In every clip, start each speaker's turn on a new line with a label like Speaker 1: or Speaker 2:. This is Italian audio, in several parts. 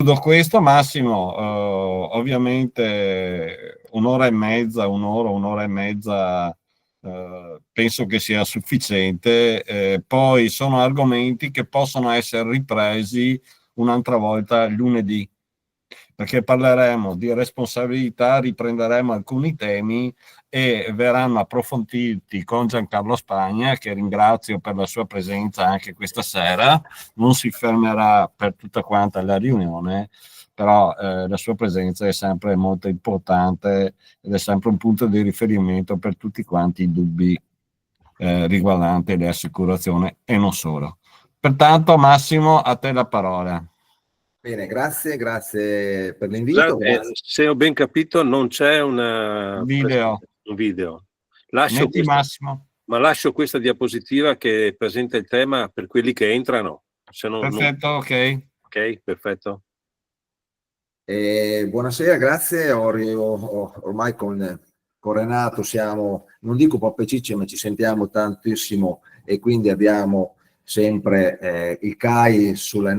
Speaker 1: Tutto questo, Massimo, ovviamente un'ora e mezza, un'ora e mezza, penso che sia sufficiente. Poi sono argomenti che possono essere ripresi un'altra volta lunedì, perché parleremo di responsabilità, riprenderemo alcuni temi e verranno approfonditi con Giancarlo Spagna, che ringrazio per la sua presenza anche questa sera. Non si fermerà per tutta quanta la riunione, però la sua presenza è sempre molto importante ed è sempre un punto di riferimento per tutti quanti i dubbi riguardanti le assicurazioni e non solo. Pertanto, Massimo, a te la parola.
Speaker 2: Bene, grazie per l'invito.
Speaker 3: Se ho ben capito, non c'è un video. Lascio questa diapositiva che presenta il tema per quelli che entrano.
Speaker 1: Perfetto, ok.
Speaker 3: Ok, perfetto.
Speaker 2: Buonasera, grazie. Ormai con Renato siamo, non dico poppe cicce, ma ci sentiamo tantissimo e quindi abbiamo sempre il CAI nel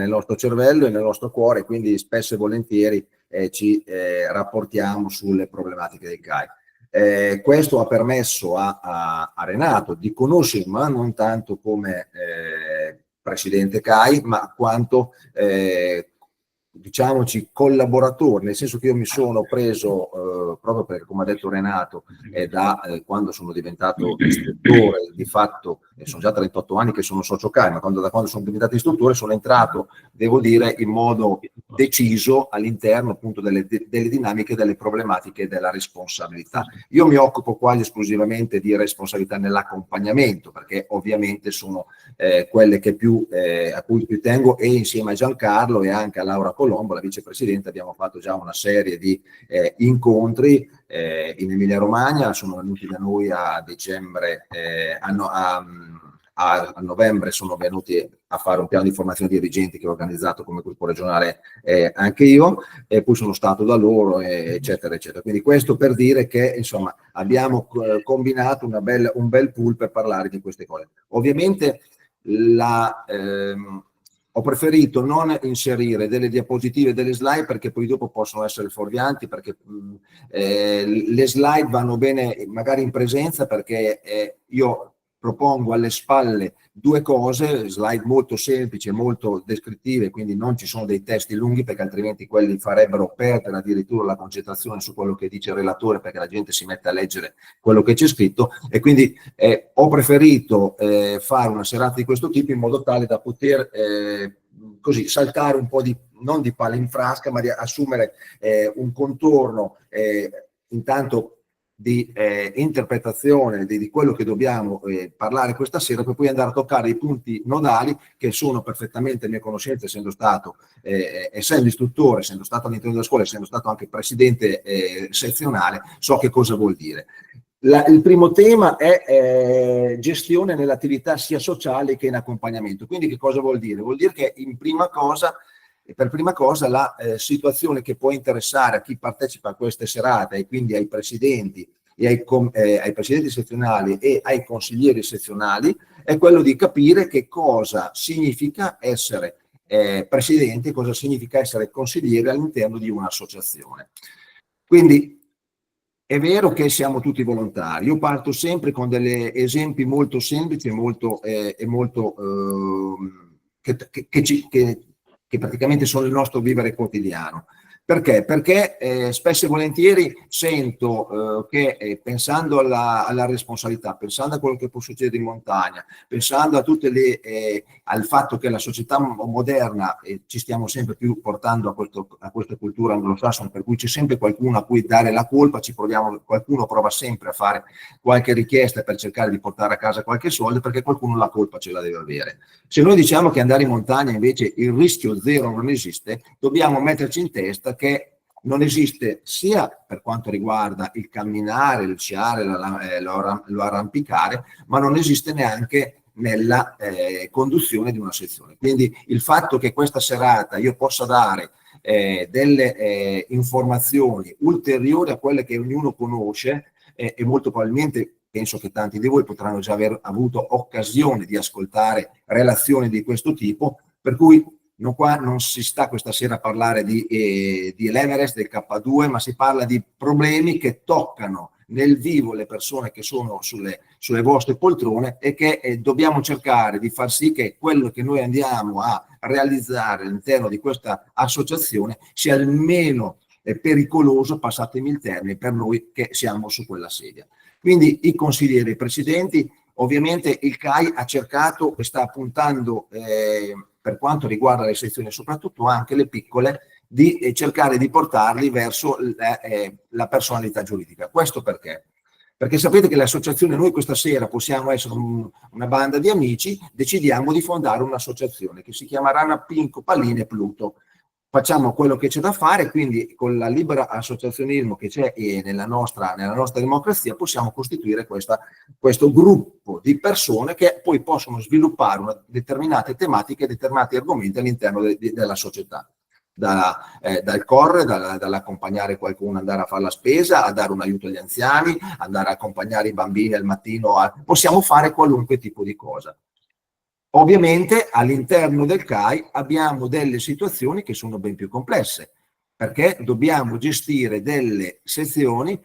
Speaker 2: nostro cervello e nel nostro cuore, quindi spesso e volentieri ci rapportiamo sulle problematiche del CAI. Questo ha permesso a Renato di conoscere, ma non tanto come presidente CAI, ma quanto diciamoci collaboratore, nel senso che io mi sono preso proprio perché, come ha detto Renato, da quando sono diventato istruttore, di fatto sono già 38 anni che sono socio CAI, ma da quando sono diventato istruttore sono entrato, devo dire, in modo deciso all'interno appunto delle dinamiche, delle problematiche e della responsabilità. Io mi occupo quasi esclusivamente di responsabilità nell'accompagnamento, perché ovviamente sono quelle che a cui più tengo, e insieme a Giancarlo e anche a Laura Colombo, la vicepresidente, abbiamo fatto già una serie di incontri in Emilia Romagna. Sono venuti da noi a dicembre, a novembre sono venuti a fare un piano di formazione di dirigenti che ho organizzato come gruppo regionale anche io, e poi sono stato da loro, eccetera eccetera. Quindi questo per dire che insomma abbiamo combinato un bel pool per parlare di queste cose. Ovviamente ho preferito non inserire delle diapositive, delle slide, perché poi dopo possono essere fuorvianti, perché le slide vanno bene magari in presenza, perché io propongo alle spalle due cose, slide molto semplici e molto descrittive, quindi non ci sono dei testi lunghi, perché altrimenti quelli farebbero perdere addirittura la concentrazione su quello che dice il relatore, perché la gente si mette a leggere quello che c'è scritto, e quindi ho preferito fare una serata di questo tipo in modo tale da poter così saltare un po' non di palla in frasca, ma di assumere un contorno intanto di interpretazione di quello che dobbiamo parlare questa sera, per poi andare a toccare i punti nodali che sono perfettamente a mia conoscenza, essendo istruttore, essendo stato all'interno della scuola, essendo stato anche presidente sezionale, so che cosa vuol dire. Il primo tema è gestione nell'attività sia sociale che in accompagnamento. Quindi che cosa vuol dire? Vuol dire che per prima cosa la situazione che può interessare a chi partecipa a queste serate, e quindi ai presidenti e ai presidenti sezionali e ai consiglieri sezionali, è quello di capire che cosa significa essere presidente, cosa significa essere consigliere all'interno di un'associazione. Quindi è vero che siamo tutti volontari. Io parto sempre con degli esempi molto semplici che praticamente sono il nostro vivere quotidiano. Perché? Perché spesso e volentieri sento che pensando alla responsabilità, pensando a quello che può succedere in montagna, pensando a al fatto che la società moderna, ci stiamo sempre più portando a questa cultura anglosassone, per cui c'è sempre qualcuno a cui dare la colpa, qualcuno prova sempre a fare qualche richiesta per cercare di portare a casa qualche soldo, perché qualcuno la colpa ce la deve avere. Se noi diciamo che andare in montagna invece il rischio zero non esiste, dobbiamo metterci in testa che non esiste sia per quanto riguarda il camminare, il sciare, lo arrampicare, ma non esiste neanche nella conduzione di una sezione. Quindi il fatto che questa serata io possa dare delle informazioni ulteriori a quelle che ognuno conosce, e molto probabilmente penso che tanti di voi potranno già aver avuto occasione di ascoltare relazioni di questo tipo, per cui Qua non si sta questa sera a parlare dell'Everest, del K2, ma si parla di problemi che toccano nel vivo le persone che sono sulle vostre poltrone, e che dobbiamo cercare di far sì che quello che noi andiamo a realizzare all'interno di questa associazione sia il meno pericoloso, passatemi il termine, per noi che siamo su quella sedia. Quindi i consiglieri, i presidenti, ovviamente il CAI ha cercato e sta puntando, per quanto riguarda le sezioni, soprattutto anche le piccole, di cercare di portarli verso la personalità giuridica. Questo perché? Perché sapete che le associazioni, noi questa sera possiamo essere una banda di amici, decidiamo di fondare un'associazione che si chiamerà Napinco, Pallini e Pluto. Facciamo quello che c'è da fare, quindi con la libera associazionismo che c'è nella nostra democrazia possiamo costituire questo gruppo di persone che poi possono sviluppare determinate tematiche, determinati argomenti all'interno della società. Dal correre, dall'accompagnare qualcuno, andare a fare la spesa, a dare un aiuto agli anziani, andare a accompagnare i bambini al mattino, possiamo fare qualunque tipo di cosa. Ovviamente all'interno del CAI abbiamo delle situazioni che sono ben più complesse, perché dobbiamo gestire delle sezioni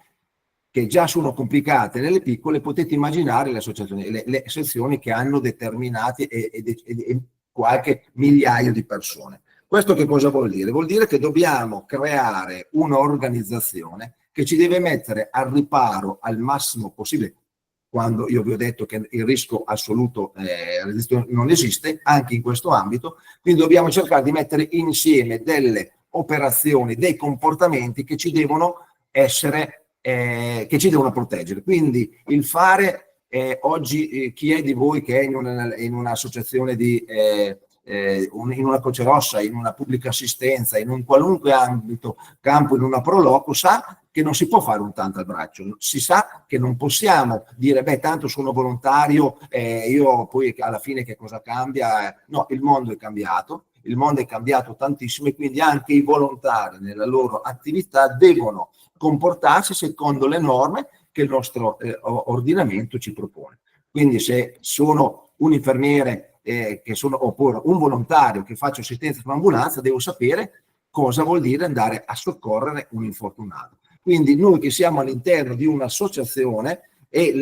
Speaker 2: che già sono complicate nelle piccole. Potete immaginare le associazioni, le sezioni che hanno determinati e qualche migliaio di persone. Questo che cosa vuol dire? Vuol dire che dobbiamo creare un'organizzazione che ci deve mettere al riparo al massimo possibile, quando io vi ho detto che il rischio assoluto non esiste, anche in questo ambito. Quindi dobbiamo cercare di mettere insieme delle operazioni, dei comportamenti che ci devono essere, che ci devono proteggere. Quindi il fare, oggi chi è di voi che è in un'associazione in una Croce Rossa, in una pubblica assistenza, in un qualunque ambito, campo, in una Proloco, sa che non si può fare un tanto al braccio, si sa che non possiamo dire beh tanto sono volontario, io poi alla fine che cosa cambia? No, il mondo è cambiato tantissimo, e quindi anche i volontari nella loro attività devono comportarsi secondo le norme che il nostro ordinamento ci propone. Quindi se sono un infermiere oppure un volontario che faccio assistenza con un'ambulanza, devo sapere cosa vuol dire andare a soccorrere un infortunato. Quindi noi che siamo all'interno di un'associazione e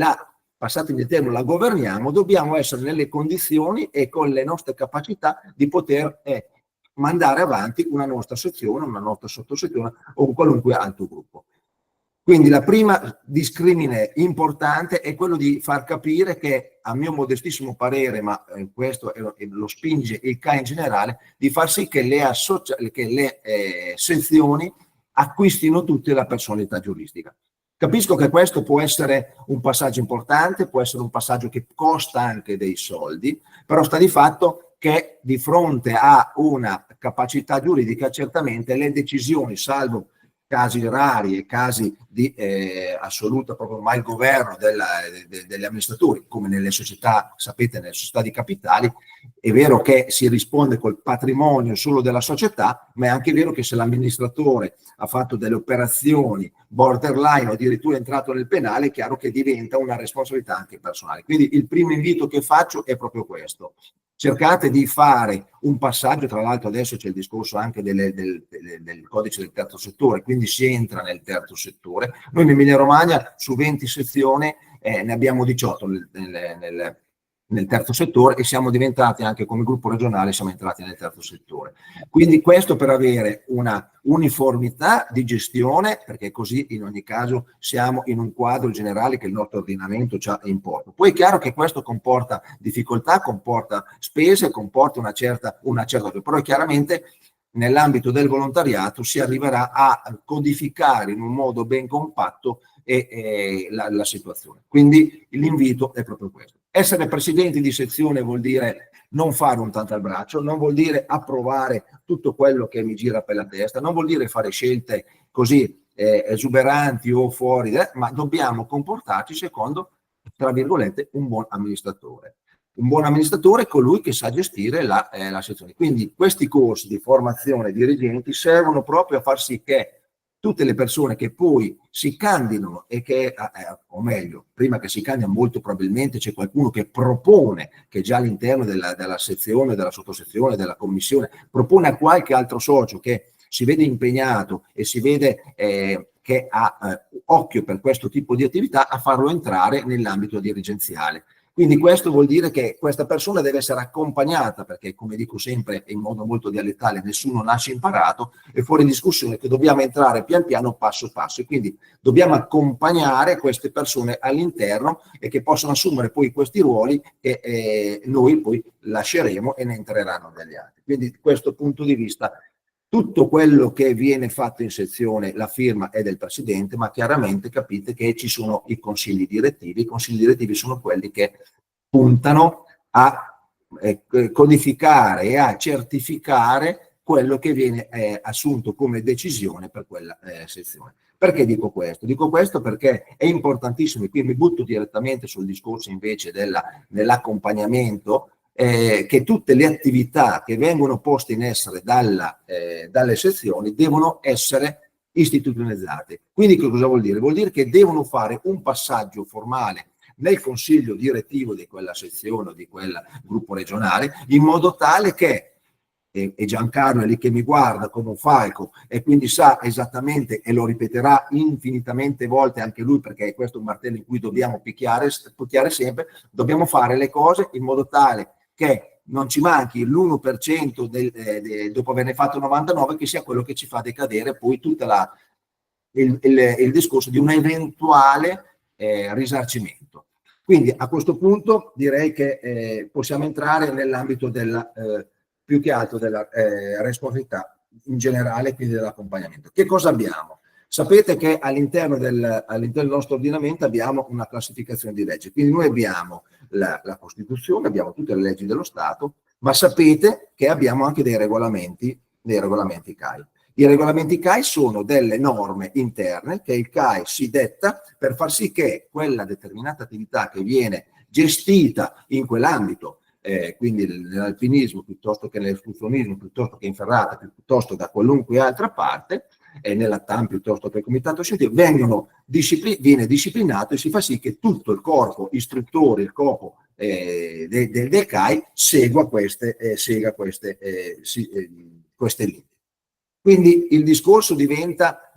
Speaker 2: passatemi il termine, la governiamo, dobbiamo essere nelle condizioni e con le nostre capacità di poter mandare avanti una nostra sezione, una nostra sottosezione o un qualunque altro gruppo. Quindi la prima discrimine importante è quello di far capire che, a mio modestissimo parere, ma questo lo spinge il CAI in generale, di far sì che le sezioni acquistino tutte la personalità giuristica. Capisco che questo può essere un passaggio importante, può essere un passaggio che costa anche dei soldi, però sta di fatto che di fronte a una capacità giuridica certamente le decisioni, salvo casi rari e casi di assoluta proprio malgoverno degli amministratori, come nelle società, sapete, nelle società di capitali, è vero che si risponde col patrimonio solo della società, ma è anche vero che se l'amministratore ha fatto delle operazioni borderline o addirittura è entrato nel penale, è chiaro che diventa una responsabilità anche personale. Quindi il primo invito che faccio è proprio questo. Cercate di fare un passaggio, tra l'altro adesso c'è il discorso anche del codice del terzo settore, quindi si entra nel terzo settore. Noi in Emilia Romagna su 20 sezioni ne abbiamo 18 nel terzo settore, e siamo diventati anche come gruppo regionale, siamo entrati nel terzo settore. Quindi questo per avere una uniformità di gestione, perché così in ogni caso siamo in un quadro generale che il nostro ordinamento ci ha imposto. Poi è chiaro che questo comporta difficoltà, comporta spese, comporta una certa, però chiaramente nell'ambito del volontariato si arriverà a codificare in un modo ben compatto la situazione. Quindi l'invito è proprio questo. Essere presidenti di sezione vuol dire non fare un tanto al braccio, non vuol dire approvare tutto quello che mi gira per la testa, non vuol dire fare scelte così esuberanti o fuori, ma dobbiamo comportarci secondo, tra virgolette, un buon amministratore. Un buon amministratore è colui che sa gestire la sezione. Quindi questi corsi di formazione dirigenti servono proprio a far sì che tutte le persone che poi si candidano e che, o meglio, prima che si candidano molto probabilmente c'è qualcuno che propone, che già all'interno della sezione, della sottosezione, della commissione, propone a qualche altro socio che si vede impegnato e si vede che ha occhio per questo tipo di attività, a farlo entrare nell'ambito dirigenziale. Quindi questo vuol dire che questa persona deve essere accompagnata, perché come dico sempre in modo molto dialettale, nessuno nasce imparato, è fuori discussione che dobbiamo entrare pian piano, passo passo, e quindi dobbiamo accompagnare queste persone all'interno e che possono assumere poi questi ruoli che noi poi lasceremo e ne entreranno degli altri. Quindi da questo punto di vista tutto quello che viene fatto in sezione, la firma è del presidente, ma chiaramente capite che ci sono i consigli direttivi. I consigli direttivi sono quelli che puntano a codificare e a certificare quello che viene assunto come decisione per quella sezione. Perché dico questo? Dico questo perché è importantissimo, e qui mi butto direttamente sul discorso invece dell'accompagnamento, che tutte le attività che vengono poste in essere dalle sezioni devono essere istituzionalizzate. Quindi che cosa vuol dire? Vuol dire che devono fare un passaggio formale nel consiglio direttivo di quella sezione o di quel gruppo regionale, in modo tale che, e Giancarlo è lì che mi guarda come un falco e quindi sa esattamente, e lo ripeterà infinitamente volte anche lui, perché questo è un martello in cui dobbiamo picchiare sempre, dobbiamo fare le cose in modo tale che non ci manchi l'1% dopo averne fatto 99, che sia quello che ci fa decadere poi tutto il discorso di un eventuale risarcimento. Quindi a questo punto direi che possiamo entrare nell'ambito più che altro della responsabilità in generale, quindi dell'accompagnamento. Che cosa abbiamo? Sapete che all'interno del nostro ordinamento abbiamo una classificazione di leggi, quindi noi abbiamo la Costituzione, abbiamo tutte le leggi dello Stato, ma sapete che abbiamo anche dei regolamenti CAI. I regolamenti CAI sono delle norme interne che il CAI si detta per far sì che quella determinata attività che viene gestita in quell'ambito, quindi nell'alpinismo piuttosto che nell'escursionismo, piuttosto che in ferrata, piuttosto da qualunque altra parte, nella TAM piuttosto che il comitato scientifico, viene disciplinato e si fa sì che tutto il corpo istruttore, il corpo del CAI segua queste linee. Quindi il discorso diventa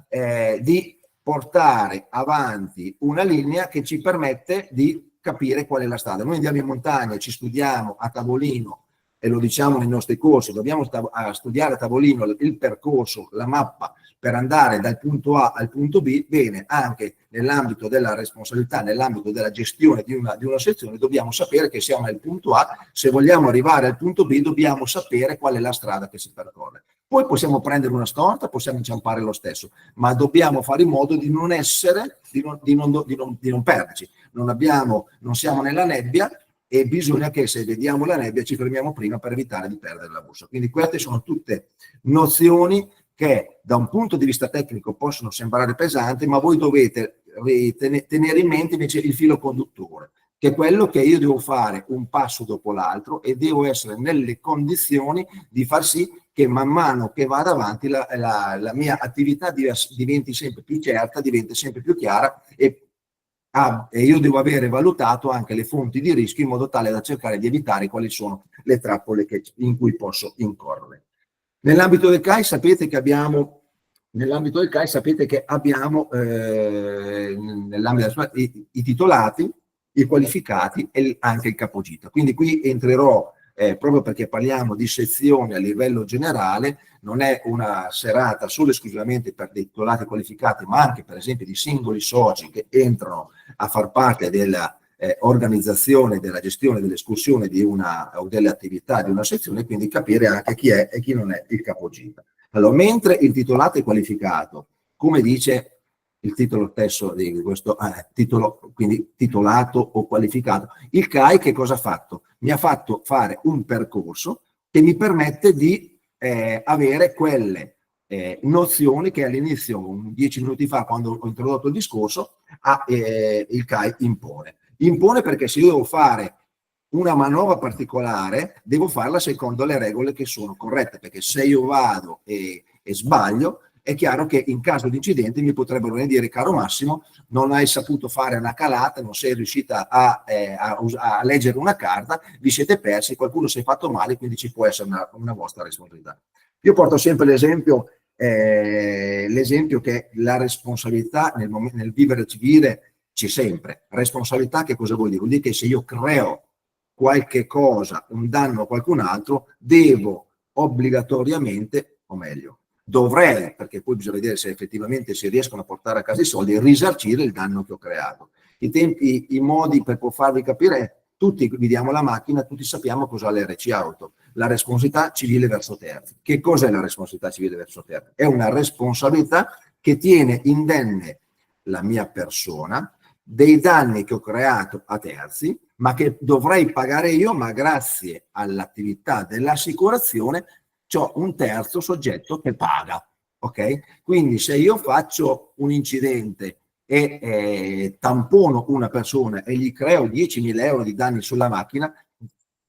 Speaker 2: di portare avanti una linea che ci permette di capire qual è la strada. Noi andiamo in montagna, ci studiamo a tavolino, e lo diciamo nei nostri corsi, dobbiamo studiare a tavolino il percorso, la mappa, per andare dal punto A al punto B. Bene, anche nell'ambito della responsabilità, nell'ambito della gestione di una sezione, dobbiamo sapere che siamo al punto A, se vogliamo arrivare al punto B dobbiamo sapere qual è la strada che si percorre. Poi possiamo prendere una storta, possiamo inciampare lo stesso, ma dobbiamo fare in modo di non perderci. Non siamo nella nebbia, e bisogna che se vediamo la nebbia ci fermiamo prima per evitare di perdere la bussola. Quindi queste sono tutte nozioni che da un punto di vista tecnico possono sembrare pesanti, ma voi dovete tenere in mente invece il filo conduttore, che è quello che io devo fare un passo dopo l'altro e devo essere nelle condizioni di far sì che man mano che vada avanti la mia attività diventi sempre più certa, diventi sempre più chiara, e io devo avere valutato anche le fonti di rischio in modo tale da cercare di evitare quali sono le trappole in cui posso incorrere. Nell'ambito del CAI sapete che abbiamo i titolati, i qualificati e anche il capogiro. Quindi qui entrerò proprio perché parliamo di sezioni a livello generale, non è una serata solo esclusivamente per dei titolati qualificati, ma anche per esempio di singoli soci che entrano a far parte della organizzazione, della gestione dell'escursione o delle attività di una sezione, quindi capire anche chi è e chi non è il capogiro. Allora, mentre il titolato è qualificato, come dice il titolo stesso di questo titolo, quindi titolato o qualificato, il CAI che cosa ha fatto? Mi ha fatto fare un percorso che mi permette di avere quelle nozioni che all'inizio, 10 minuti fa, quando ho introdotto il discorso, il CAI impone. Impone perché se io devo fare una manovra particolare, devo farla secondo le regole che sono corrette, perché se io vado e sbaglio, è chiaro che in caso di incidente mi potrebbero dire: caro Massimo, non hai saputo fare una calata, non sei riuscita a leggere una carta, vi siete persi, qualcuno si è fatto male, quindi ci può essere una vostra responsabilità. Io porto sempre l'esempio che la responsabilità nel vivere civile c'è sempre. Responsabilità che cosa vuol dire? Vuol dire che se io creo qualche cosa, un danno a qualcun altro, devo obbligatoriamente, o meglio, dovrei, perché poi bisogna vedere se effettivamente si riescono a portare a casa i soldi, risarcire il danno che ho creato. I modi per farvi capire, tutti guidiamo la macchina, tutti sappiamo cosa è l'RC auto, la responsabilità civile verso terzi. Che cos'è la responsabilità civile verso terzi? È una responsabilità che tiene indenne la mia persona dei danni che ho creato a terzi, ma che dovrei pagare io, ma grazie all'attività dell'assicurazione c'ho un terzo soggetto che paga. Ok? Quindi se io faccio un incidente e tampono una persona e gli creo 10.000 euro di danni sulla macchina,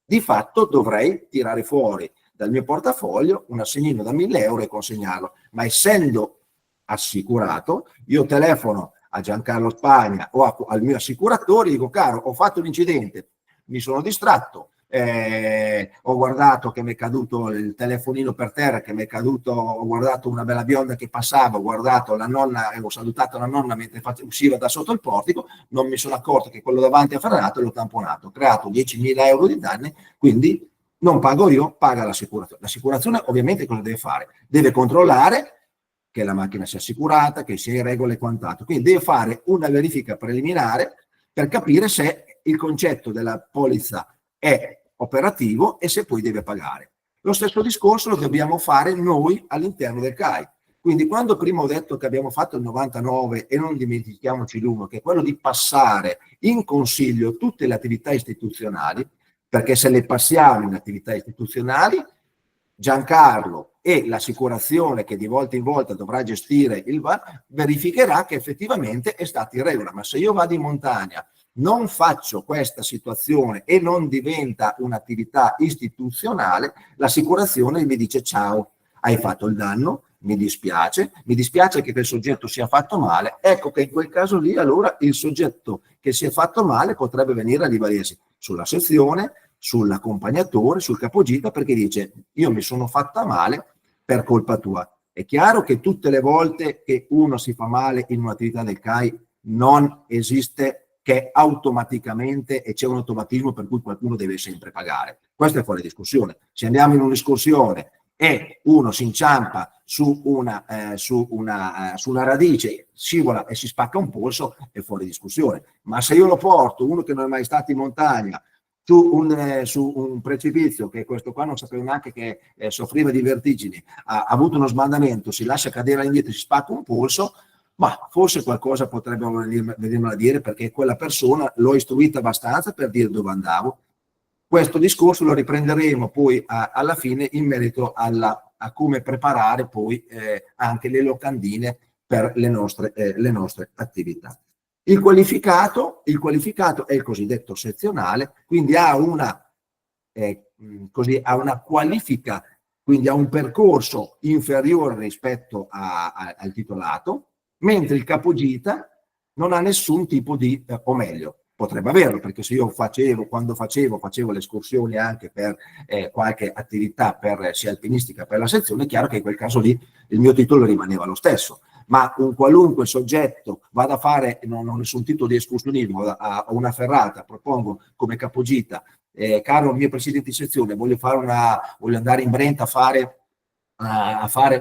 Speaker 2: di fatto dovrei tirare fuori dal mio portafoglio un assegnino da 1.000 euro e consegnarlo. Ma essendo assicurato, io telefono a Giancarlo Spagna o al mio assicuratore e dico: caro, ho fatto un incidente, mi sono distratto, ho guardato che mi è caduto il telefonino per terra, che mi è caduto, ho guardato una bella bionda che passava, ho guardato la nonna e ho salutato la nonna mentre usciva da sotto il portico, non mi sono accorto che quello davanti ha frenato e l'ho tamponato, ho creato 10.000 euro di danni, quindi non pago io, paga l'assicurazione. L'assicurazione ovviamente cosa deve fare? Deve controllare che la macchina sia assicurata, che sia in regola e quant'altro. Quindi deve fare una verifica preliminare per capire se il concetto della polizza è operativo e se poi deve pagare. Lo stesso discorso lo dobbiamo fare noi all'interno del CAI. Quindi quando prima ho detto che abbiamo fatto il 99 e non dimentichiamoci l'uno, che è quello di passare in consiglio tutte le attività istituzionali, perché se le passiamo in attività istituzionali, Giancarlo e l'assicurazione che di volta in volta dovrà gestire il VAR verificherà che effettivamente è stato in regola. Ma se io vado in montagna, non faccio questa situazione e non diventa un'attività istituzionale, l'assicurazione mi dice: ciao, hai fatto il danno, mi dispiace che quel soggetto sia fatto male. Ecco che in quel caso lì allora il soggetto che si è fatto male potrebbe venire a rivalersi sulla sezione, sull'accompagnatore, sul capogita, perché dice: io mi sono fatta male per colpa tua. È chiaro che tutte le volte che uno si fa male in un'attività del CAI non esiste che automaticamente e c'è un automatismo per cui qualcuno deve sempre pagare. Questo è fuori discussione. Se andiamo in un'escursione e uno si inciampa su una radice, scivola e si spacca un polso, è fuori discussione. Ma se io lo porto, uno che non è mai stato in montagna, su un precipizio, che questo qua non sapeva neanche che soffriva di vertigini, ha avuto uno sbandamento, si lascia cadere all'indietro e si spacca un polso, ma forse qualcosa potrebbe venirmela a dire, perché quella persona l'ho istruita abbastanza per dire dove andavo. Questo discorso lo riprenderemo poi alla fine in merito a come preparare poi anche le locandine per le nostre attività. Il qualificato è il cosiddetto sezionale, quindi ha una qualifica, quindi ha un percorso inferiore rispetto al titolato, mentre il capogita non ha nessun tipo di, o meglio, potrebbe averlo, perché se io quando facevo le escursioni anche per qualche attività sia alpinistica per la sezione, è chiaro che in quel caso lì il mio titolo rimaneva lo stesso. Ma un qualunque soggetto vada a fare, non ho nessun titolo di escursionismo, a una ferrata, propongo come capogita, caro mio presidente di sezione, voglio andare in Brenta a fare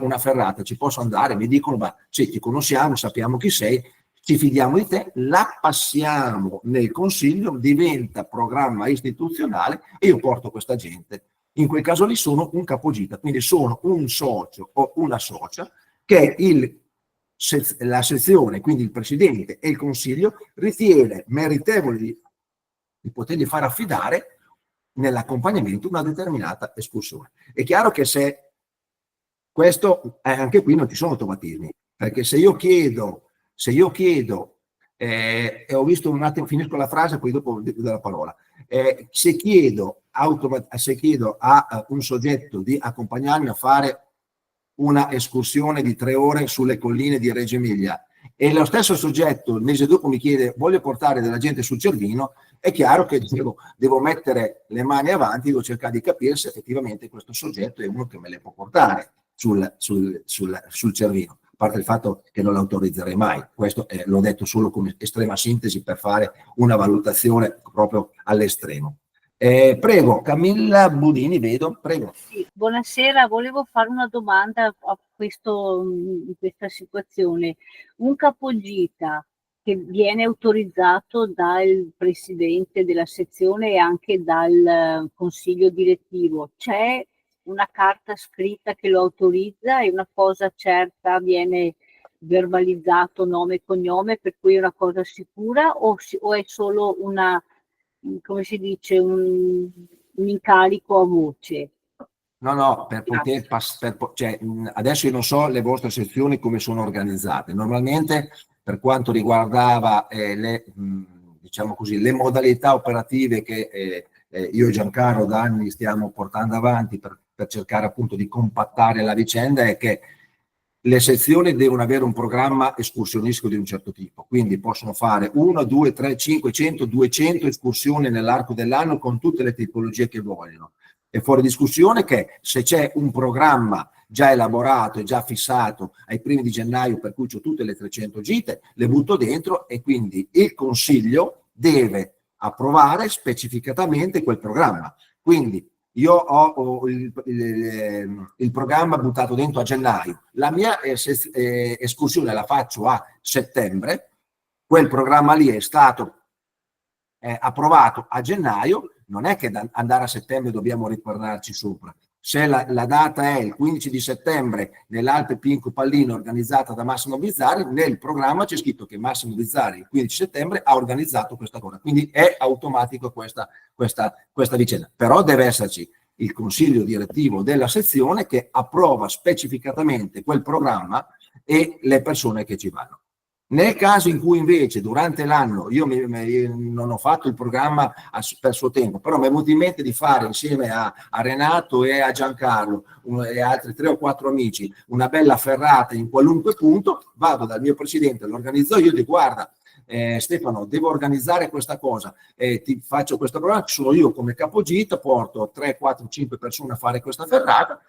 Speaker 2: una ferrata, ci posso andare? Mi dicono: ma sì, ti conosciamo, sappiamo chi sei, ci fidiamo di te, la passiamo nel consiglio, diventa programma istituzionale e io porto questa gente. In quel caso lì sono un capogita, quindi sono un socio o una socia che la sezione, quindi il presidente e il consiglio, ritiene meritevoli di potergli far affidare nell'accompagnamento una determinata escursione. È chiaro che se questo, anche qui non ci sono automatismi, perché se io chiedo, e ho visto un attimo, finisco la frase, poi dopo do la parola, se chiedo a un soggetto di accompagnarmi a fare una escursione di 3 ore sulle colline di Reggio Emilia e lo stesso soggetto il mese dopo mi chiede voglio portare della gente sul Cervino, è chiaro che devo mettere le mani avanti, devo cercare di capire se effettivamente questo soggetto è uno che me le può portare sul Cervino, a parte il fatto che non l'autorizzerei mai. Questo l'ho detto solo come estrema sintesi per fare una valutazione proprio all'estremo. Prego, Camilla Budini, vedo, prego.
Speaker 4: Sì, buonasera, volevo fare una domanda a in questa situazione. Un capogita che viene autorizzato dal presidente della sezione e anche dal consiglio direttivo, c'è una carta scritta che lo autorizza e una cosa certa viene verbalizzato nome e cognome, per cui è una cosa sicura o è solo una, come si dice, un incarico a voce?
Speaker 2: No, per poter cioè, adesso io non so le vostre sezioni come sono organizzate. Normalmente, per quanto riguardava diciamo così, le modalità operative che io e Giancarlo da anni stiamo portando avanti per cercare appunto di compattare la vicenda, è che le sezioni devono avere un programma escursionistico di un certo tipo, quindi possono fare 1, 2, 3, 5, 100, 200 escursioni nell'arco dell'anno con tutte le tipologie che vogliono. È fuori discussione che se c'è un programma già elaborato e già fissato ai primi di gennaio, per cui ho tutte le 300 gite, le butto dentro e quindi il Consiglio deve approvare specificatamente quel programma. Quindi io ho il programma buttato dentro a gennaio, la mia escursione la faccio a settembre, quel programma lì è stato approvato a gennaio, non è che da andare a settembre dobbiamo ritornarci sopra. Se la data è il 15 di settembre nell'Alpe Pinco Pallino organizzata da Massimo Bizzarri, nel programma c'è scritto che Massimo Bizzarri il 15 settembre ha organizzato questa cosa, quindi è automatico questa vicenda. Però deve esserci il consiglio direttivo della sezione che approva specificatamente quel programma e le persone che ci vanno. Nel caso in cui invece durante l'anno io non ho fatto il programma per suo tempo, però mi è venuto in mente di fare insieme a Renato e a Giancarlo e altri 3 o 4 amici una bella ferrata in qualunque punto, vado dal mio presidente, lo organizzo io, dico guarda Stefano, devo organizzare questa cosa, ti faccio questo programma, sono io come capogita, porto 3, 4, 5 persone a fare questa ferrata,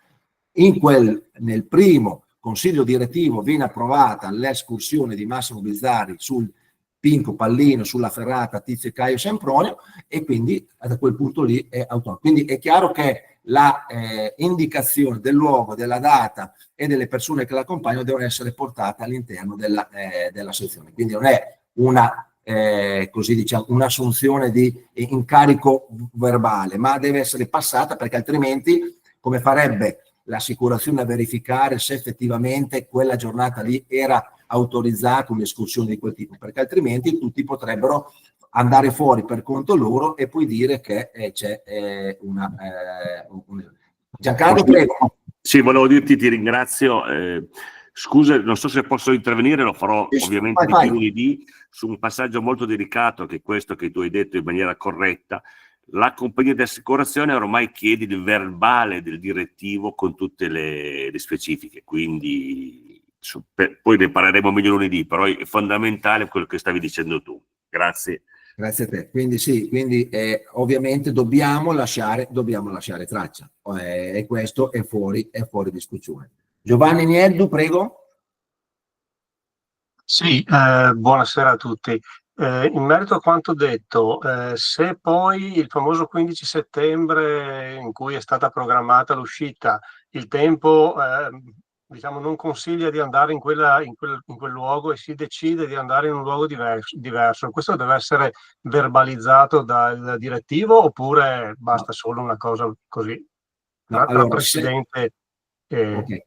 Speaker 2: nel primo consiglio direttivo viene approvata l'escursione di Massimo Bizzarri sul Pinco Pallino, sulla ferrata Tizio e Caio Sempronio, e quindi da quel punto lì è autonomo. Quindi è chiaro che la indicazione del luogo, della data e delle persone che l'accompagnano devono essere portate all'interno della sezione. Quindi non è così diciamo, un'assunzione di incarico verbale, ma deve essere passata, perché altrimenti come farebbe l'assicurazione a verificare se effettivamente quella giornata lì era autorizzata un'escursione di quel tipo, perché altrimenti tutti potrebbero andare fuori per conto loro e poi dire che c'è una... Giancarlo, prego.
Speaker 5: Sì, volevo dirti, ti ringrazio. Scusa, non so se posso intervenire, lo farò ovviamente di lunedì, su un passaggio molto delicato, che è questo che tu hai detto in maniera corretta. La compagnia di assicurazione ormai chiede il verbale del direttivo con tutte le specifiche, quindi poi ne parleremo meglio lunedì, però è fondamentale quello che stavi dicendo tu. Grazie.
Speaker 2: Grazie a te. Quindi sì, ovviamente dobbiamo lasciare traccia, e questo è fuori discussione. Giovanni Nieddu, prego.
Speaker 6: Sì, buonasera a tutti. In merito a quanto detto, se poi il famoso 15 settembre in cui è stata programmata l'uscita, il tempo diciamo non consiglia di andare in quel luogo e si decide di andare in un luogo diverso, questo deve essere verbalizzato dal direttivo oppure basta solo una cosa così tra presidente e...
Speaker 2: Okay.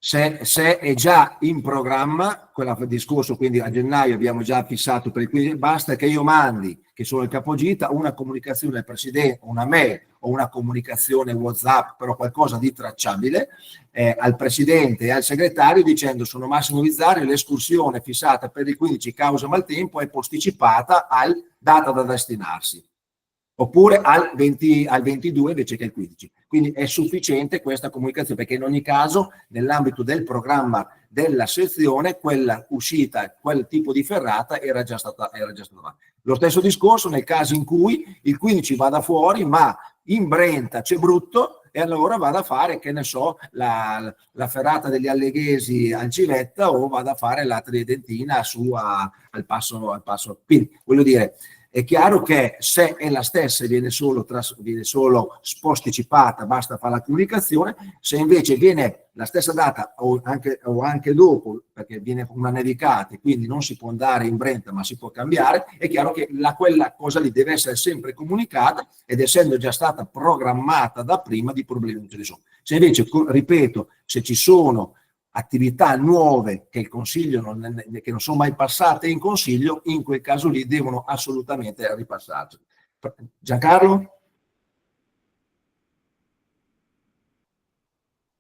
Speaker 2: Se è già in programma quel discorso, quindi a gennaio abbiamo già fissato per il 15, basta che io mandi, che sono il capogita, una comunicazione al presidente, una mail o una comunicazione WhatsApp, però qualcosa di tracciabile, al presidente e al segretario dicendo: sono Massimo Bizzarri, l'escursione fissata per il 15 causa maltempo è posticipata al data da destinarsi. oppure al 22 invece che il 15. Quindi è sufficiente questa comunicazione, perché in ogni caso nell'ambito del programma della sezione quella uscita, quel tipo di ferrata era già stata fatta. Lo stesso discorso nel caso in cui il 15 vada fuori, ma in Brenta c'è brutto, e allora vada a fare, che ne so, la ferrata degli Alleghesi al Civetta, o vada a fare la Tridentina su al passo. Quindi voglio dire, è chiaro che se è la stessa e viene solo posticipata, basta fare la comunicazione. Se invece viene la stessa data o anche dopo, perché viene una nevicata e quindi non si può andare in Brenta ma si può cambiare, è chiaro che quella cosa lì deve essere sempre comunicata, ed essendo già stata programmata da prima, di problemi non ce ne sono. Se invece, ripeto, se ci sono attività nuove che il Consiglio che non sono mai passate in Consiglio, in quel caso lì devono assolutamente ripassarci. Giancarlo?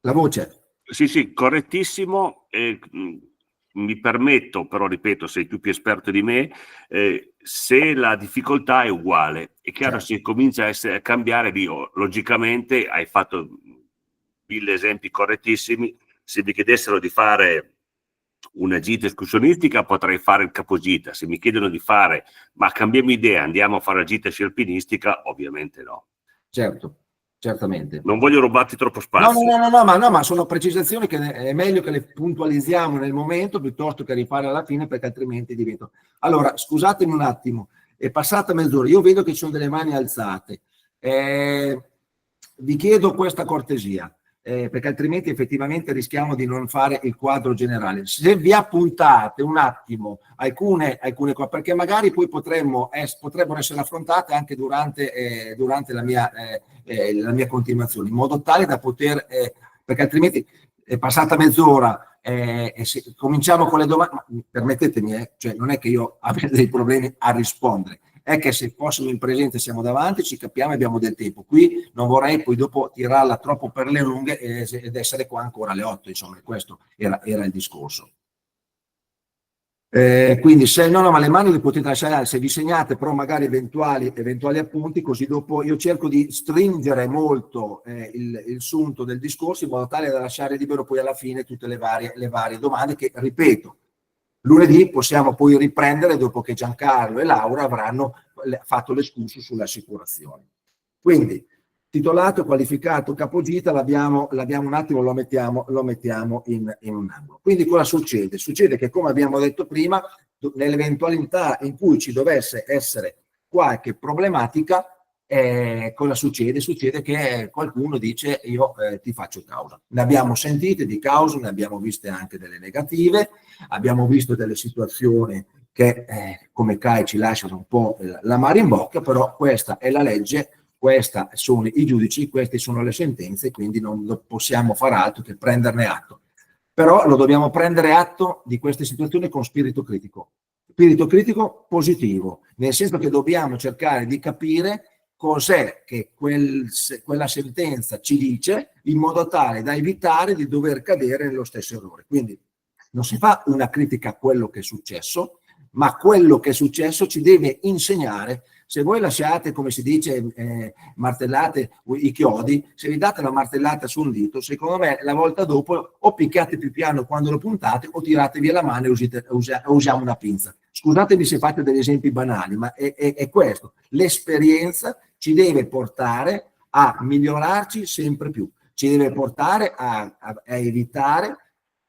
Speaker 2: La voce.
Speaker 5: Sì, correttissimo. Mi permetto, però ripeto, sei tu più esperto di me, se la difficoltà è uguale, è chiaro, certo. Se comincia a cambiare, logicamente hai fatto 1000 esempi correttissimi. Se mi chiedessero di fare una gita escursionistica, potrei fare il capogita. Se mi chiedono di fare, ma cambiamo idea, andiamo a fare la gita scialpinistica, ovviamente no.
Speaker 2: Certo, certamente.
Speaker 5: Non voglio rubarti troppo spazio.
Speaker 2: No, ma sono precisazioni che è meglio che le puntualizziamo nel momento piuttosto che rifare alla fine, perché altrimenti divento. Allora, scusatemi un attimo, è passata mezz'ora, io vedo che ci sono delle mani alzate. Vi chiedo questa cortesia. Perché altrimenti effettivamente rischiamo di non fare il quadro generale. Se vi appuntate un attimo alcune cose, perché magari poi potrebbero essere affrontate anche durante la mia continuazione, in modo tale da poter, perché altrimenti è passata mezz'ora, cominciamo con le domande. Permettetemi, cioè non è che io abbia dei problemi a rispondere, è che se fossimo in presenza, siamo davanti, ci capiamo e abbiamo del tempo. Qui non vorrei poi dopo tirarla troppo per le lunghe ed essere qua ancora alle 8, insomma, questo era il discorso. Quindi ma le mani le potete lasciare, se vi segnate però magari eventuali appunti, così dopo io cerco di stringere molto il sunto del discorso, in modo tale da lasciare libero poi alla fine tutte le varie domande che, ripeto, lunedì possiamo poi riprendere dopo che Giancarlo e Laura avranno fatto l'escursus sulle assicurazioni. Quindi, titolato, qualificato, capogita, l'abbiamo un attimo, lo mettiamo in un angolo. Quindi cosa succede? Succede che, come abbiamo detto prima, nell'eventualità in cui ci dovesse essere qualche problematica, cosa succede? Succede che qualcuno dice io ti faccio causa. Ne abbiamo sentite di cause, ne abbiamo viste anche delle negative, abbiamo visto delle situazioni che come CAI ci lasciano un po' l'amaro in bocca, però questa è la legge, questi sono i giudici, queste sono le sentenze, quindi non possiamo far altro che prenderne atto. Però lo dobbiamo prendere atto di queste situazioni con spirito critico positivo, nel senso che dobbiamo cercare di capire cos'è che quella sentenza ci dice, in modo tale da evitare di dover cadere nello stesso errore. Quindi non si fa una critica a quello che è successo, ma quello che è successo ci deve insegnare. Se voi lasciate, come si dice, martellate i chiodi, se vi date la martellata su un dito, secondo me la volta dopo o picchiate più piano quando lo puntate o tirate via la mano e usiamo una pinza. Scusatemi se fate degli esempi banali, ma è questo. L'esperienza ci deve portare a migliorarci sempre più, ci deve portare a evitare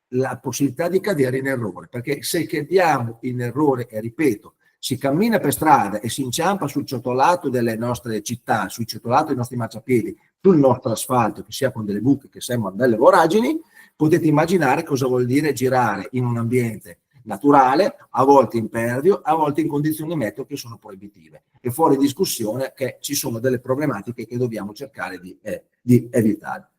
Speaker 2: la possibilità di cadere in errore, perché se cadiamo in errore, e ripeto, si cammina per strada e si inciampa sul ciottolato delle nostre città, sul ciottolato dei nostri marciapiedi, sul nostro asfalto, che sia con delle buche che sembrano delle voragini, potete immaginare cosa vuol dire girare in un ambiente naturale, a volte impervio, a volte in condizioni meteo che sono proibitive. È fuori discussione che ci sono delle problematiche che dobbiamo cercare di evitare.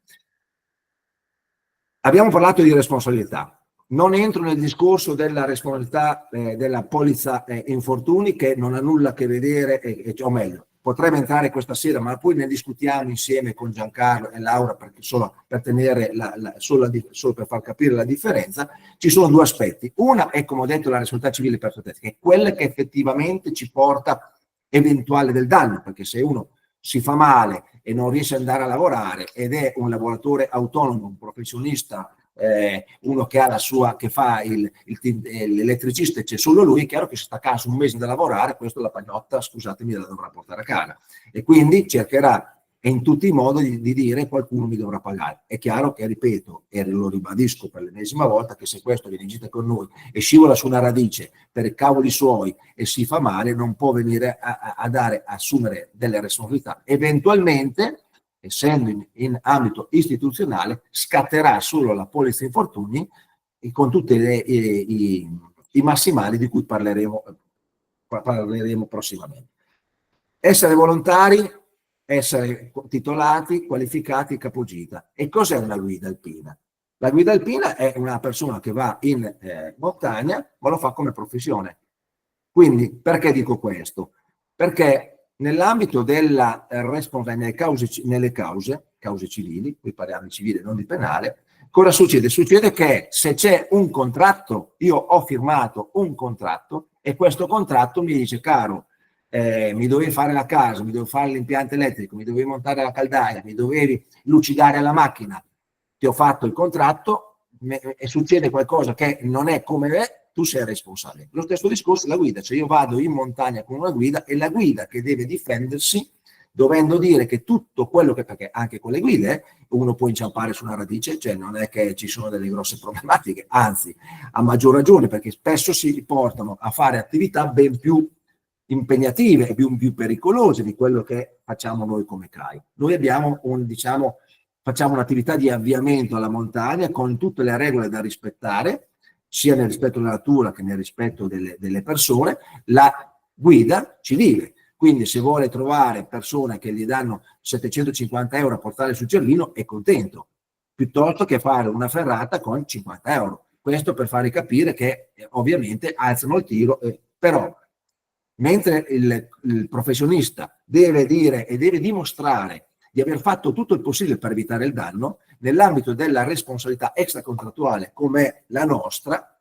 Speaker 2: Abbiamo parlato di responsabilità. Non entro nel discorso della responsabilità della polizza infortuni, che non ha nulla a che vedere, o meglio, potrebbe entrare questa sera, ma poi ne discutiamo insieme con Giancarlo e Laura, perché solo per tenere solo per far capire la differenza. Ci sono due aspetti. Una è, come ho detto, la responsabilità civile per sottoterra, che è quella che effettivamente ci porta eventuale del danno, perché se uno si fa male e non riesce ad andare a lavorare ed è un lavoratore autonomo, un professionista, uno che ha la sua, che fa l'elettricista e c'è solo lui, è chiaro che se sta a casa un mese da lavorare, questo la pagnotta, scusatemi, la dovrà portare a casa, e quindi cercherà in tutti i modi di dire qualcuno mi dovrà pagare. È chiaro che, ripeto, e lo ribadisco per l'ennesima volta, che se questo viene in gita con noi e scivola su una radice per i cavoli suoi e si fa male, non può venire a assumere delle responsabilità. Eventualmente, essendo in ambito istituzionale, scatterà solo la polizza infortuni con tutti i massimali di cui parleremo prossimamente. Essere volontari, essere titolati, qualificati, capogita. E cos'è una guida alpina? La guida alpina è una persona che va in montagna, ma lo fa come professione. Quindi, perché dico questo? Perché nell'ambito della responsabilità, nelle cause civili, qui parliamo di civile, non di penale, cosa succede? Succede che se c'è un contratto, io ho firmato un contratto e questo contratto mi dice, caro, mi dovevi fare la casa, mi dovevi fare l'impianto elettrico, mi dovevi montare la caldaia, mi dovevi lucidare la macchina, ti ho fatto il contratto e succede qualcosa che non è come è, tu sei responsabile. Lo stesso discorso la guida, cioè io vado in montagna con una guida e la guida che deve difendersi dovendo dire che tutto quello che, perché anche con le guide uno può inciampare su una radice, cioè non è che ci sono delle grosse problematiche, anzi a maggior ragione, perché spesso si portano a fare attività ben più impegnative e più pericolose di quello che facciamo noi come CAI. Noi abbiamo facciamo un'attività di avviamento alla montagna con tutte le regole da rispettare, sia nel rispetto della natura che nel rispetto delle persone, la guida civile. Quindi se vuole trovare persone che gli danno 750 euro a portare sul Cervino è contento, piuttosto che fare una ferrata con 50 euro. Questo per farvi capire che ovviamente alzano il tiro, però mentre il professionista deve dire e deve dimostrare di aver fatto tutto il possibile per evitare il danno, nell'ambito della responsabilità extracontrattuale come la nostra,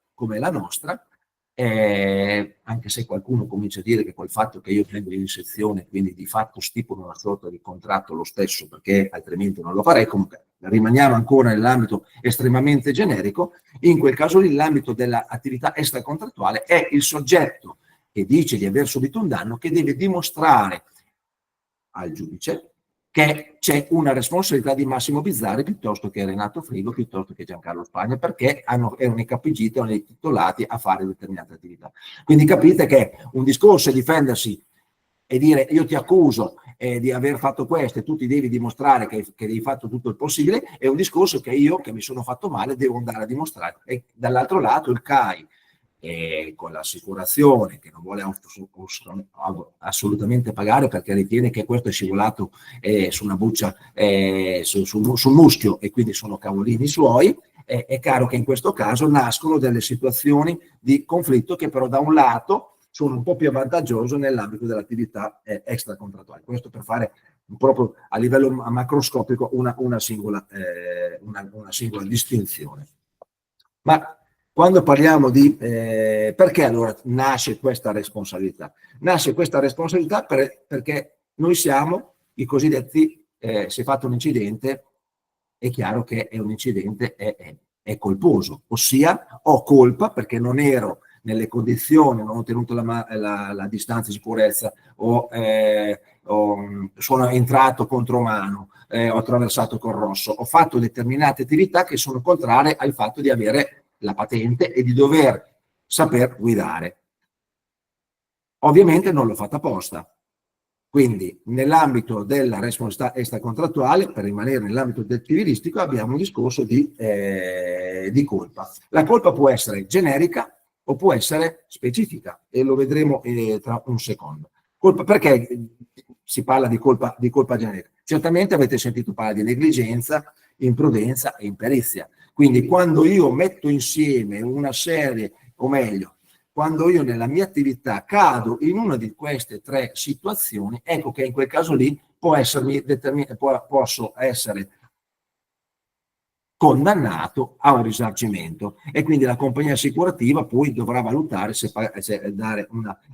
Speaker 2: anche se qualcuno comincia a dire che col fatto che io prendo l'insezione, quindi di fatto stipolo una sorta di contratto lo stesso, perché altrimenti non lo farei, comunque rimaniamo ancora nell'ambito estremamente generico, in quel caso lì l'ambito dell'attività extracontrattuale è il soggetto che dice di aver subito un danno che deve dimostrare al giudice che c'è una responsabilità di Massimo Bizzarri piuttosto che Renato Frigo, piuttosto che Giancarlo Spagna, perché erano i capigiti, erano i titolati a fare determinate attività. Quindi capite che un discorso è difendersi e dire io ti accuso di aver fatto questo e tu ti devi dimostrare che hai fatto tutto il possibile, è un discorso che io, che mi sono fatto male, devo andare a dimostrare. E dall'altro lato il CAI, con l'assicurazione che non vuole assolutamente pagare perché ritiene che questo è scivolato su una buccia, sul muschio, e quindi sono cavolini suoi, è chiaro che in questo caso nascono delle situazioni di conflitto che però da un lato sono un po' più avvantaggiose nell'ambito dell'attività extracontrattuale. Questo per fare proprio a livello macroscopico una singola distinzione. Ma quando parliamo di perché allora nasce questa responsabilità? Nasce questa responsabilità perché noi siamo i cosiddetti, se è fatto un incidente, è chiaro che è un incidente, è colposo, ossia ho colpa perché non ero nelle condizioni, non ho tenuto la distanza di sicurezza, sono entrato contromano, ho attraversato col rosso, ho fatto determinate attività che sono contrarie al fatto di avere la patente e di dover saper guidare. Ovviamente non l'ho fatta apposta. Quindi nell'ambito della responsabilità extracontrattuale, per rimanere nell'ambito del civilistico, abbiamo un discorso di colpa. La colpa può essere generica o può essere specifica e lo vedremo tra un secondo. Perché si parla di colpa generica? Certamente avete sentito parlare di negligenza, imprudenza e imperizia. Quindi quando io metto insieme una serie, o meglio, quando io nella mia attività cado in una di queste tre situazioni, ecco che in quel caso lì posso essere condannato a un risarcimento, e quindi la compagnia assicurativa poi dovrà valutare se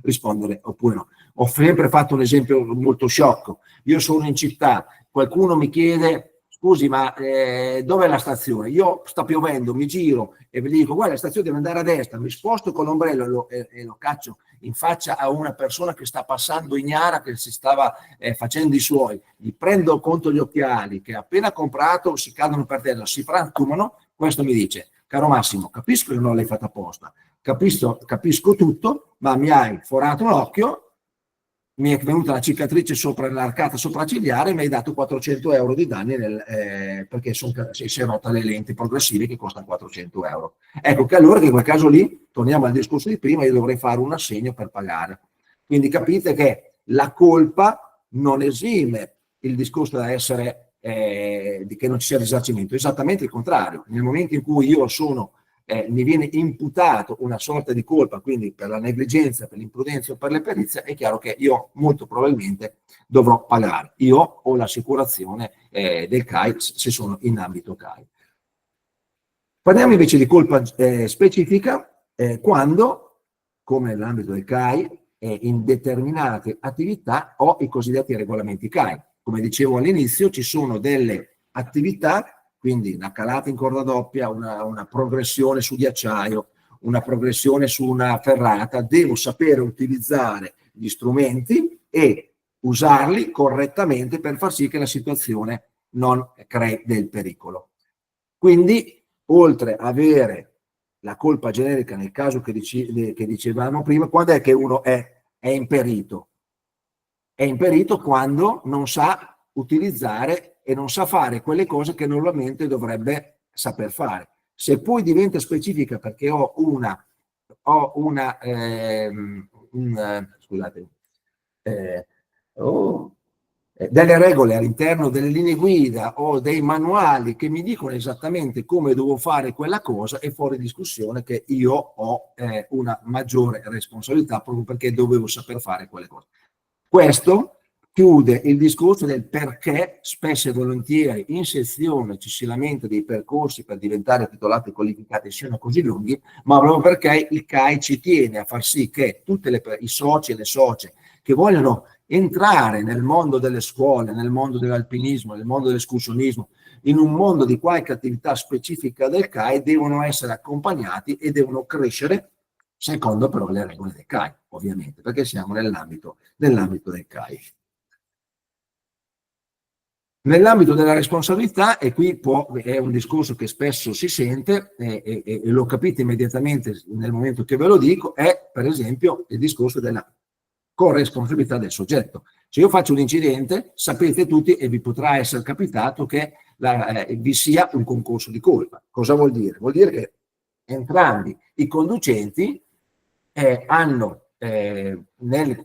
Speaker 2: rispondere oppure no. Ho sempre fatto un esempio molto sciocco. Io sono in città, qualcuno mi chiede: scusi, ma dov'è la stazione? Io sta piovendo, mi giro e vi dico: guarda, la stazione deve andare a destra, mi sposto con l'ombrello e lo caccio in faccia a una persona che sta passando ignara, che si stava facendo i suoi, gli prendo conto gli occhiali che appena comprato si cadono per terra, si frantumano. Questo mi dice: caro Massimo, capisco che non l'hai fatta apposta, capisco tutto, ma mi hai forato un occhio, mi è venuta la cicatrice sopra l'arcata sopraccigliare e mi hai dato 400 euro di danni perché si è rotta le lenti progressive che costano 400 euro. Ecco che allora, che in quel caso lì, torniamo al discorso di prima, io dovrei fare un assegno per pagare. Quindi capite che la colpa non esime il discorso da essere di che non ci sia risarcimento, esattamente il contrario. Nel momento in cui io mi viene imputato una sorta di colpa, quindi per la negligenza, per l'imprudenza o per le perizie, è chiaro che io molto probabilmente dovrò pagare, io o l'assicurazione del CAI, se sono in ambito CAI. Parliamo invece di colpa specifica quando, come nell'ambito del CAI, in determinate attività ho i cosiddetti regolamenti CAI. Come dicevo all'inizio, ci sono delle attività, quindi una calata in corda doppia, una progressione su ghiacciaio, una progressione su una ferrata. Devo sapere utilizzare gli strumenti e usarli correttamente per far sì che la situazione non crei del pericolo. Quindi, oltre ad avere la colpa generica nel caso che dicevamo prima, quando è che uno è imperito? È imperito quando non sa utilizzare e non sa fare quelle cose che normalmente dovrebbe saper fare. Se poi diventa specifica perché ho delle regole all'interno delle linee guida o dei manuali che mi dicono esattamente come devo fare quella cosa, è fuori discussione che io ho una maggiore responsabilità proprio perché dovevo saper fare quelle cose. Questo chiude il discorso del perché spesso e volentieri in sezione ci si lamenta dei percorsi per diventare titolati qualificati siano così lunghi, ma proprio perché il CAI ci tiene a far sì che tutti i soci e le socie che vogliono entrare nel mondo delle scuole, nel mondo dell'alpinismo, nel mondo dell'escursionismo, in un mondo di qualche attività specifica del CAI, devono essere accompagnati e devono crescere secondo però le regole del CAI, ovviamente, perché siamo nell'ambito del CAI. Nell'ambito della responsabilità, e qui è un discorso che spesso si sente e lo capite immediatamente nel momento che ve lo dico, è per esempio il discorso della corresponsabilità del soggetto. Se io faccio un incidente, sapete tutti e vi potrà essere capitato che vi sia un concorso di colpa. Cosa vuol dire? Vuol dire che entrambi i conducenti hanno nel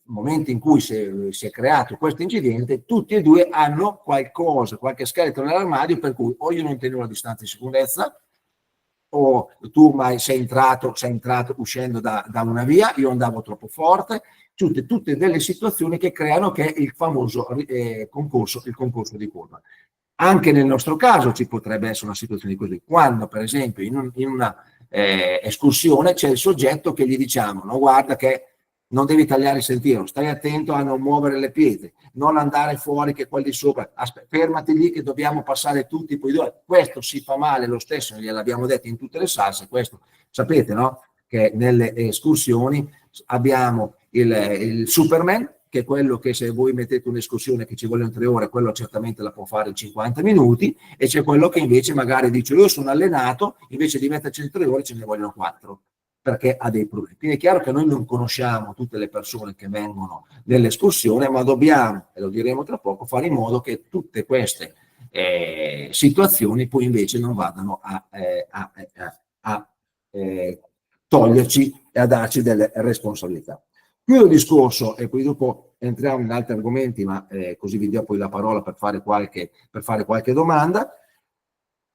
Speaker 2: momento in cui si è creato questo incidente, tutti e due hanno qualcosa, qualche scheletro nell'armadio per cui o io non tenevo la distanza di sicurezza o tu sei entrato uscendo da una via, io andavo troppo forte, tutte delle situazioni che creano che il famoso concorso di colpa. Anche nel nostro caso ci potrebbe essere una situazione così, quando per esempio in una escursione c'è il soggetto che gli diciamo: no, guarda che non devi tagliare il sentiero, stai attento a non muovere le pietre, non andare fuori che quelli sopra, fermati lì che dobbiamo passare tutti, poi questo si fa male lo stesso, gliel'abbiamo detto in tutte le salse, questo sapete, no? Che nelle escursioni abbiamo il Superman, che è quello che se voi mettete un'escursione che ci vogliono 3 ore, quello certamente la può fare in 50 minuti, e c'è quello che invece magari dice: io sono allenato, invece di metterci 3 ore ce ne vogliono 4, perché ha dei problemi. Quindi è chiaro che noi non conosciamo tutte le persone che vengono nell'escursione, ma dobbiamo, e lo diremo tra poco, fare in modo che tutte queste situazioni poi invece non vadano a toglierci e a darci delle responsabilità. Chiudo il discorso e poi dopo entriamo in altri argomenti, ma così vi do poi la parola per fare qualche domanda.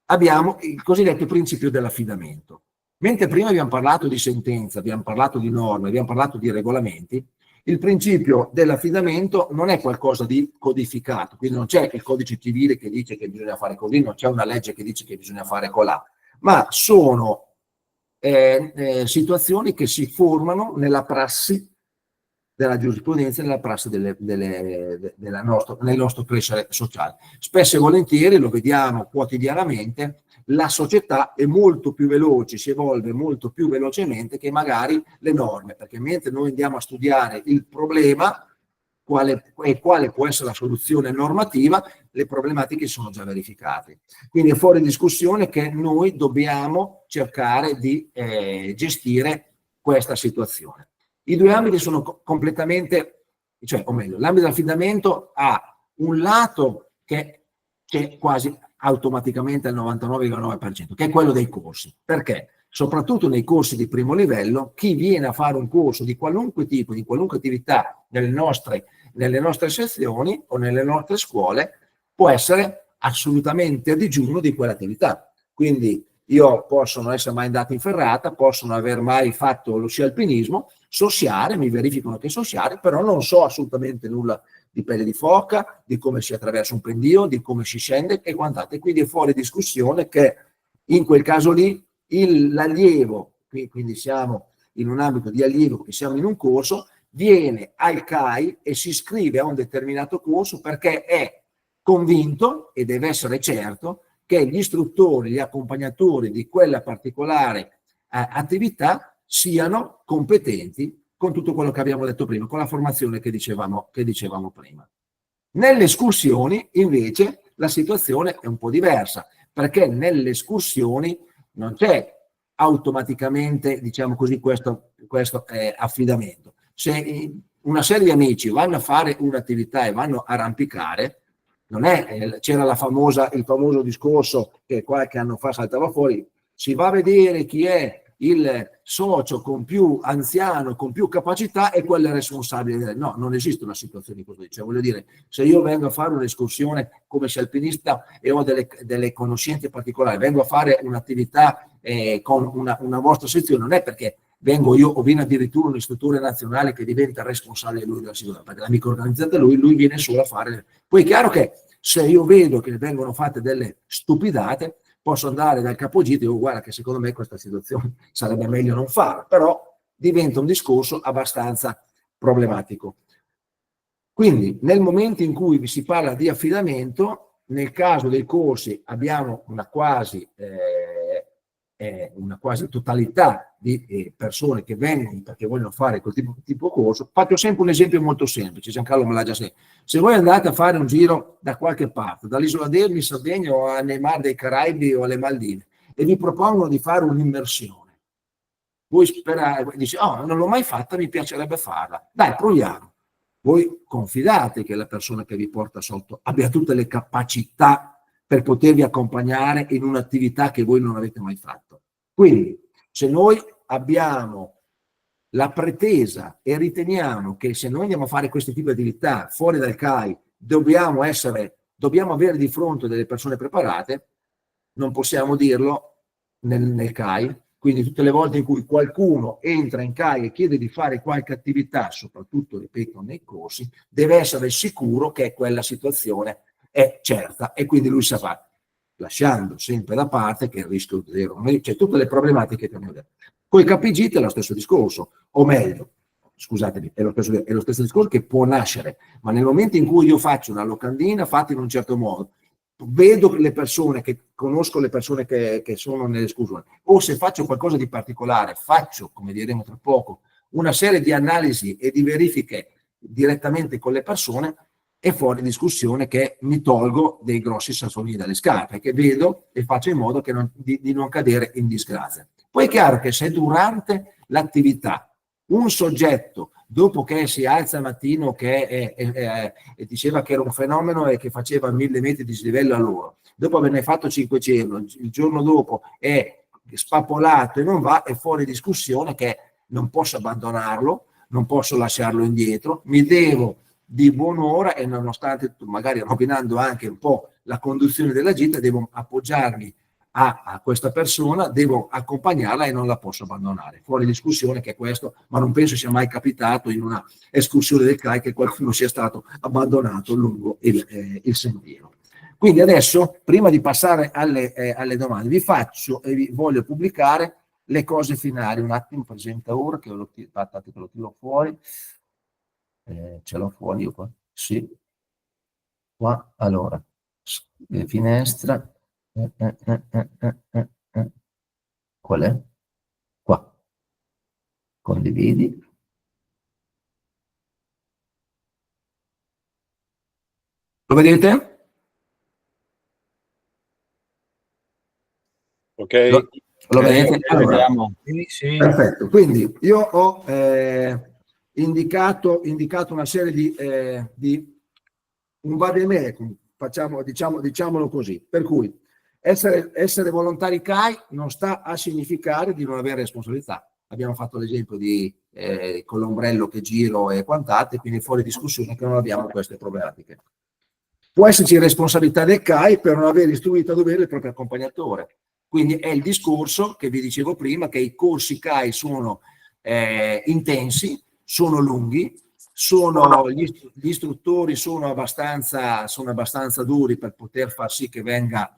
Speaker 2: Abbiamo il cosiddetto principio dell'affidamento. Mentre prima abbiamo parlato di sentenza, abbiamo parlato di norme, abbiamo parlato di regolamenti, Il principio dell'affidamento non è qualcosa di codificato, quindi non c'è il codice civile che dice che bisogna fare così, non c'è una legge che dice che bisogna fare colà, ma sono situazioni che si formano nella prassi della giurisprudenza e nella prassi nel nostro crescere sociale. Spesso e volentieri, lo vediamo quotidianamente, la società è molto più veloce, si evolve molto più velocemente che magari le norme, perché mentre noi andiamo a studiare il problema, quale può essere la soluzione normativa, le problematiche sono già verificate. Quindi è fuori discussione che noi dobbiamo cercare di gestire questa situazione. I due ambiti sono completamente, o meglio, l'ambito dell'affidamento ha un lato che c'è quasi automaticamente al 99,9%, che è quello dei corsi. Perché? Soprattutto nei corsi di primo livello, chi viene a fare un corso di qualunque tipo, di qualunque attività nelle nostre sezioni o nelle nostre scuole, può essere assolutamente a digiuno di quell'attività. Quindi io posso non essere mai andato in ferrata, posso non aver mai fatto lo sci alpinismo, so sciare, mi verificano che so sciare, però non so assolutamente nulla di pelle di foca, di come si attraversa un pendio, di come si scende e quant'altro. Quindi è fuori discussione che in quel caso lì l'allievo, quindi siamo in un ambito di allievo, che siamo in un corso, viene al CAI e si iscrive a un determinato corso perché è convinto e deve essere certo che gli istruttori, gli accompagnatori di quella particolare attività siano competenti con tutto quello che abbiamo detto prima, con la formazione che dicevamo prima. Nelle escursioni invece la situazione è un po' diversa, perché nelle escursioni non c'è automaticamente, diciamo così, questo affidamento. Se una serie di amici vanno a fare un'attività e vanno a arrampicare, non è, c'era il famoso discorso che qualche anno fa saltava fuori, si va a vedere chi è il socio con più anziano, con più capacità e quello è responsabile. No, non esiste una situazione così. Cioè, voglio dire, se io vengo a fare un'escursione come sci alpinista e ho delle conoscenze particolari, vengo a fare un'attività con una vostra sezione, non è perché vengo io o viene addirittura un istruttore nazionale che diventa responsabile lui della sicurezza, perché l'amico organizzata lui viene solo a fare. Poi è chiaro che se io vedo che vengono fatte delle stupidate, posso andare dal capogiro e dico guarda che secondo me questa situazione sarebbe meglio non farla, però diventa un discorso abbastanza problematico. Quindi nel momento in cui si parla di affidamento, nel caso dei corsi abbiamo una quasi totalità di persone che vengono perché vogliono fare quel tipo di corso. Faccio sempre un esempio molto semplice, Giancarlo me l'ha già detto. Se voi andate a fare un giro da qualche parte, dall'isola d'Elba in Sardegna o nei Mar dei Caraibi o alle Maldive, e vi propongono di fare un'immersione, voi dici, oh, non l'ho mai fatta, mi piacerebbe farla, dai, proviamo. Voi confidate che la persona che vi porta sotto abbia tutte le capacità per potervi accompagnare in un'attività che voi non avete mai fatto. Quindi, se noi abbiamo la pretesa e riteniamo che se noi andiamo a fare questo tipo di attività fuori dal CAI dobbiamo avere di fronte delle persone preparate, non possiamo dirlo nel CAI. Quindi tutte le volte in cui qualcuno entra in CAI e chiede di fare qualche attività, soprattutto, ripeto, nei corsi, deve essere sicuro che quella situazione è certa e quindi lui sa fare, lasciando sempre da parte che il rischio zero, cioè tutte le problematiche che abbiamo detto. Con i KPG è lo stesso discorso, o meglio, scusatemi, è lo stesso discorso che può nascere, ma nel momento in cui io faccio una locandina fatta in un certo modo, vedo le persone, conosco le persone che sono nell'escursione, o se faccio qualcosa di particolare, faccio, come diremo tra poco, una serie di analisi e di verifiche direttamente con le persone, è fuori discussione che mi tolgo dei grossi sassolini dalle scarpe, che vedo e faccio in modo che di non cadere in disgrazia. Poi è chiaro che se durante l'attività un soggetto, dopo che si alza al mattino e diceva che era un fenomeno e che faceva 1000 metri di dislivello all'ora, dopo averne fatto 500, il giorno dopo è spappolato e non va, è fuori discussione che non posso abbandonarlo, non posso lasciarlo indietro, mi devo di buon'ora e nonostante magari rovinando anche un po' la conduzione della gita, devo appoggiarmi a questa persona, devo accompagnarla e non la posso abbandonare. Fuori discussione che è questo, ma non penso sia mai capitato in una escursione del CAI che qualcuno sia stato abbandonato lungo il sentiero. Quindi adesso, prima di passare alle domande, vi faccio e vi voglio pubblicare le cose finali. Un attimo, presenta ora che lo tiro fuori. Ce l'ho fuori io qua? Sì. Qua, allora, finestra. Qual è? Qua. Condividi. Lo vedete?
Speaker 3: Ok.
Speaker 2: Lo vedete? Allora,
Speaker 6: Sì.
Speaker 2: perfetto. Quindi io ho indicato una serie di un vademecum, diciamolo così, per cui essere volontari CAI non sta a significare di non avere responsabilità. Abbiamo fatto l'esempio con l'ombrello che giro e quant'altro, quindi fuori discussione che non abbiamo queste problematiche. Può esserci responsabilità del CAI per non aver istruito a dovere il proprio accompagnatore. Quindi è il discorso che vi dicevo prima, che i corsi CAI sono intensi, sono lunghi, gli istruttori sono abbastanza duri per poter far sì che venga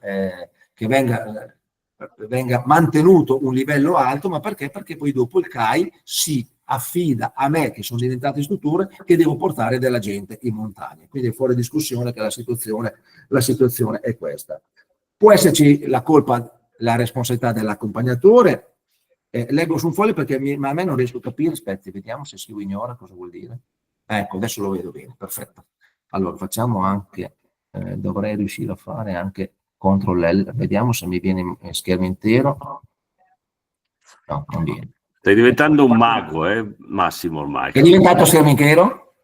Speaker 2: mantenuto un livello alto, ma perché? Perché poi dopo il CAI si affida a me, che sono diventato istruttore, che devo portare della gente in montagna. Quindi è fuori discussione che la situazione è questa. Può esserci la responsabilità dell'accompagnatore. Leggo su un foglio perché ma a me non riesco a capire. Aspetti, vediamo se scrivo ignora cosa vuol dire. Ecco, adesso lo vedo bene, perfetto. Allora facciamo anche, dovrei riuscire a fare anche CTRL L, vediamo se mi viene schermo intero. No, non viene.
Speaker 5: Stai diventando un mago, Massimo, ormai.
Speaker 2: È diventato schermo intero?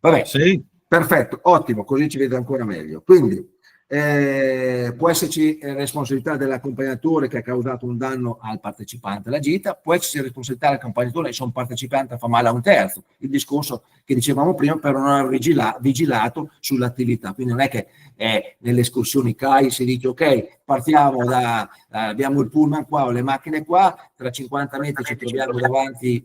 Speaker 2: Vabbè,
Speaker 1: sì.
Speaker 2: Perfetto, ottimo, così ci vedo ancora meglio. Quindi può esserci responsabilità dell'accompagnatore che ha causato un danno al partecipante alla gita, può esserci responsabilità dell'accompagnatore se un partecipante fa male a un terzo, il discorso che dicevamo prima per non aver vigilato sull'attività. Quindi non è che nelle escursioni CAI si dice ok, partiamo abbiamo il pullman qua o le macchine qua, tra 50 metri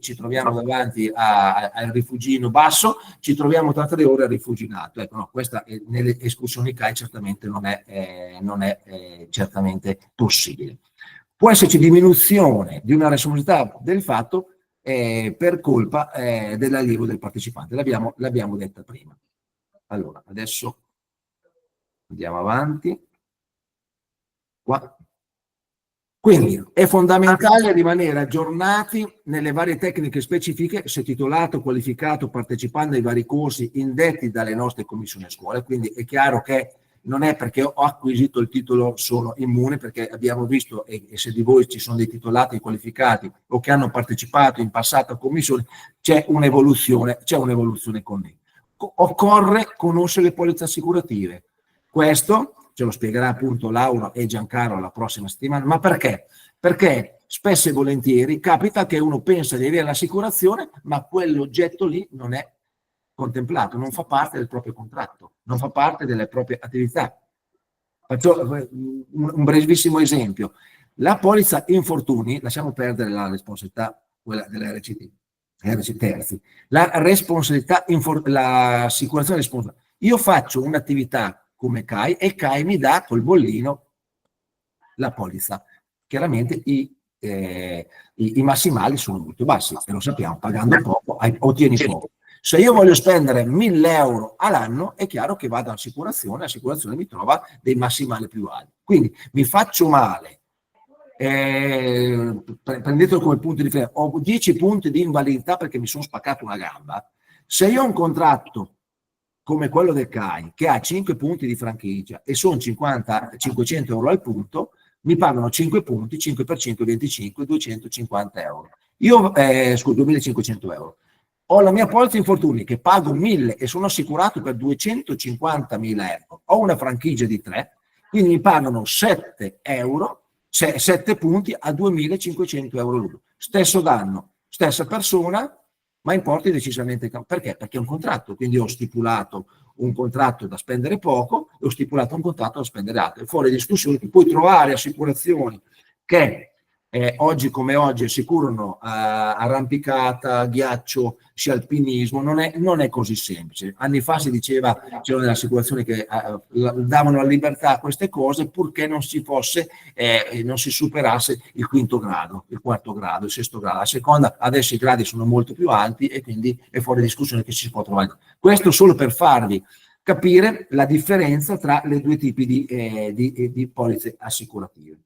Speaker 2: ci troviamo davanti al rifugino basso, ci troviamo tra 3 ore al rifuginato. Ecco, no, questa nelle escursioni CAI certamente non è certamente possibile. Può esserci diminuzione di una responsabilità del fatto per colpa dell'allievo del partecipante, l'abbiamo detta prima. Allora, adesso andiamo avanti. Qua. Quindi è fondamentale rimanere aggiornati nelle varie tecniche specifiche, se titolato, qualificato, partecipando ai vari corsi indetti dalle nostre commissioni a scuola. Quindi è chiaro che non è perché ho acquisito il titolo sono immune, perché abbiamo visto, e se di voi ci sono dei titolati qualificati o che hanno partecipato in passato a commissioni, c'è un'evoluzione connessa. Occorre conoscere le polizze assicurative. Questo ce lo spiegherà appunto Laura e Giancarlo la prossima settimana. Ma perché? Perché spesso e volentieri capita che uno pensa di avere l'assicurazione, ma quell'oggetto lì non è contemplato, non fa parte del proprio contratto, non fa parte delle proprie attività. Faccio un brevissimo esempio. La polizza infortuni, lasciamo perdere la responsabilità, quella dell'RC terzi, l'assicurazione responsabile. Io faccio un'attività come CAI e CAI mi dà col bollino la polizza. Chiaramente i massimali sono molto bassi, e lo sappiamo, pagando poco ottieni poco. Se io voglio spendere 1.000 euro all'anno, è chiaro che vado all'assicurazione, l'assicurazione mi trova dei massimali più alti. Quindi mi faccio male, prendetelo come punto di riferimento, ho 10 punti di invalidità perché mi sono spaccato una gamba. Se io ho un contratto come quello del CAI, che ha 5 punti di franchigia e sono 500 euro al punto, mi pagano 5 punti, 5 per 5, 25, 250 euro. Io, 2.500 euro. Ho la mia polizza infortuni che pago 1.000 e sono assicurato per 250.000 euro. Ho una franchigia di 3, quindi mi pagano 7 punti a 2.500 euro l'uno. Stesso danno, stessa persona, ma importi decisamente. Perché? Perché è un contratto, quindi ho stipulato un contratto da spendere poco e ho stipulato un contratto da spendere altro. E fuori discussione puoi trovare assicurazioni che oggi come oggi assicurano arrampicata, ghiaccio, sci alpinismo, non è così semplice. Anni fa si diceva, c'erano delle assicurazioni che davano la libertà a queste cose purché non si fosse, non si superasse il quinto grado, il quarto grado, il sesto grado. La seconda, adesso i gradi sono molto più alti e quindi è fuori discussione che si può trovare. Questo solo per farvi capire la differenza tra le due tipi di polizze assicurative.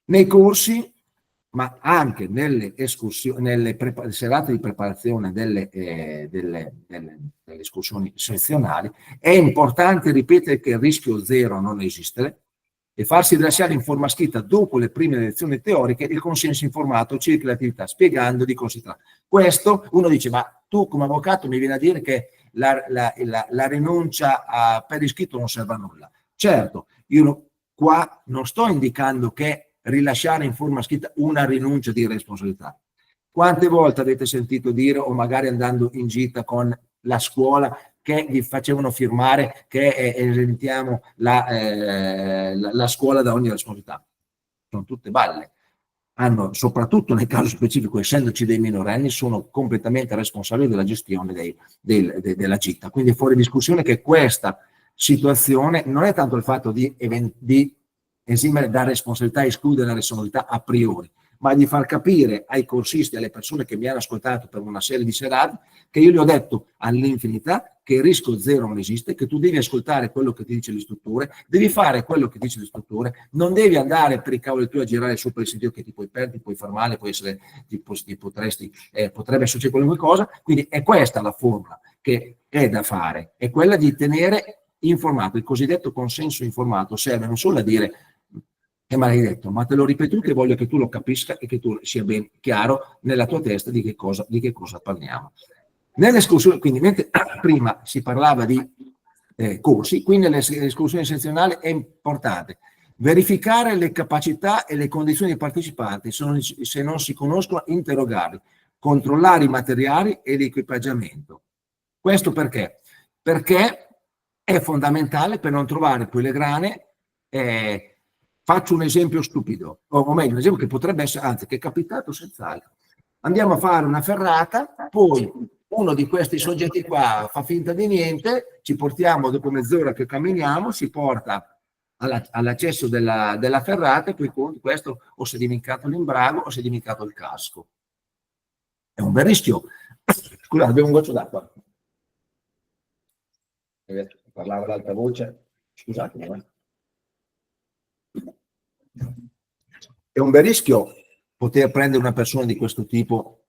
Speaker 2: Nei corsi, ma anche nelle escursioni, nelle serate di preparazione delle escursioni sezionali, è importante ripetere che il rischio zero non esiste e farsi rilasciare in forma scritta dopo le prime lezioni teoriche il consenso informato circa l'attività, spiegando di cosa si tratta. Questo uno dice, ma tu come avvocato mi viene a dire che la rinuncia per iscritto non serve a nulla. Certo, io qua non sto indicando che rilasciare in forma scritta una rinuncia di responsabilità. Quante volte avete sentito dire, o magari andando in gita con la scuola, che vi facevano firmare che esentiamo la scuola da ogni responsabilità? Sono tutte balle. Soprattutto nel caso specifico, essendoci dei minorenni, sono completamente responsabili della gestione della gita. Quindi è fuori discussione che questa situazione non è tanto il fatto di esimere da responsabilità, escludere la responsabilità a priori, ma di far capire ai corsisti, alle persone che mi hanno ascoltato per una serie di serate, che io gli ho detto all'infinità che il rischio zero non esiste, che tu devi ascoltare quello che ti dice l'istruttore, devi fare quello che ti dice l'istruttore, non devi andare per i cavoli tuoi a girare su per il sentiero che ti puoi perdere, ti puoi far male, potrebbe succedere qualunque cosa. Quindi è questa la formula che è da fare, è quella di tenere informato. Il cosiddetto consenso informato serve non solo a dire è maledetto, ma te l'ho ripetuto e voglio che tu lo capisca e che tu sia ben chiaro nella tua testa di che cosa parliamo. Nell'escursione, quindi mentre prima si parlava di corsi, qui nell'escursione sezionale è importante verificare le capacità e le condizioni dei partecipanti, se non si conoscono interrogarli, controllare i materiali e l'equipaggiamento. Questo perché? Perché è fondamentale per non trovare poi le grane. Faccio un esempio stupido, o meglio, un esempio che potrebbe essere, anzi, che è capitato senz'altro. Andiamo a fare una ferrata, poi uno di questi soggetti qua fa finta di niente, ci portiamo dopo mezz'ora che camminiamo, si porta all'accesso della ferrata e poi con questo o si è dimenticato l'imbrago o si è dimenticato il casco. È un bel rischio. Scusate, bevo un goccio d'acqua. Parlava ad alta voce, scusatemi. È un bel rischio poter prendere una persona di questo tipo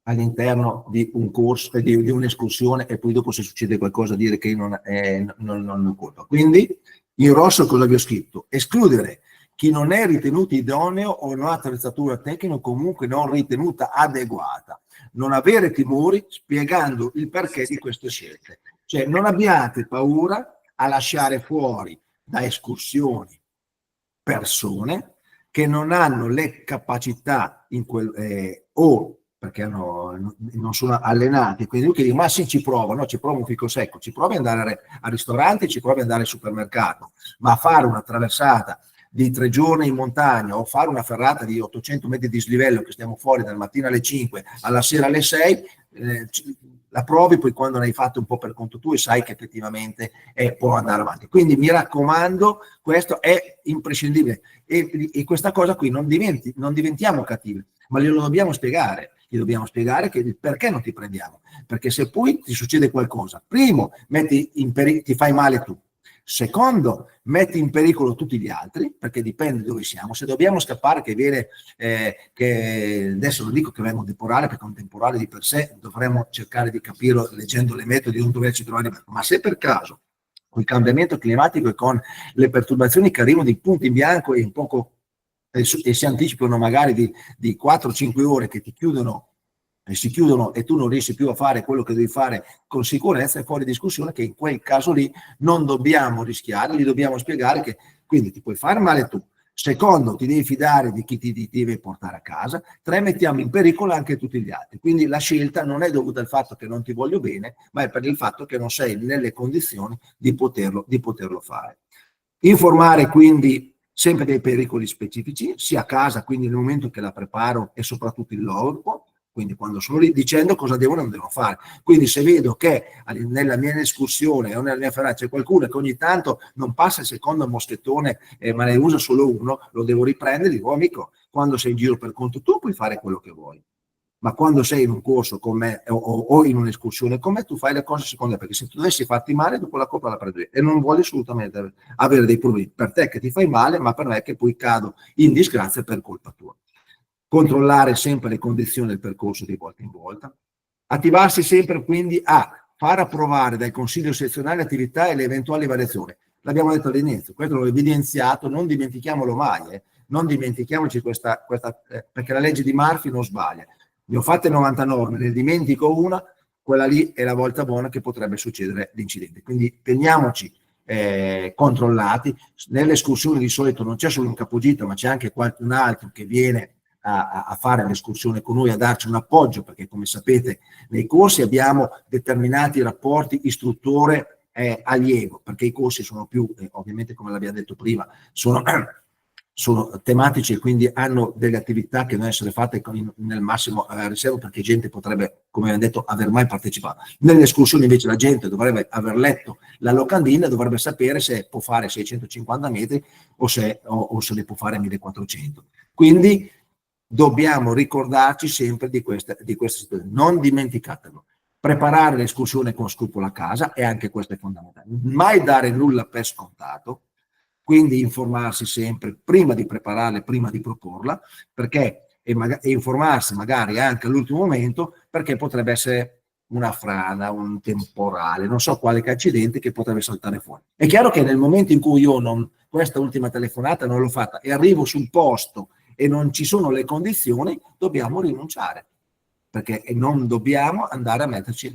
Speaker 2: all'interno di un corso, di un'escursione, e poi dopo se succede qualcosa dire che non è colpa. Quindi in rosso cosa vi ho scritto? Escludere chi non è ritenuto idoneo o non ha attrezzatura tecnica o comunque non ritenuta adeguata. Non avere timori spiegando il perché di queste scelte. Cioè non abbiate paura a lasciare fuori da escursioni persone che non hanno le capacità o perché non sono allenati, quindi lui che dice ma sì ci provo, no, ci provo un fico secco, ci provi ad andare al ristorante, ci provi ad andare al supermercato, ma a fare una traversata di 3 giorni in montagna o fare una ferrata di 800 metri di dislivello che stiamo fuori dal mattino alle 5 alla sera alle 6, la provi poi quando l'hai fatto un po' per conto tuo e sai che effettivamente può andare avanti. Quindi mi raccomando, questo è imprescindibile e questa cosa qui non diventiamo cattivi, ma glielo dobbiamo spiegare. Gli dobbiamo spiegare che perché non ti prendiamo, perché se poi ti succede qualcosa, primo ti fai male tu, secondo metti in pericolo tutti gli altri, perché dipende dove siamo. Se dobbiamo scappare che viene che adesso non dico che venga un temporale, perché un temporale di per sé dovremmo cercare di capirlo leggendo le metodi di non doverci trovare, ma se per caso con il cambiamento climatico e con le perturbazioni che arrivano di punti in bianco e un poco e si anticipano magari di 4-5 ore che ti chiudono e si chiudono e tu non riesci più a fare quello che devi fare con sicurezza, è fuori discussione che in quel caso lì non dobbiamo rischiare, gli dobbiamo spiegare che quindi ti puoi fare male tu, Secondo, ti devi fidare di chi ti deve portare a casa. 3, mettiamo in pericolo anche tutti gli altri. Quindi la scelta non è dovuta al fatto che non ti voglio bene, ma è per il fatto che non sei nelle condizioni di poterlo fare. Informare quindi sempre dei pericoli specifici, sia a casa, quindi nel momento che la preparo, e soprattutto il loro, quindi quando sono lì, dicendo cosa devono e non devono fare. Quindi se vedo che nella mia escursione o nella mia ferrata c'è qualcuno che ogni tanto non passa il secondo moschettone, ma ne usa solo uno, lo devo riprendere e dico, amico, quando sei in giro per conto tu puoi fare quello che vuoi, ma quando sei in un corso con me o in un'escursione con me, tu fai le cose secondo me, perché se tu dovessi farti male, dopo la colpa la prendo io, e non voglio assolutamente avere dei problemi per te che ti fai male, ma per me che poi cado in disgrazia per colpa tua. Controllare sempre le condizioni del percorso di volta in volta, attivarsi sempre quindi a far approvare dal Consiglio sezionale attività e le eventuali variazioni. L'abbiamo detto all'inizio, questo l'ho evidenziato, non dimentichiamolo mai, non dimentichiamoci questa perché la legge di Murphy non sbaglia. Ne ho fatte 90 norme, ne dimentico una, quella lì è la volta buona che potrebbe succedere l'incidente. Quindi teniamoci controllati. Nelle escursioni di solito non c'è solo un capogiro, ma c'è anche qualcun altro che viene a fare l'escursione con noi, a darci un appoggio, perché come sapete nei corsi abbiamo determinati rapporti istruttore-allievo, perché i corsi sono più, ovviamente come l'abbiamo detto prima, sono tematici e quindi hanno delle attività che devono essere fatte nel massimo riservo, perché gente potrebbe, come abbiamo detto, aver mai partecipato. Nelle escursioni invece la gente dovrebbe aver letto la locandina, dovrebbe sapere se può fare 650 metri o se ne può fare 1400. Quindi dobbiamo ricordarci sempre di questa situazione, non dimenticatelo. Preparare l'escursione con scrupolo a casa, e anche questo è fondamentale. Mai dare nulla per scontato, quindi informarsi sempre prima di prepararla, prima di proporla, perché e informarsi magari anche all'ultimo momento, perché potrebbe essere una frana, un temporale, non so quale accidente che potrebbe saltare fuori. È chiaro che nel momento in cui io questa ultima telefonata non l'ho fatta e arrivo sul posto e non ci sono le condizioni, dobbiamo rinunciare, perché non dobbiamo andare a metterci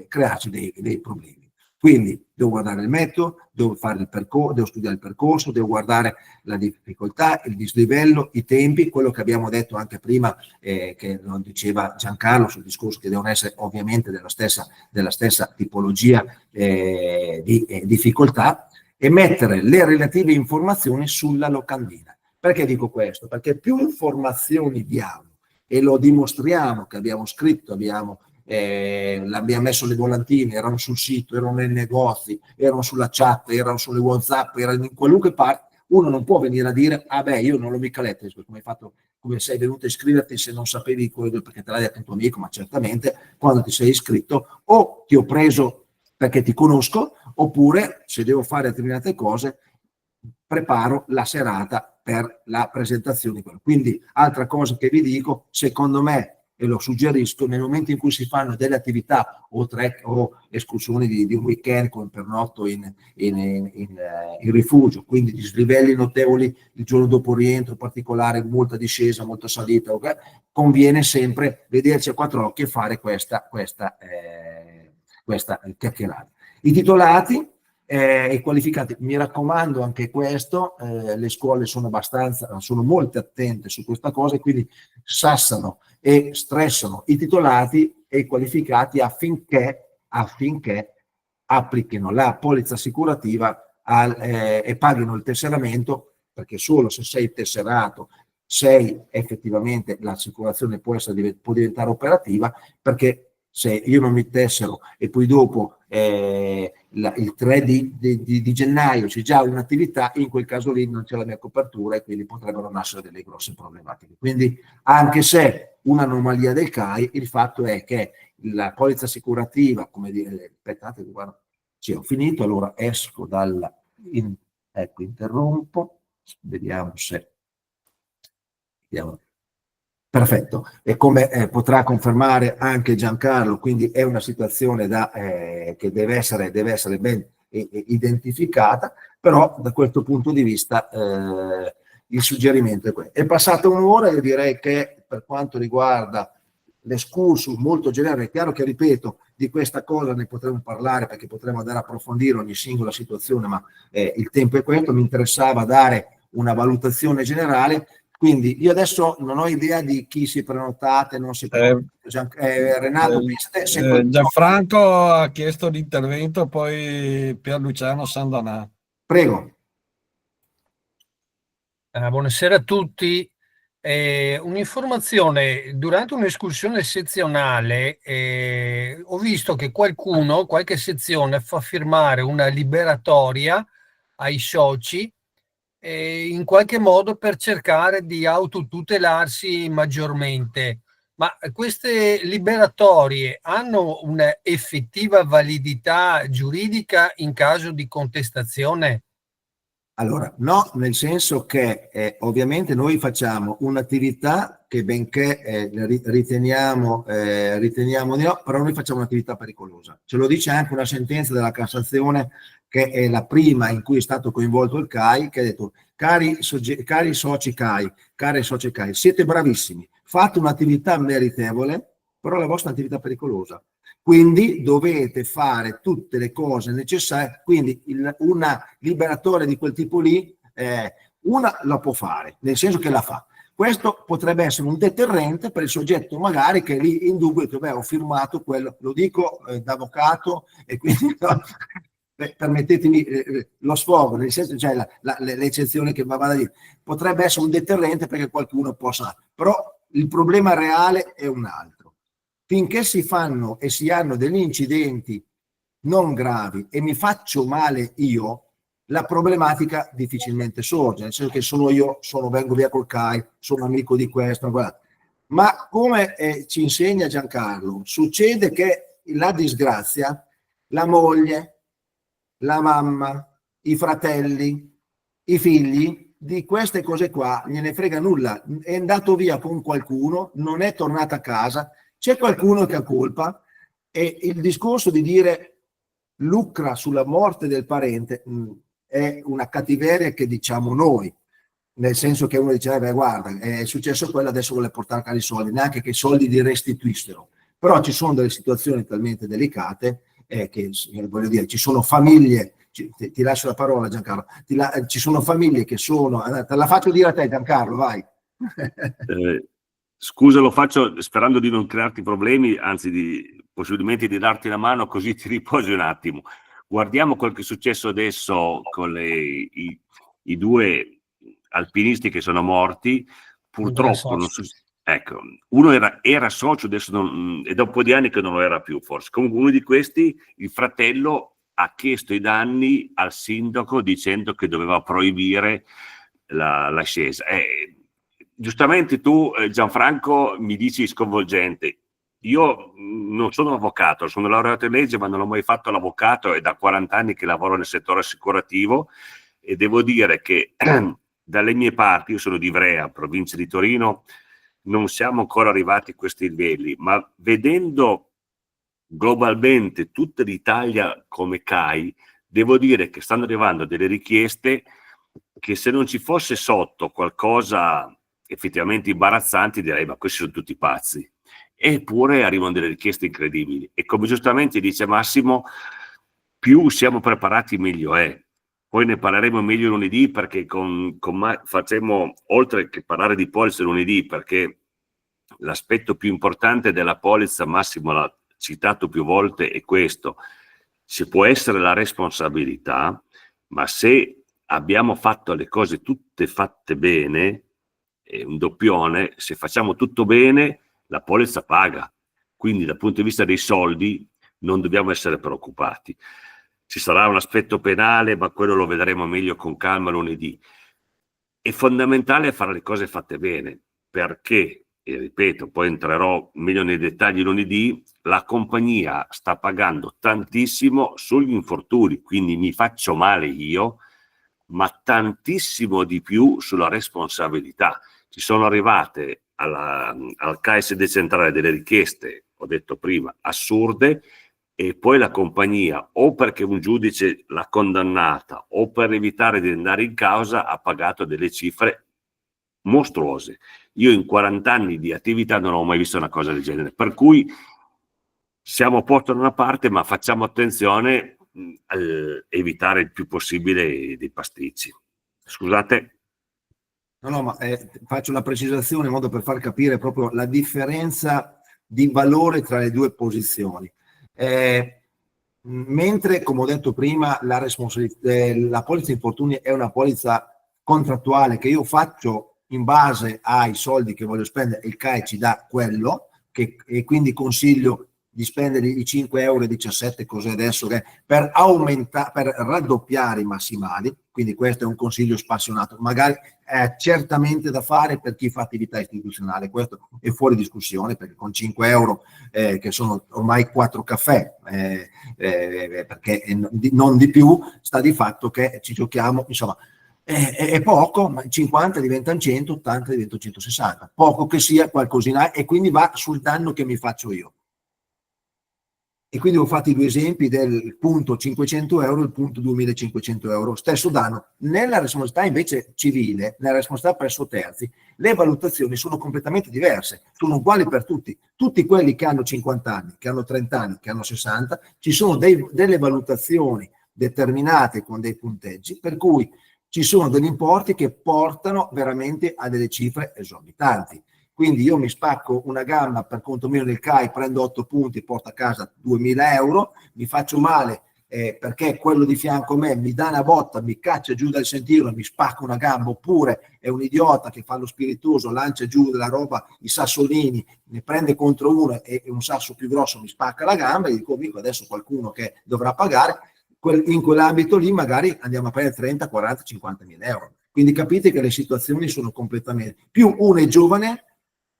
Speaker 2: crearci dei problemi. Quindi devo guardare il metodo, devo studiare il percorso, devo guardare la difficoltà, il dislivello, i tempi, quello che abbiamo detto anche prima, che lo diceva Giancarlo sul discorso che devono essere ovviamente della stessa tipologia di difficoltà, e mettere le relative informazioni sulla locandina. Perché dico questo? Perché più informazioni diamo, e lo dimostriamo che abbiamo scritto, abbiamo messo le volantine, erano sul sito, erano nei negozi, erano sulla chat, erano sulle WhatsApp, erano in qualunque parte, uno non può venire a dire io non l'ho mica letto, come sei venuto a iscriverti se non sapevi quello, perché te l'ha detto un tuo amico, ma certamente quando ti sei iscritto o ti ho preso perché ti conosco, oppure se devo fare determinate cose preparo la serata per la presentazione. Quindi altra cosa che vi dico, secondo me, e lo suggerisco, nel momento in cui si fanno delle attività o trek o escursioni di un weekend come pernotto in rifugio, quindi dislivelli notevoli il giorno dopo rientro, particolare, molta discesa, molta salita, okay? Conviene sempre vederci a quattro occhi e fare questa chiacchierata. I titolati e qualificati, mi raccomando anche questo, le scuole sono molto attente su questa cosa, e quindi sassano e stressano i titolati e i qualificati affinché applichino la polizza assicurativa e paghino il tesseramento, perché solo se sei tesserato effettivamente l'assicurazione può diventare operativa, perché se io non mi tessero e poi dopo il 3 di gennaio c'è già un'attività, in quel caso lì non c'è la mia copertura e quindi potrebbero nascere delle grosse problematiche. Quindi anche se un'anomalia del CAI, il fatto è che la polizza assicurativa, come dire, aspettate, guarda, sì, ho finito, allora esco ecco, interrompo, vediamo se... Perfetto, e come potrà confermare anche Giancarlo, quindi è una situazione che deve essere ben identificata, però da questo punto di vista il suggerimento è questo. È passata un'ora, io direi che per quanto riguarda l'escursus molto generale, è chiaro che, ripeto, di questa cosa ne potremo parlare perché potremo andare a approfondire ogni singola situazione, ma il tempo è questo. Mi interessava dare una valutazione generale. Quindi io adesso non ho idea di chi si è prenotato, non si è Renato,
Speaker 1: Gianfranco ha chiesto l'intervento, poi Pierluciano Sandanà.
Speaker 2: Prego.
Speaker 7: Buonasera a tutti. Un'informazione: durante un'escursione sezionale ho visto che qualche sezione fa firmare una liberatoria ai soci in qualche modo per cercare di autotutelarsi maggiormente. Ma queste liberatorie hanno un'effettiva validità giuridica in caso di contestazione?
Speaker 2: Allora, no, nel senso che ovviamente noi facciamo un'attività che benché riteniamo di no, però noi facciamo un'attività pericolosa. Ce lo dice anche una sentenza della Cassazione, che è la prima in cui è stato coinvolto il CAI, che ha detto: cari soci CAI, care soci CAI, siete bravissimi, fate un'attività meritevole, però la vostra attività è pericolosa. Quindi dovete fare tutte le cose necessarie. Quindi una liberatoria di quel tipo lì, una la può fare, nel senso che la fa. Questo potrebbe essere un deterrente per il soggetto magari che lì in dubbio dice: beh, ho firmato quello, lo dico da avvocato, e quindi no, permettetemi lo sfogo, nel senso, cioè l'eccezione che va a dire, potrebbe essere un deterrente perché qualcuno possa, però il problema reale è un altro. Finché si fanno e si hanno degli incidenti non gravi e mi faccio male io, la problematica difficilmente sorge, nel senso che vengo via col CAI, sono amico di questo, guarda. Ma come ci insegna Giancarlo, succede che la disgrazia, la moglie, la mamma, i fratelli, i figli, di queste cose qua gliene frega nulla, è andato via con qualcuno, non è tornato a casa, c'è qualcuno che ha colpa, e il discorso di dire lucra sulla morte del parente è una cattiveria che diciamo noi, nel senso che uno dice: beh, guarda, è successo quello, adesso vuole portare a casa i soldi, neanche che i soldi li restituissero. Però ci sono delle situazioni talmente delicate che, voglio dire, ci sono famiglie, ti lascio la parola Giancarlo, ci sono famiglie che sono, te la faccio dire a te Giancarlo, vai.
Speaker 5: Scusa, lo faccio sperando di non crearti problemi, anzi possibilmente di darti la mano così ti riposi un attimo. Guardiamo quel che è successo adesso con i due alpinisti che sono morti. Purtroppo, ecco, uno era socio, adesso è da un po' di anni che non lo era più forse. Comunque uno di questi, il fratello, ha chiesto i danni al sindaco dicendo che doveva proibire l'ascesa. Giustamente tu, Gianfranco, mi dici sconvolgente. Io non sono avvocato, sono laureato in legge, ma non ho mai fatto l'avvocato, è da 40 anni che lavoro nel settore assicurativo, e devo dire che dalle mie parti, io sono di Ivrea, provincia di Torino, non siamo ancora arrivati a questi livelli, ma vedendo globalmente tutta l'Italia come CAI, devo dire che stanno arrivando delle richieste che, se non ci fosse sotto qualcosa effettivamente imbarazzanti, direi: ma questi sono tutti pazzi. Eppure arrivano delle richieste incredibili, e come giustamente dice Massimo, più siamo preparati meglio è. Poi ne parleremo meglio lunedì, perché facciamo, oltre che parlare di polizza lunedì, perché l'aspetto più importante della polizza, Massimo l'ha citato più volte, è questo: ci può essere la responsabilità, ma se abbiamo fatto le cose tutte fatte bene, è un doppione, se facciamo tutto bene la polizza paga, quindi dal punto di vista dei soldi non dobbiamo essere preoccupati. Ci sarà un aspetto penale, ma quello lo vedremo meglio con calma lunedì. È fondamentale fare le cose fatte bene, perché, e ripeto, poi entrerò meglio nei dettagli lunedì, la compagnia sta pagando tantissimo sugli infortuni, quindi mi faccio male io, ma tantissimo di più sulla responsabilità. Ci sono arrivate al KSD centrale delle richieste, ho detto prima, assurde, e poi la compagnia, o perché un giudice l'ha condannata o per evitare di andare in causa, ha pagato delle cifre mostruose. Io in 40 anni di attività non ho mai visto una cosa del genere, per cui siamo a posto da una parte, ma facciamo attenzione a evitare il più possibile dei pasticci. Scusate.
Speaker 2: No, ma faccio la precisazione in modo per far capire proprio la differenza di valore tra le due posizioni. Mentre, come ho detto prima, la polizza infortuni è una polizza contrattuale che io faccio in base ai soldi che voglio spendere, il CAE ci dà quello, e quindi consiglio di spendere i 5,17 euro, così adesso, per aumentare, per raddoppiare i massimali. Quindi questo è un consiglio spassionato, magari è certamente da fare per chi fa attività istituzionale, questo è fuori discussione, perché con 5 euro che sono ormai 4 caffè, perché non di più, sta di fatto che ci giochiamo, insomma, è poco, ma 50 diventano 100, 80 diventano 160, poco che sia qualcosina, e quindi va sul danno che mi faccio io. E quindi ho fatto i due esempi del punto 500 euro e il punto 2500 euro, stesso danno. Nella responsabilità invece civile, nella responsabilità presso terzi, le valutazioni sono completamente diverse, sono uguali per tutti. Tutti quelli che hanno 50 anni, che hanno 30 anni, che hanno 60, ci sono delle valutazioni determinate con dei punteggi, per cui ci sono degli importi che portano veramente a delle cifre esorbitanti. Quindi io mi spacco una gamba per conto mio nel CAI, prendo 8 punti, porto a casa 2000 euro, mi faccio male perché quello di fianco a me mi dà una botta, mi caccia giù dal sentiero e mi spacca una gamba, oppure è un idiota che fa lo spiritoso, lancia giù della roba, i sassolini, ne prende contro uno e un sasso più grosso mi spacca la gamba, e dico, amico, adesso qualcuno che dovrà pagare, in quell'ambito lì magari andiamo a prendere 30, 40, 50 mila euro. Quindi capite che le situazioni sono completamente... Più uno è giovane,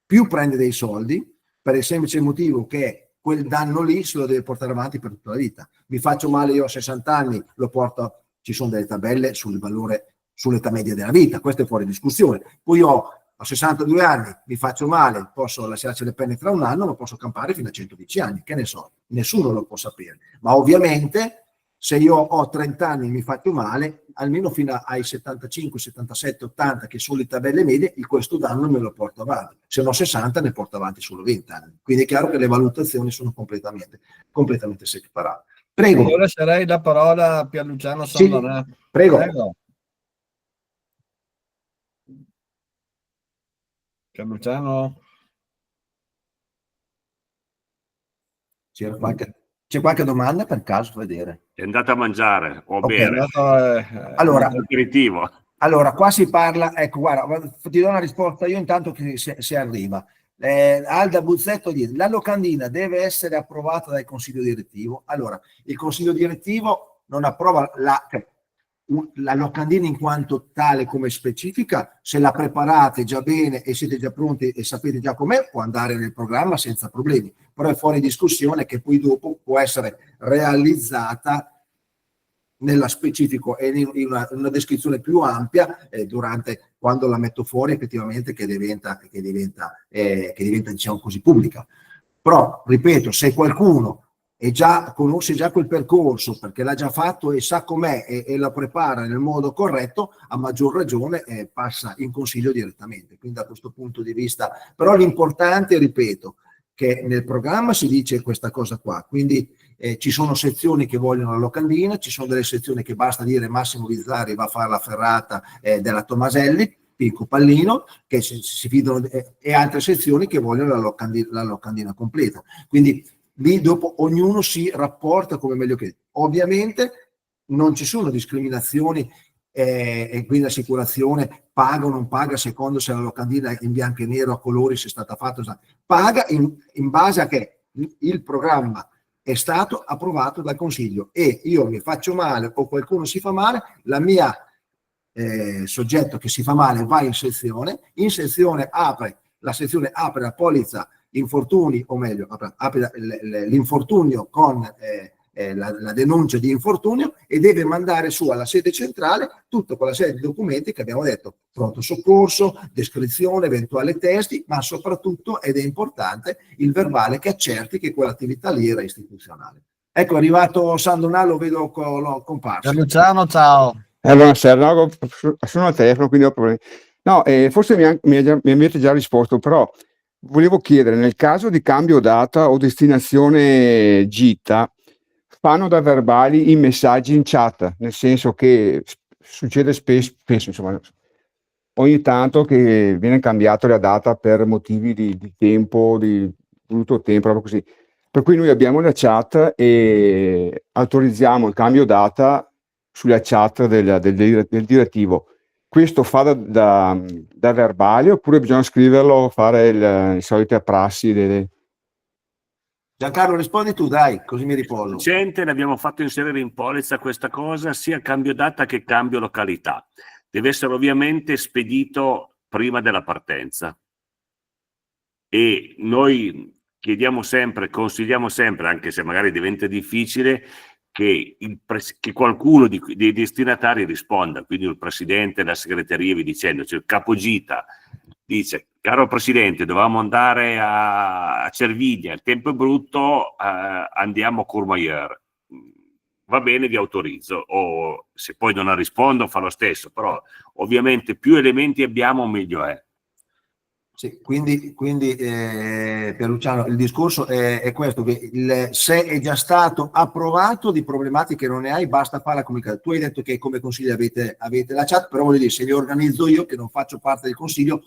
Speaker 2: più prende dei soldi, per il semplice motivo che quel danno lì se lo deve portare avanti per tutta la vita. Mi faccio male io a 60 anni, lo porto, ci sono delle tabelle sul valore, sull'età media della vita, questo è fuori discussione. Poi io a 62 anni mi faccio male, posso lasciarci le penne tra un anno, ma posso campare fino a 110 anni, che ne so, nessuno lo può sapere. Ma ovviamente se io ho 30 anni e mi faccio male, almeno fino ai 75, 77, 80, che sono le tabelle medie, questo danno me lo porto avanti. Se no 60 ne porto avanti solo 20 anni. Quindi è chiaro che le valutazioni sono completamente separate. Prego.
Speaker 1: Io lascerei la parola a Pierluciano Sandonà.
Speaker 2: Sì, prego.
Speaker 1: Pierluciano?
Speaker 2: C'è qualche domanda per caso? Vedere.
Speaker 5: È andato a mangiare o
Speaker 2: Okay,
Speaker 5: bere?
Speaker 2: Allora,
Speaker 5: aperitivo.
Speaker 2: Allora, qua si parla, ecco, guarda, ti do una risposta io intanto che se arriva. Alda Buzzetto dice, la locandina deve essere approvata dal consiglio direttivo. Allora, il consiglio direttivo non approva la locandina in quanto tale come specifica. Se la preparate già bene e siete già pronti e sapete già com'è, può andare nel programma senza problemi, però è fuori discussione che poi dopo può essere realizzata nella specifico e in una descrizione più ampia durante, quando la metto fuori effettivamente, che diventa diciamo così pubblica. Però ripeto, se qualcuno conosce già quel percorso perché l'ha già fatto e sa com'è e la prepara nel modo corretto, a maggior ragione passa in consiglio direttamente. Quindi da questo punto di vista, però l'importante, ripeto, che nel programma si dice questa cosa qua, quindi ci sono sezioni che vogliono la locandina, ci sono delle sezioni che basta dire Massimo Bizzarri va a fare la ferrata della Tomaselli, Pinco Pallino, che si fidano, e altre sezioni che vogliono la locandina completa. Quindi lì dopo ognuno si rapporta come meglio crede. Ovviamente non ci sono discriminazioni e quindi l'assicurazione paga o non paga secondo se la locandina è in bianco e nero, a colori, se è stata fatta, paga in base a che il programma è stato approvato dal Consiglio e io mi faccio male o qualcuno si fa male, la mia soggetto che si fa male va in sezione la sezione apre la polizza infortuni, o meglio apre l'infortunio con la denuncia di infortunio e deve mandare su alla sede centrale tutta quella serie di documenti che abbiamo detto, pronto soccorso, descrizione, eventuali testi, ma soprattutto, ed è importante, il verbale che accerti che quell'attività lì era istituzionale. Ecco, è arrivato Sandonà, lo vedo comparso.
Speaker 1: Luciano, ciao.
Speaker 8: Buonasera, no, sono al telefono, quindi ho problemi. No, forse mi avete già risposto, però volevo chiedere, nel caso di cambio data o destinazione gita, fanno da verbali i messaggi in chat, nel senso che succede spesso insomma, ogni tanto che viene cambiata la data per motivi di tempo, di brutto tempo, proprio così. Per cui noi abbiamo la chat e autorizziamo il cambio data sulla chat del direttivo. Questo fa da verbale oppure bisogna scriverlo, fare le solite prassi?
Speaker 2: Giancarlo, rispondi tu, dai, così mi riposo.
Speaker 5: Ne abbiamo fatto inserire in polizza questa cosa, sia cambio data che cambio località. Deve essere ovviamente spedito prima della partenza. E noi chiediamo sempre, consigliamo sempre, anche se magari diventa difficile, che qualcuno dei destinatari risponda, quindi il presidente, la segreteria, vi dicendo, cioè il capogita dice: caro presidente, dovevamo andare a Cervidia, il tempo è brutto, andiamo a Courmayeur. Va bene, vi autorizzo. O se poi non rispondo fa lo stesso, però ovviamente più elementi abbiamo meglio è.
Speaker 2: Sì, quindi per Luciano il discorso è questo, che se è già stato approvato di problematiche non ne hai, basta fare la comunicazione. Tu hai detto che come consiglio avete la chat, però voglio dire, se vi organizzo io che non faccio parte del consiglio,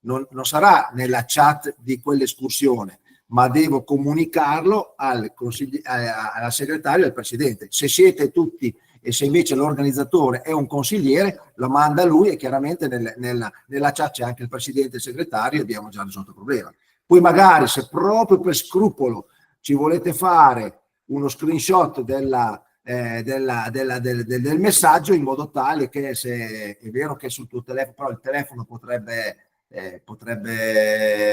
Speaker 2: non sarà nella chat di quell'escursione, ma devo comunicarlo al segretario e al presidente. Se siete tutti e se invece l'organizzatore è un consigliere, lo manda lui e chiaramente nella chat c'è anche il presidente e il segretario e abbiamo già risolto il problema. Poi magari se proprio per scrupolo ci volete fare uno screenshot del messaggio, in modo tale che, se è vero che sul tuo telefono, però il telefono potrebbe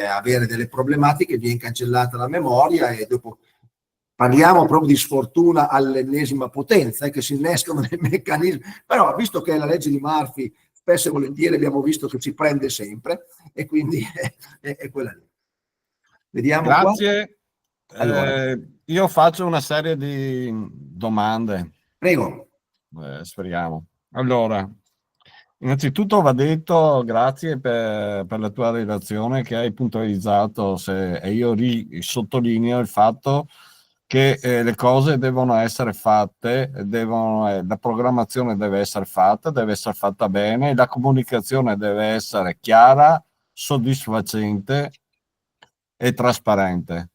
Speaker 2: avere delle problematiche, viene cancellata la memoria e dopo parliamo proprio di sfortuna all'ennesima potenza, che si innescano dei meccanismi, però visto che è la legge di Murphy, spesso e volentieri abbiamo visto che si prende sempre e quindi è quella lì. Vediamo.
Speaker 1: Grazie.
Speaker 2: Allora.
Speaker 1: Io faccio una serie di domande.
Speaker 2: Prego.
Speaker 1: Speriamo. Allora, innanzitutto va detto grazie per la tua relazione che hai puntualizzato, e io sottolineo il fatto che le cose devono essere fatte, la programmazione deve essere fatta bene, la comunicazione deve essere chiara, soddisfacente e trasparente.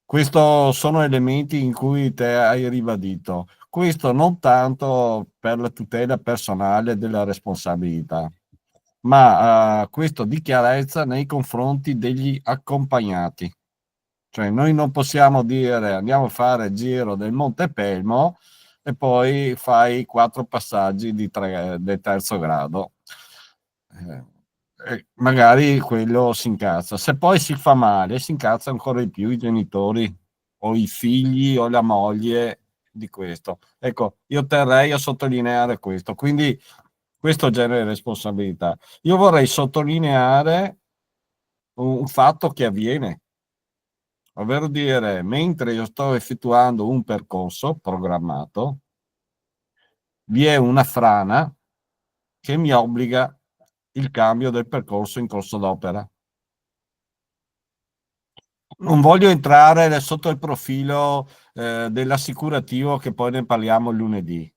Speaker 1: Questi sono elementi in cui te hai ribadito. Questo non tanto per la tutela personale della responsabilità, ma questo di chiarezza nei confronti degli accompagnati. Cioè noi non possiamo dire andiamo a fare il giro del Monte Pelmo e poi fai 4 passaggi del terzo grado. Magari quello si incazza. Se poi si fa male, si incazza ancora di più i genitori o i figli o la moglie di questo. Ecco, io terrei a sottolineare questo. Quindi questo genere di responsabilità. Io vorrei sottolineare un fatto che avviene. Ovvero dire, mentre io sto effettuando un percorso programmato, vi è una frana che mi obbliga il cambio del percorso in corso d'opera. Non voglio entrare sotto il profilo dell'assicurativo, che poi ne parliamo lunedì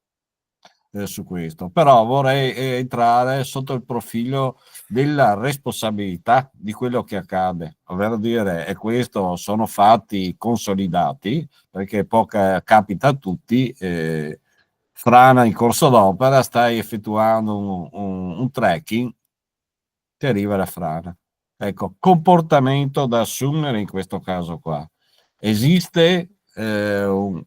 Speaker 1: su questo, però vorrei entrare sotto il profilo della responsabilità di quello che accade, ovvero dire, e questo sono fatti consolidati, perché capita a tutti, frana in corso d'opera, stai effettuando un trekking, ti arriva la frana. Ecco, comportamento da assumere in questo caso qua. Esiste un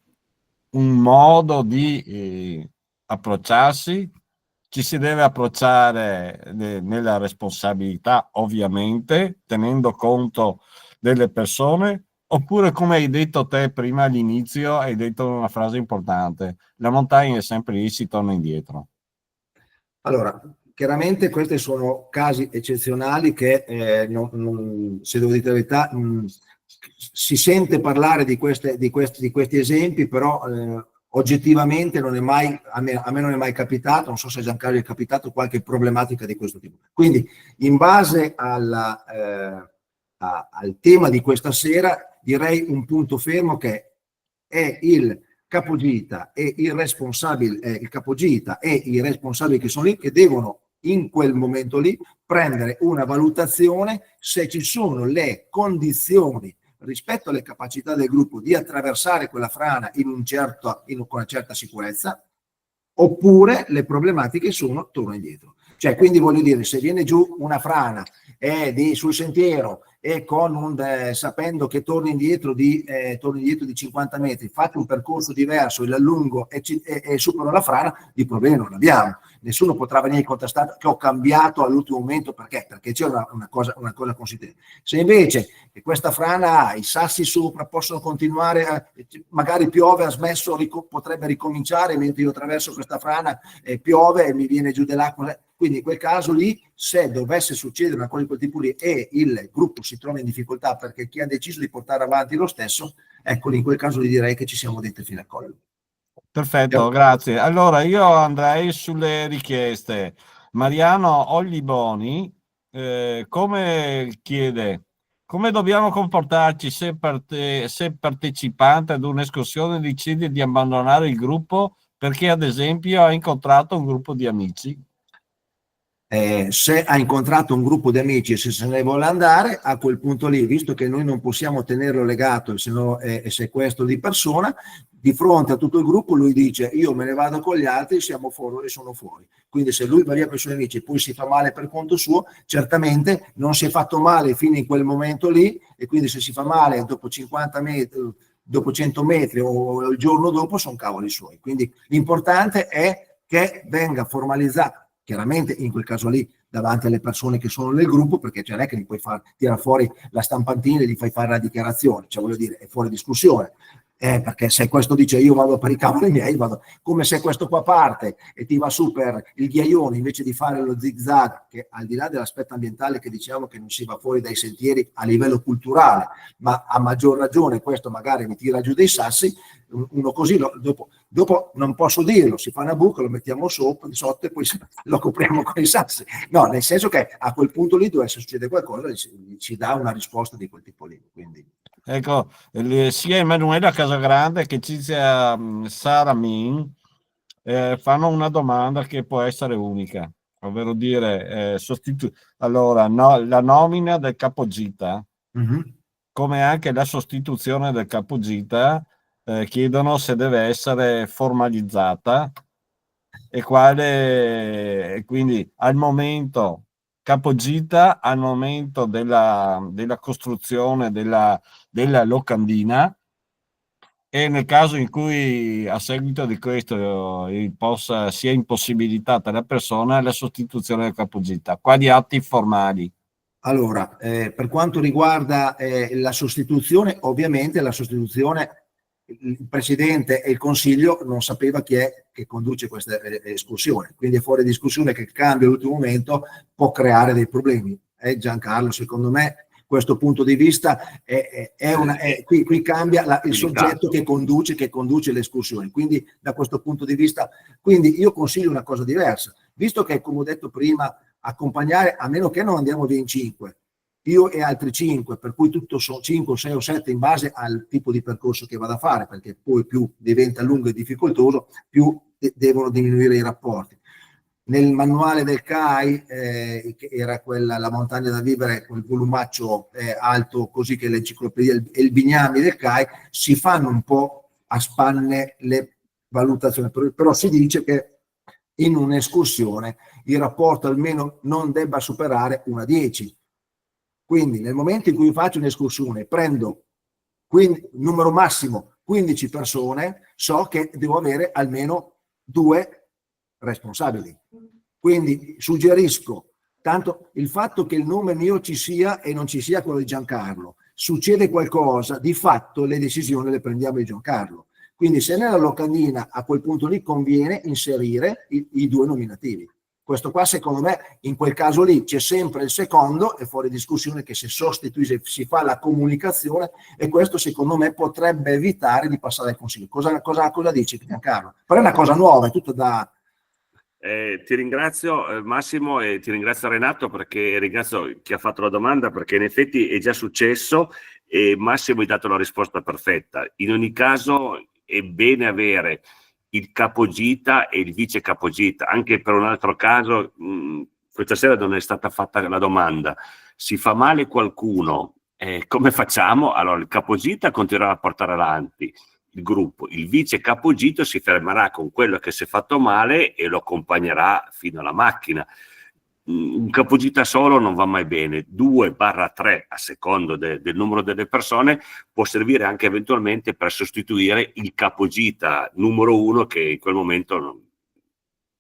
Speaker 1: modo di approcciarsi, ci si deve approcciare nella responsabilità, ovviamente, tenendo conto delle persone, oppure, come hai detto te prima all'inizio, hai detto una frase importante: la montagna è sempre lì, si torna indietro.
Speaker 2: Allora, chiaramente questi sono casi eccezionali che, se devo dire la verità, si sente parlare di questi esempi, però oggettivamente non è mai, a me non è mai capitato, non so se a Giancarlo è capitato qualche problematica di questo tipo. Quindi, in base al tema di questa sera, direi un punto fermo che è il capogita e il responsabile, il capogita e i responsabili che sono lì, che devono in quel momento lì prendere una valutazione se ci sono le condizioni rispetto alle capacità del gruppo di attraversare quella frana con una certa sicurezza, oppure le problematiche sono torno indietro. Cioè, quindi voglio dire, se viene giù una frana sul sentiero e sapendo che torno indietro di 50 metri, faccio un percorso diverso e l'allungo e supero la frana, di problemi non abbiamo. Nessuno potrà venire a contestare che ho cambiato all'ultimo momento perché c'è una cosa consistente. Se invece questa frana ha i sassi sopra, possono continuare, magari piove, ha smesso, potrebbe ricominciare mentre io attraverso questa frana, piove e mi viene giù dell'acqua. Quindi in quel caso lì, se dovesse succedere una cosa di quel tipo lì e il gruppo si trova in difficoltà perché chi ha deciso di portare avanti lo stesso, ecco lì in quel caso gli direi che ci siamo detti fino al collo.
Speaker 1: Perfetto, grazie. Allora io andrei sulle richieste. Mariano Ogliboni come chiede: come dobbiamo comportarci se partecipante ad un'escursione decide di abbandonare il gruppo perché ad esempio ha incontrato un gruppo di amici?
Speaker 2: Se ha incontrato un gruppo di amici e se ne vuole andare, a quel punto lì, visto che noi non possiamo tenerlo legato, se no è sequestro di persona, di fronte a tutto il gruppo lui dice: io me ne vado con gli altri, siamo fuori e sono fuori. Quindi se lui va via con i suoi amici e poi si fa male per conto suo, certamente non si è fatto male fino in quel momento lì, e quindi se si fa male dopo 50 metri, dopo 100 metri o il giorno dopo, sono cavoli suoi. Quindi l'importante è che venga formalizzato, chiaramente in quel caso lì davanti alle persone che sono nel gruppo, perché non è che gli puoi tirare fuori la stampantina e gli fai fare la dichiarazione, cioè voglio dire, è fuori discussione. Perché se questo dice io vado per i cavoli miei, vado, come se questo qua parte e ti va su per il ghiaione invece di fare lo zigzag, che al di là dell'aspetto ambientale che diciamo che non si va fuori dai sentieri a livello culturale, ma a maggior ragione questo magari mi tira giù dei sassi, uno così dopo non posso dirlo, si fa una buca, lo mettiamo sotto e poi lo copriamo con i sassi. No, nel senso che a quel punto lì dove succede qualcosa ci dà una risposta di quel tipo lì. Quindi.
Speaker 1: Ecco, sia Emanuela Casagrande che Cizia Saramin fanno una domanda che può essere unica, ovvero dire allora la nomina del capogita, come anche la sostituzione del capogita, chiedono se deve essere formalizzata e quindi al momento capogita, al momento della costruzione della locandina, e nel caso in cui a seguito di questo sia impossibilitata la persona, la sostituzione del capogita. Quali atti formali?
Speaker 2: Allora, per quanto riguarda la sostituzione, ovviamente la sostituzione, il Presidente e il Consiglio non sapeva chi è che conduce questa escursione, quindi è fuori discussione che il cambio all'ultimo momento può creare dei problemi. Giancarlo, secondo me, questo punto di vista qui cambia il soggetto che conduce le escursioni, quindi da questo punto di vista, quindi io consiglio una cosa diversa, visto che, come ho detto prima, accompagnare, a meno che non andiamo via in 5, io e altri 5, per cui tutto sono 5, 6 o 7 in base al tipo di percorso che vado a fare, perché poi più diventa lungo e difficoltoso, più devono diminuire i rapporti. Nel manuale del CAI, che era la montagna da vivere, quel volumaccio alto così che l'enciclopedia e il bignami del CAI, si fanno un po' a spanne le valutazioni, però si dice che in un'escursione il rapporto almeno non debba superare 1:10. Quindi nel momento in cui faccio un'escursione prendo numero massimo 15 persone, so che devo avere almeno 2 responsabili. Quindi suggerisco, tanto il fatto che il nome mio ci sia e non ci sia quello di Giancarlo, succede qualcosa, di fatto le decisioni le prendiamo di Giancarlo. Quindi se nella locandina a quel punto lì conviene inserire i 2 nominativi. Questo qua, secondo me, in quel caso lì c'è sempre il secondo, è fuori discussione che si sostituisce, si fa la comunicazione, e questo secondo me potrebbe evitare di passare al Consiglio. Cosa dici, Giancarlo? Però è una cosa nuova, è tutto da...
Speaker 5: Ti ringrazio Massimo e ti ringrazio Renato, perché ringrazio chi ha fatto la domanda, perché in effetti è già successo e Massimo ha dato la risposta perfetta. In ogni caso è bene avere il capogita e il vice capogita, anche per un altro caso questa sera non è stata fatta la domanda, si fa male qualcuno, come facciamo? Allora il capogita continuerà a portare avanti il gruppo, il vice capogito si fermerà con quello che si è fatto male e lo accompagnerà fino alla macchina. Un capogita solo non va mai bene, 2/3 a secondo del numero delle persone può servire anche eventualmente per sostituire il capogita numero 1 che in quel momento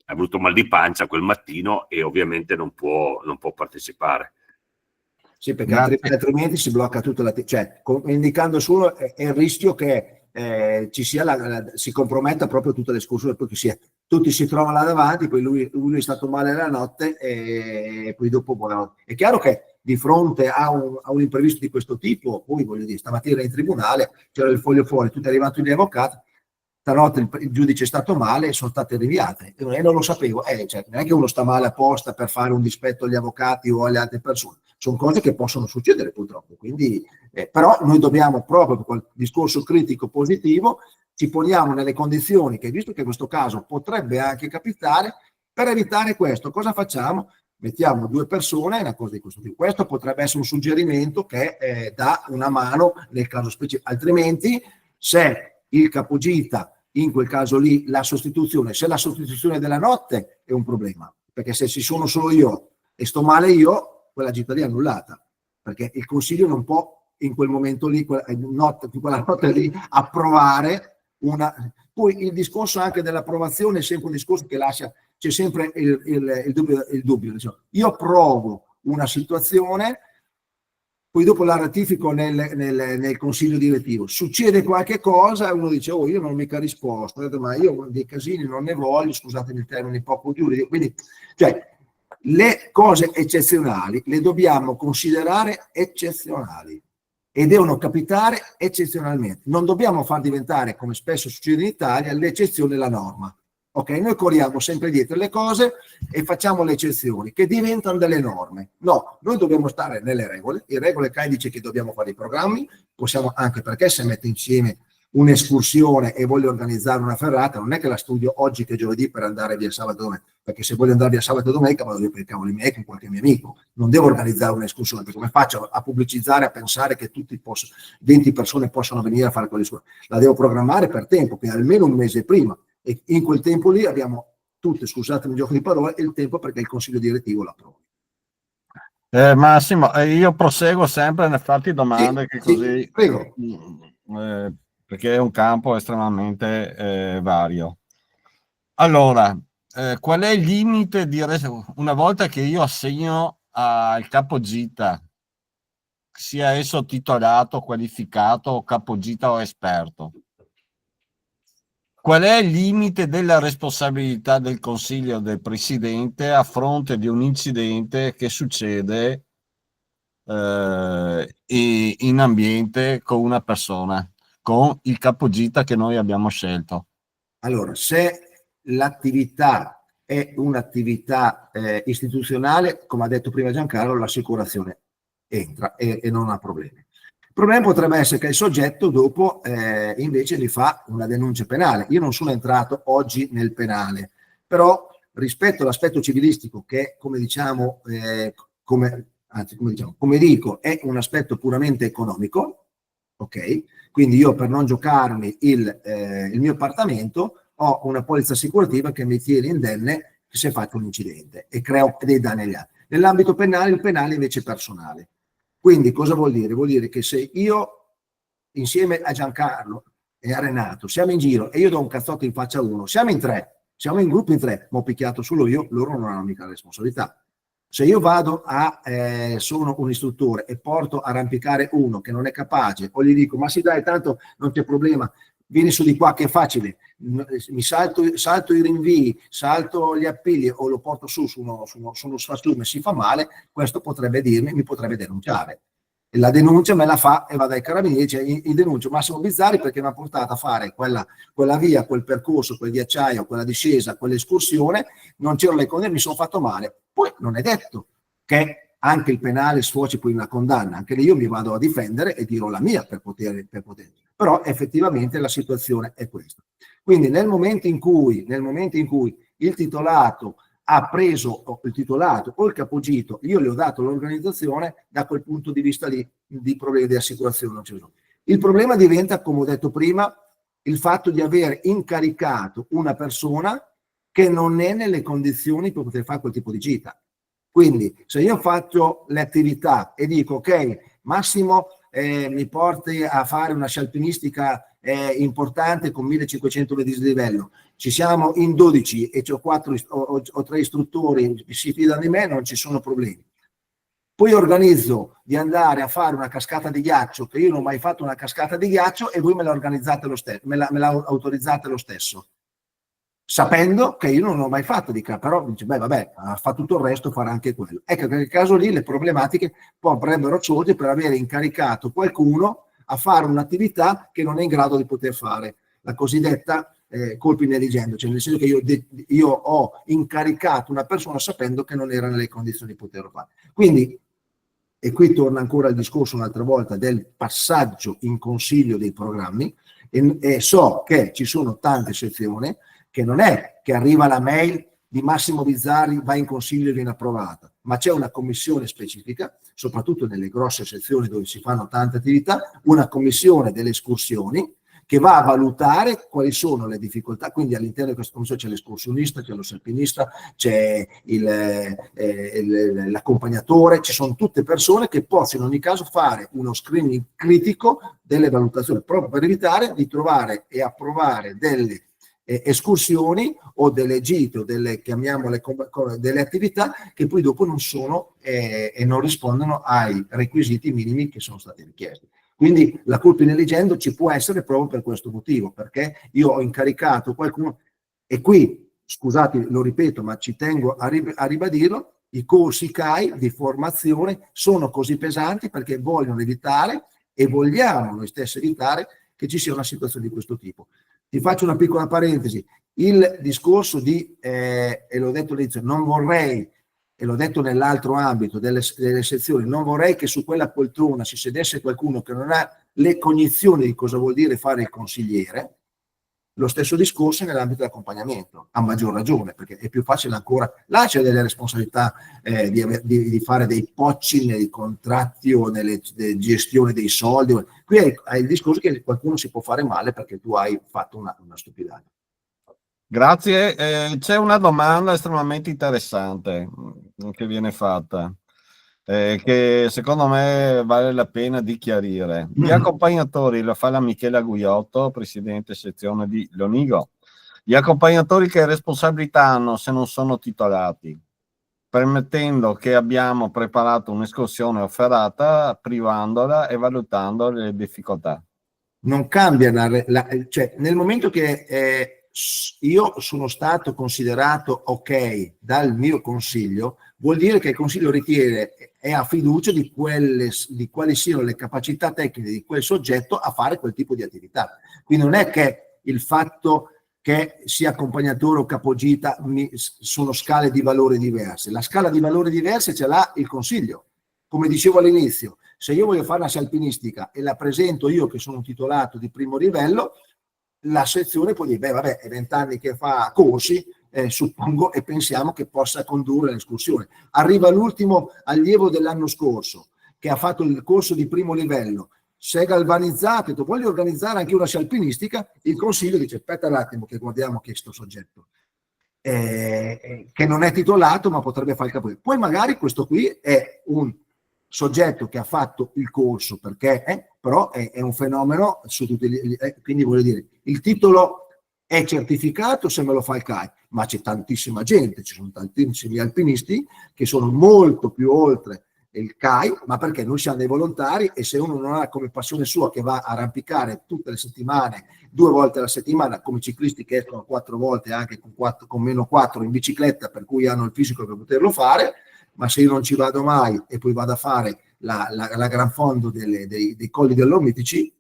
Speaker 5: ha avuto mal di pancia quel mattino e ovviamente non può partecipare.
Speaker 2: Sì, perché altrimenti si blocca tutta cioè indicando solo è il rischio che ci sia si comprometta proprio tutta l'escursione, perché tutti si trovano là davanti, poi lui è stato male la notte e poi dopo buonanotte. È chiaro che di fronte a un imprevisto di questo tipo, poi voglio dire, stamattina in tribunale c'era il foglio fuori, tutti arrivati gli avvocati, stanotte il giudice è stato male e sono state rinviate e non lo sapevo, cioè, non è che uno sta male apposta per fare un dispetto agli avvocati o alle altre persone, sono cose che possono succedere purtroppo, quindi però noi dobbiamo proprio per quel discorso critico positivo ci poniamo nelle condizioni che, visto che questo caso potrebbe anche capitare, per evitare questo cosa facciamo? Mettiamo 2 persone, una cosa di questo tipo. Questo potrebbe essere un suggerimento che dà una mano nel caso specifico, altrimenti se il capogita in quel caso lì la sostituzione della notte è un problema, perché se ci sono solo io e sto male io, quella gita lì è annullata, perché il consiglio non può in quel momento lì, quella notte lì, approvare una. Poi il discorso anche dell'approvazione è sempre un discorso che lascia, c'è sempre il dubbio. Diciamo. Io approvo una situazione, poi dopo la ratifico nel consiglio direttivo, succede qualche cosa e uno dice oh io non ho mica risposto, ma io dei casini non ne voglio, scusatemi il termine poco giuridico, quindi cioè le cose eccezionali le dobbiamo considerare eccezionali e devono capitare eccezionalmente, non dobbiamo far diventare, come spesso succede in Italia, l'eccezione la norma. Ok, noi corriamo sempre dietro le cose e facciamo le eccezioni che diventano delle norme. No, noi dobbiamo stare nelle regole. Il regole CAI dice che dobbiamo fare i programmi, possiamo anche perché se mette insieme un'escursione e voglio organizzare una ferrata, non è che la studio oggi che è giovedì per andare via sabato e domenica, perché se voglio andare via sabato e domenica vado via per i cavoli miei con qualche mio amico. Non devo organizzare un'escursione, perché come faccio a pubblicizzare, a pensare che 20 persone possano venire a fare quell'escursione? La devo programmare per tempo, quindi almeno un mese prima. E in quel tempo lì abbiamo tutte, scusatemi il gioco di parole, il tempo perché il consiglio direttivo l'approvi.
Speaker 1: Massimo, io proseguo sempre nel farti domande
Speaker 2: sì,
Speaker 1: che così,
Speaker 2: sì, prego.
Speaker 1: Perché è un campo estremamente vario. Allora, qual è il limite una volta che io assegno al capogita, sia esso titolato, qualificato, capogita o esperto? Qual è il limite della responsabilità del Consiglio del Presidente a fronte di un incidente che succede in ambiente con una persona, con il capogita che noi abbiamo scelto?
Speaker 2: Allora, se l'attività è un'attività istituzionale, come ha detto prima Giancarlo, l'assicurazione entra e non ha problemi. Il problema potrebbe essere che il soggetto dopo invece gli fa una denuncia penale. Io non sono entrato oggi nel penale, però rispetto all'aspetto civilistico che, come dico, è un aspetto puramente economico, ok? Quindi io per non giocarmi il mio appartamento ho una polizza assicurativa che mi tiene indenne se faccio un incidente e creo dei danni agli altri. Nell'ambito penale, il penale invece è personale. Quindi cosa vuol dire? Vuol dire che se io insieme a Giancarlo e a Renato siamo in giro e io do un cazzotto in faccia a uno, siamo in 3, siamo in gruppo in 3, ma ho picchiato solo io, loro non hanno mica la responsabilità. Se io vado sono un istruttore e porto a arrampicare uno che non è capace o gli dico ma sì dai tanto non c'è problema, vieni su di qua che è facile, mi salto i rinvii, salto gli appigli o lo porto su uno sfasciume e si fa male, questo mi potrebbe denunciare. E la denuncia me la fa e va dai carabinieri, cioè in denuncio Massimo Bizzarri perché mi ha portato a fare quella via, quel percorso, quel ghiacciaio, quella discesa, quell'escursione, non c'erano le condizioni, mi sono fatto male. Poi non è detto che anche il penale sfoci poi una condanna, anche lì io mi vado a difendere e dirò la mia per poter. Però effettivamente la situazione è questa. Quindi nel momento in cui il titolato ha preso il titolato o il capogiro, io le ho dato l'organizzazione, da quel punto di vista lì di problemi di assicurazione non c'è. Il problema diventa, come ho detto prima, il fatto di aver incaricato una persona che non è nelle condizioni per poter fare quel tipo di gita. Quindi se io faccio le attività e dico ok, Massimo mi porti a fare una sci alpinistica importante con 1500 metri di livello, ci siamo in 12 e ho 3 istruttori, si fidano di me, non ci sono problemi. Poi organizzo di andare a fare una cascata di ghiaccio, che io non ho mai fatto una cascata di ghiaccio, e voi me la organizzate lo stesso, me la autorizzate lo stesso, sapendo che io non l'ho mai fatto di cascata, però dice, beh vabbè, fa tutto il resto, farà anche quello. Ecco che nel caso lì le problematiche potrebbero sorgere per avere incaricato qualcuno a fare un'attività che non è in grado di poter fare, la cosiddetta colpi negligendo, cioè nel senso che io ho incaricato una persona sapendo che non era nelle condizioni di poterlo fare. Quindi, e qui torna ancora il discorso un'altra volta del passaggio in consiglio dei programmi, e so che ci sono tante sezioni che non è che arriva la mail di Massimo Bizzarri, va in consiglio e viene approvata, ma c'è una commissione specifica, soprattutto nelle grosse sezioni dove si fanno tante attività, una commissione delle escursioni che va a valutare quali sono le difficoltà. Quindi all'interno di questa commissione c'è l'escursionista, c'è lo alpinista, c'è l'accompagnatore, ci sono tutte persone che possono in ogni caso fare uno screening critico delle valutazioni, proprio per evitare di trovare e approvare delle escursioni o delle gite o delle, chiamiamole, delle attività che poi dopo non sono e non rispondono ai requisiti minimi che sono stati richiesti. Quindi la colpa negligendo ci può essere proprio per questo motivo, perché io ho incaricato qualcuno, e qui, scusate, lo ripeto, ma ci tengo a ribadirlo, i corsi CAI di formazione sono così pesanti perché vogliono evitare, e vogliamo noi stessi evitare, che ci sia una situazione di questo tipo. Ti faccio una piccola parentesi, il discorso di, e l'ho detto all'inizio, non vorrei, e l'ho detto nell'altro ambito delle sezioni, non vorrei che su quella poltrona si sedesse qualcuno che non ha le cognizioni di cosa vuol dire fare il consigliere. Lo stesso discorso nell'ambito dell'accompagnamento, a maggior ragione, perché è più facile ancora, là c'è delle responsabilità di fare dei pocci nei contratti o nelle gestioni dei soldi. Qui hai il discorso che qualcuno si può fare male perché tu hai fatto una stupidaggine.
Speaker 1: Grazie. C'è una domanda estremamente interessante che viene fatta, che secondo me vale la pena di chiarire. Gli accompagnatori, lo fa la Michela Guiotto, presidente sezione di Lonigo. Gli accompagnatori che responsabilità hanno se non sono titolati, permettendo che abbiamo preparato un'escursione offerata, privandola e valutando le difficoltà?
Speaker 2: Non cambia, cioè nel momento che io sono stato considerato ok dal mio consiglio, vuol dire che il consiglio ritiene e ha fiducia di quali siano le capacità tecniche di quel soggetto a fare quel tipo di attività. Quindi non è che il fatto che sia accompagnatore o capogita sono scale di valori diverse. La scala di valori diverse ce l'ha il consiglio. Come dicevo all'inizio, se io voglio fare una sci alpinistica e la presento io che sono un titolato di primo livello, la sezione può dire, beh vabbè, è 20 anni che fa corsi, suppongo, e pensiamo che possa condurre l'escursione. Arriva l'ultimo allievo dell'anno scorso, che ha fatto il corso di primo livello, si è galvanizzato, e voglio organizzare anche una sci alpinistica, il consiglio dice, aspetta un attimo che guardiamo questo soggetto, che non è titolato ma potrebbe fare il capo. Poi magari questo qui è un soggetto che ha fatto il corso, perché però è un fenomeno su tutti quindi voglio dire, il titolo è certificato se me lo fa il CAI, ma c'è tantissima gente, ci sono tantissimi alpinisti che sono molto più oltre il CAI, ma perché noi siamo dei volontari, e se uno non ha come passione sua che va a arrampicare tutte le settimane, 2 volte alla settimana, come ciclisti che escono 4 volte anche con meno 4 in bicicletta, per cui hanno il fisico per poterlo fare, ma se io non ci vado mai e poi vado a fare la gran fondo dei colli dell'Omitici,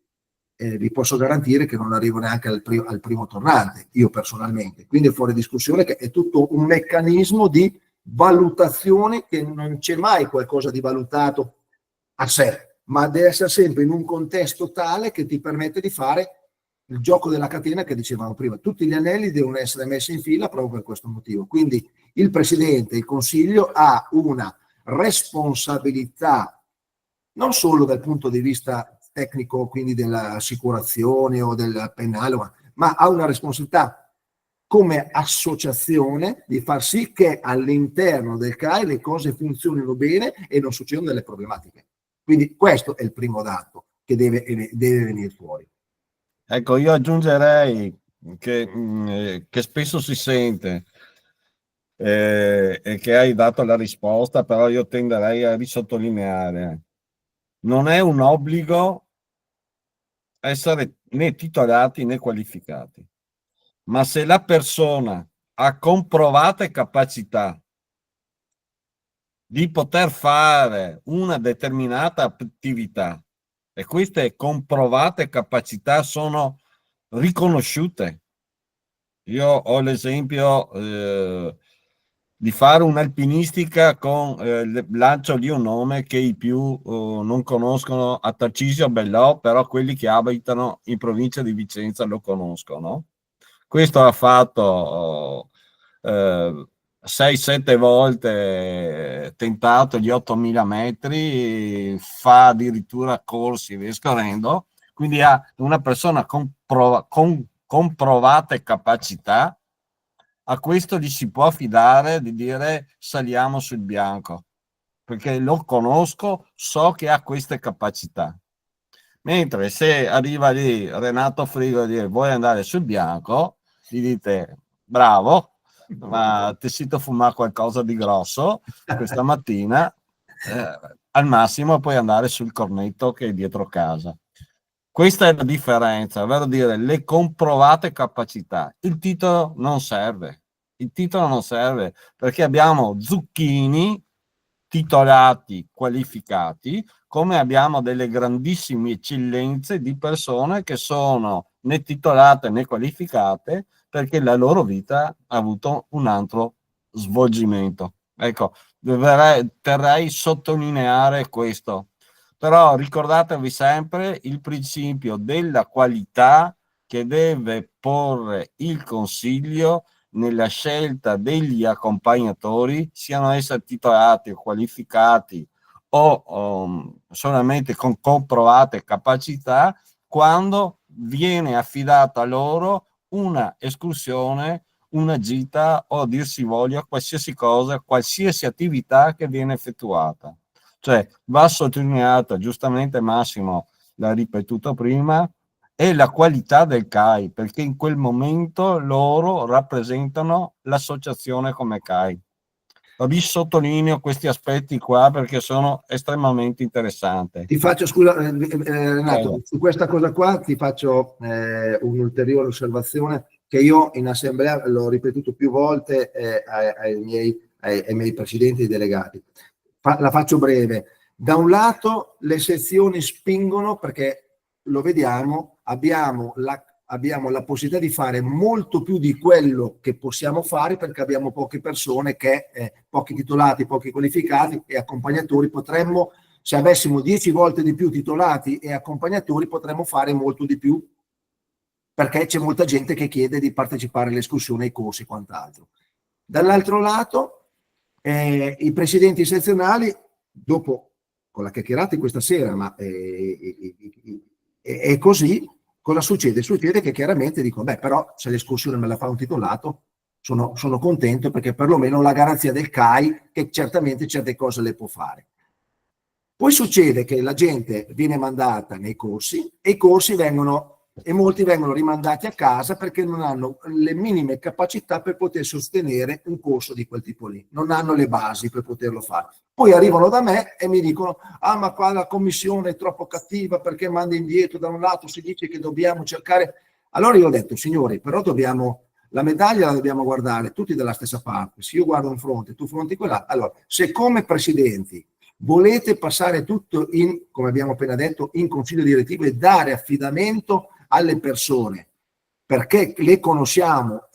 Speaker 2: vi posso garantire che non arrivo neanche al primo tornante, io personalmente. Quindi è fuori discussione che è tutto un meccanismo di valutazione, che non c'è mai qualcosa di valutato a sé, ma deve essere sempre in un contesto tale che ti permette di fare il gioco della catena che dicevamo prima. Tutti gli anelli devono essere messi in fila proprio per questo motivo. Quindi il Presidente, il Consiglio ha una responsabilità non solo dal punto di vista tecnico, quindi dell'assicurazione o del penale, ma ha una responsabilità come associazione di far sì che all'interno del CAI le cose funzionino bene e non succedano delle problematiche. Quindi questo è il primo dato che deve venire fuori.
Speaker 1: Ecco, io aggiungerei che spesso si sente e che hai dato la risposta, però io tenderei a risottolineare: non è un obbligo essere né titolati né qualificati, ma se la persona ha comprovate capacità di poter fare una determinata attività e queste comprovate capacità sono riconosciute. Io ho l'esempio di fare un'alpinistica con lancio lì un nome che i più non conoscono, a Tarcisio Bellò, però quelli che abitano in provincia di Vicenza lo conoscono. Questo ha fatto 6-7 volte tentato gli 8.000 metri, fa addirittura corsi e via scorrendo, quindi ha una persona con comprovate capacità. A questo gli si può affidare di dire saliamo sul bianco, perché lo conosco, so che ha queste capacità. Mentre se arriva lì Renato Frigo e dire vuoi andare sul bianco, gli dite bravo, ma ti sento fumare qualcosa di grosso questa mattina, al massimo puoi andare sul cornetto che è dietro casa. Questa è la differenza, ovvero dire le comprovate capacità. Il titolo non serve. Il titolo non serve perché abbiamo zucchini titolati, qualificati, come abbiamo delle grandissime eccellenze di persone che sono né titolate né qualificate perché la loro vita ha avuto un altro svolgimento. Ecco, terrei sottolineare questo. Però ricordatevi sempre il principio della qualità che deve porre il Consiglio nella scelta degli accompagnatori, siano essi titolati o qualificati o solamente con comprovate capacità, quando viene affidata a loro una escursione, una gita o, a dir si voglia, qualsiasi cosa, qualsiasi attività che viene effettuata. Cioè va sottolineata, giustamente Massimo l'ha ripetuto prima, è la qualità del CAI, perché in quel momento loro rappresentano l'associazione come CAI. Risottolineo questi aspetti qua perché sono estremamente interessanti.
Speaker 2: Ti faccio, scusa Renato, su questa cosa qua ti faccio un'ulteriore osservazione che io in assemblea l'ho ripetuto più volte ai miei presidenti delegati. La faccio breve. Da un lato le sezioni spingono perché lo vediamo, abbiamo la possibilità di fare molto più di quello che possiamo fare perché abbiamo poche persone, pochi titolati, pochi qualificati e accompagnatori. Potremmo, se avessimo 10 volte di più titolati e accompagnatori, potremmo fare molto di più perché c'è molta gente che chiede di partecipare alle escursioni, ai corsi e quant'altro. Dall'altro lato, i presidenti sezionali, dopo con la chiacchierata di questa sera, ma è così, cosa succede? Succede che chiaramente dico, beh, però se l'escursione me la fa un titolato, sono contento perché perlomeno ho la garanzia del CAI che certamente certe cose le può fare. Poi succede che la gente viene mandata nei corsi e i corsi molti vengono rimandati a casa perché non hanno le minime capacità per poter sostenere un corso di quel tipo lì, non hanno le basi per poterlo fare. Poi arrivano da me e mi dicono, ma qua la commissione è troppo cattiva perché manda indietro, da un lato si dice che dobbiamo cercare. Allora io ho detto, signori, però la medaglia la dobbiamo guardare tutti dalla stessa parte. Se io guardo un fronte, tu fronti quella. Allora, se come presidenti volete passare tutto come abbiamo appena detto, in consiglio direttivo e dare affidamento alle persone perché le conosciamo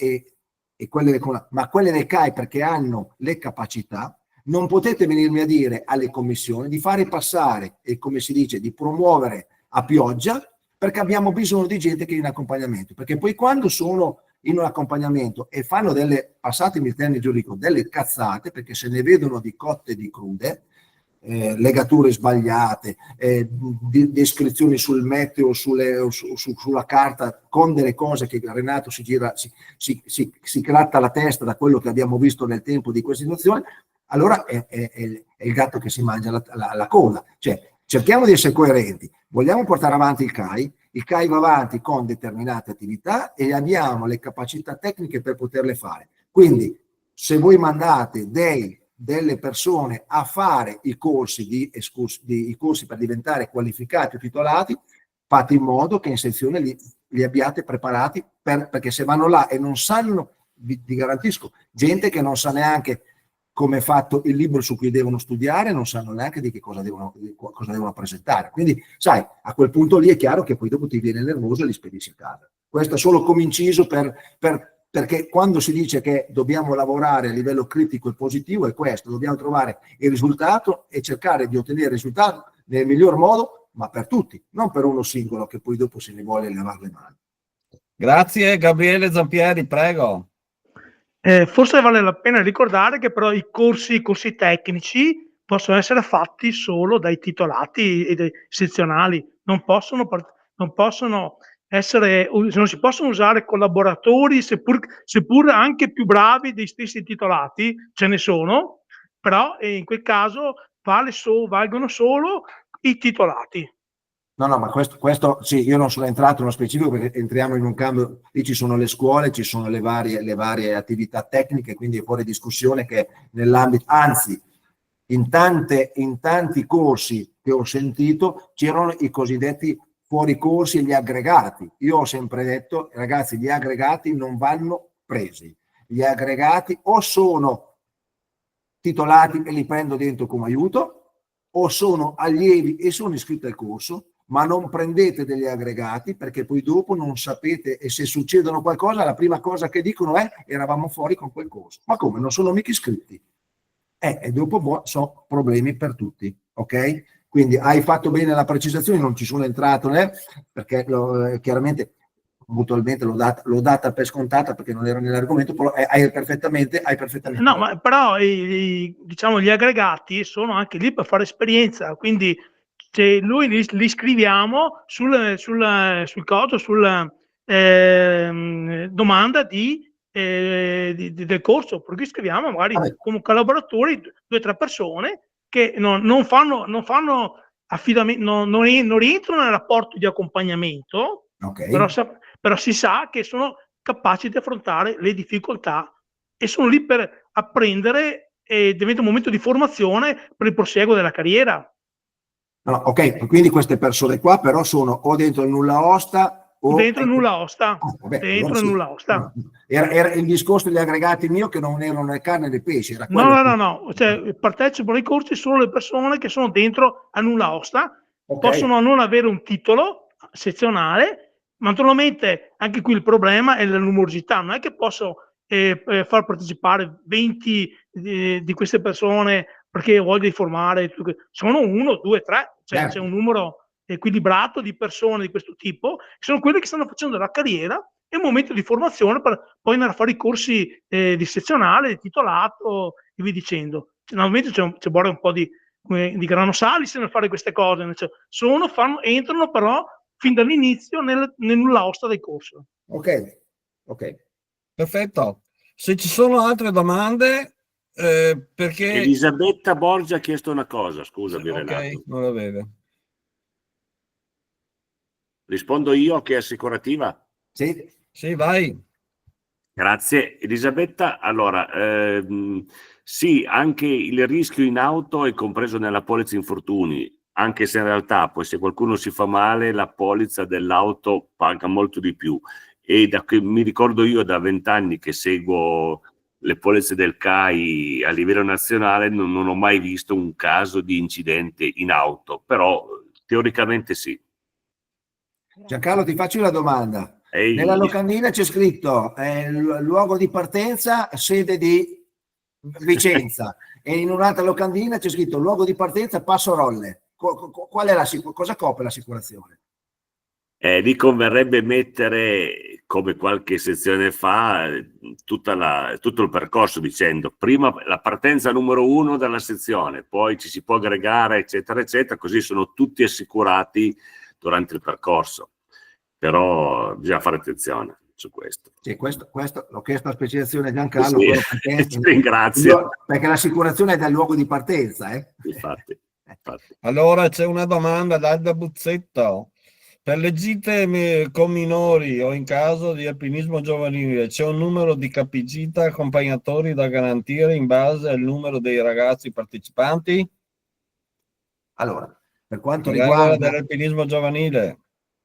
Speaker 2: ma quelle del CAI perché hanno le capacità, non potete venirmi a dire alle commissioni di fare passare e, come si dice, di promuovere a pioggia perché abbiamo bisogno di gente che è in accompagnamento, perché poi quando sono in un accompagnamento e fanno passatemi il termine giuridico, delle cazzate, perché se ne vedono di cotte e di crude, legature sbagliate, descrizioni sul meteo, sulla carta, con delle cose che Renato si gratta la testa da quello che abbiamo visto nel tempo di questa situazione, allora è il gatto che si mangia la coda. Cioè, cerchiamo di essere coerenti, vogliamo portare avanti il CAI va avanti con determinate attività e abbiamo le capacità tecniche per poterle fare. Quindi, se voi mandate delle persone a fare i corsi per diventare qualificati o titolati, fate in modo che in sezione li abbiate preparati, perché se vanno là e non sanno, vi garantisco, gente che non sa neanche come è fatto il libro su cui devono studiare, non sanno neanche di che cosa devono presentare. Quindi, sai, a quel punto lì è chiaro che poi dopo ti viene nervoso e li spedisci a casa. Questo è solo come inciso perché quando si dice che dobbiamo lavorare a livello critico e positivo è questo, dobbiamo trovare il risultato e cercare di ottenere il risultato nel miglior modo, ma per tutti, non per uno singolo che poi dopo se ne vuole lavare le mani.
Speaker 1: Grazie, Gabriele Zampieri, prego.
Speaker 9: Forse vale la pena ricordare che però i corsi tecnici possono essere fatti solo dai titolati e dai sezionali, non si possono usare collaboratori, seppur anche più bravi dei stessi titolati, ce ne sono, però in quel caso valgono solo i titolati.
Speaker 2: No, ma questo sì, io non sono entrato nello specifico perché entriamo in un cambio, lì ci sono le scuole, ci sono le varie attività tecniche, quindi è fuori discussione che nell'ambito, anzi, in tanti corsi che ho sentito c'erano i cosiddetti fuori corsi e gli aggregati. Io ho sempre detto, ragazzi, gli aggregati non vanno presi. Gli aggregati o sono titolati e li prendo dentro come aiuto, o sono allievi e sono iscritti al corso, ma non prendete degli aggregati perché poi dopo non sapete, e se succedono qualcosa la prima cosa che dicono è eravamo fuori con quel corso. Ma come? Non sono mica iscritti. E dopo sono problemi per tutti, ok? Quindi hai fatto bene la precisazione, non ci sono entrato perché chiaramente mutualmente l'ho data per scontata perché non era nell'argomento, però hai perfettamente
Speaker 9: no, ma però diciamo gli aggregati sono anche lì per fare esperienza, quindi se noi li scriviamo sul codo, domanda del corso, perché scriviamo magari come collaboratori 2 o 3 persone che non fanno affidamento, non rientrano nel rapporto di accompagnamento,
Speaker 2: okay.
Speaker 9: però si sa che sono capaci di affrontare le difficoltà e sono lì per apprendere e diventa un momento di formazione per il prosieguo della carriera.
Speaker 2: No, ok, quindi queste persone qua però sono o dentro il nulla osta o
Speaker 9: dentro il nulla osta.
Speaker 2: Dentro il nulla osta. Era il discorso degli aggregati mio che non erano né carne né pesce. Era
Speaker 9: No. Cioè, partecipano ai corsi solo le persone che sono dentro a nulla osta, possono non avere un titolo sezionale, ma naturalmente anche qui il problema è la numerosità. Non è che posso far partecipare 20 di queste persone perché voglio formare, sono 1, 2, 3, cioè c'è un numero equilibrato di persone di questo tipo, che sono quelle che stanno facendo la carriera e un momento di formazione per poi andare a fare i corsi di sezionale, di titolato e via dicendo. Normalmente c'è vuole un po' di grano salis nel fare queste cose, cioè, entrano però fin dall'inizio nel nulla osta del corso.
Speaker 2: Ok,
Speaker 1: perfetto. Se ci sono altre domande, perché
Speaker 5: Elisabetta Borgia ha chiesto una cosa, scusami Renato.
Speaker 1: Ok, non la vede.
Speaker 5: Rispondo io che è assicurativa?
Speaker 1: Sì, vai.
Speaker 5: Grazie Elisabetta. Allora, sì, anche il rischio in auto è compreso nella polizza infortuni, anche se in realtà poi se qualcuno si fa male la polizza dell'auto paga molto di più. E da che mi ricordo io da 20 anni che seguo le polizze del CAI a livello nazionale, non ho mai visto un caso di incidente in auto, però teoricamente sì.
Speaker 2: Giancarlo, ti faccio una domanda. Nella locandina c'è scritto luogo di partenza, sede di Vicenza, e in un'altra locandina c'è scritto luogo di partenza, Passo Rolle. Qual è cosa copre l'assicurazione?
Speaker 5: lì converrebbe mettere, come qualche sezione fa, tutto il percorso, dicendo prima la partenza numero 1 dalla sezione, poi ci si può aggregare, eccetera, eccetera, così sono tutti assicurati durante il percorso. Però bisogna fare attenzione su questo.
Speaker 2: Sì, questo l'ho chiesto a specificazione Giancarlo,
Speaker 5: Sì,
Speaker 2: perché,
Speaker 5: ti ringrazio.
Speaker 2: Perché l'assicurazione è dal luogo di partenza.
Speaker 5: Infatti.
Speaker 1: Allora c'è una domanda da Alda Buzzetto. Per le gite con minori o in caso di alpinismo giovanile c'è un numero di capigita accompagnatori da garantire in base al numero dei ragazzi partecipanti?
Speaker 2: Allora, per quanto
Speaker 1: riguarda
Speaker 2: riguarda
Speaker 1: l'alpinismo giovanile.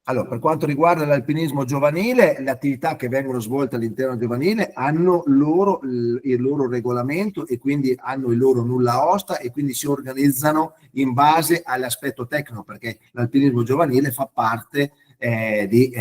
Speaker 2: Allora, per quanto riguarda l'alpinismo giovanile, le attività che vengono svolte all'interno giovanile hanno il loro regolamento e quindi hanno il loro nulla osta e quindi si organizzano in base all'aspetto tecnico, perché l'alpinismo giovanile fa parte di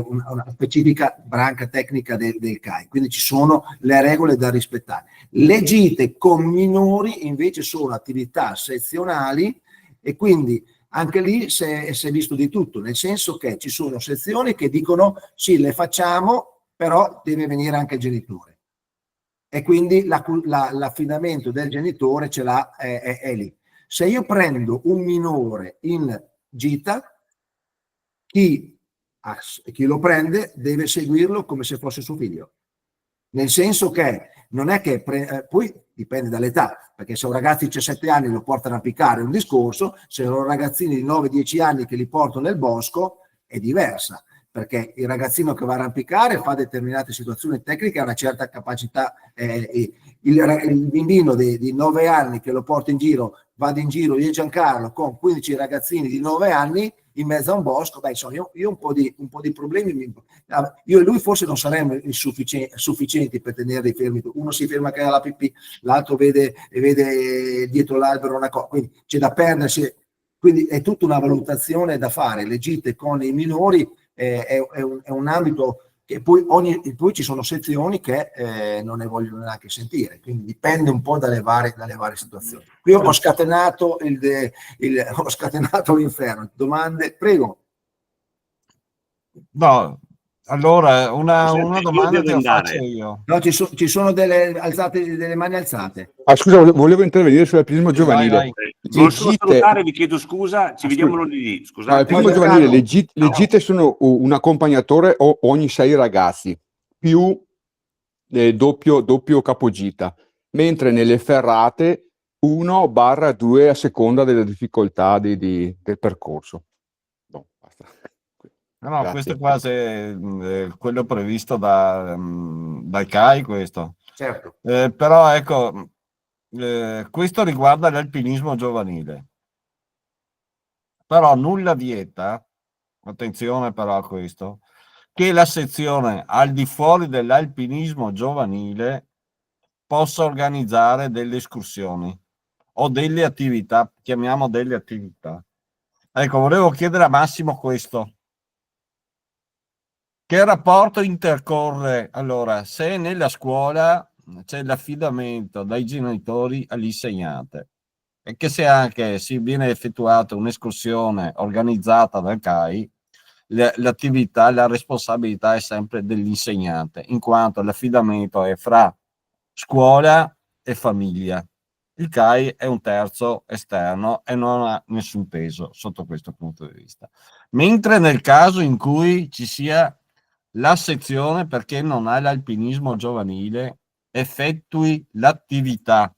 Speaker 2: una specifica branca tecnica del CAI, quindi ci sono le regole da rispettare. Le gite con minori invece sono attività sezionali e quindi anche lì si è visto di tutto, nel senso che ci sono sezioni che dicono sì, le facciamo, però deve venire anche il genitore. E quindi l'affidamento del genitore ce l'ha, è lì. Se io prendo un minore in gita, chi lo prende deve seguirlo come se fosse suo figlio. Nel senso che non è che poi dipende dall'età, perché se un ragazzo di 17 anni lo portano a piccare è un discorso, se sono ragazzini di 9-10 anni che li portano nel bosco è diversa, perché il ragazzino che va a arrampicare fa determinate situazioni tecniche, ha una certa capacità, il bambino di 9 anni che lo porta in giro, vado in giro io e Giancarlo con 15 ragazzini di 9 anni in mezzo a un bosco, beh insomma io un po' di problemi, io e lui forse non saremmo sufficienti per tenerli fermi, uno si ferma che ha la pipì, l'altro vede dietro l'albero una cosa, quindi c'è da perdersi, quindi è tutta una valutazione da fare. Le gite con i minori è un ambito che poi ci sono sezioni che non ne vogliono neanche sentire, quindi dipende un po' dalle varie situazioni. Qui ho scatenato ho scatenato l'inferno. Domande? Prego.
Speaker 1: No, allora una domanda te la faccio io.
Speaker 2: No, ci sono delle mani alzate.
Speaker 8: Scusa, volevo intervenire sull'alpinismo giovanile.
Speaker 5: Non solo salutare, vi chiedo scusa, ci vediamo lunedì. Scusate.
Speaker 8: L'alpinismo giovanile, le gite sono un accompagnatore ogni 6 ragazzi, più doppio capogita, mentre nelle ferrate 1/2 a seconda della difficoltà del percorso. No, basta.
Speaker 1: No, questo è quasi quello previsto dal CAI, questo.
Speaker 2: Certo.
Speaker 1: Però ecco, questo riguarda l'alpinismo giovanile. Però nulla vieta, attenzione però a questo, che la sezione al di fuori dell'alpinismo giovanile possa organizzare delle escursioni o delle attività, chiamiamo delle attività. Ecco, volevo chiedere a Massimo questo. Che rapporto intercorre allora se nella scuola c'è l'affidamento dai genitori all'insegnante e che se anche si viene effettuata un'escursione organizzata dal CAI, l'attività, la responsabilità è sempre dell'insegnante, in quanto l'affidamento è fra scuola e famiglia. Il CAI è un terzo esterno e non ha nessun peso sotto questo punto di vista. Mentre nel caso in cui ci sia la sezione, perché non ha l'alpinismo giovanile, effettui l'attività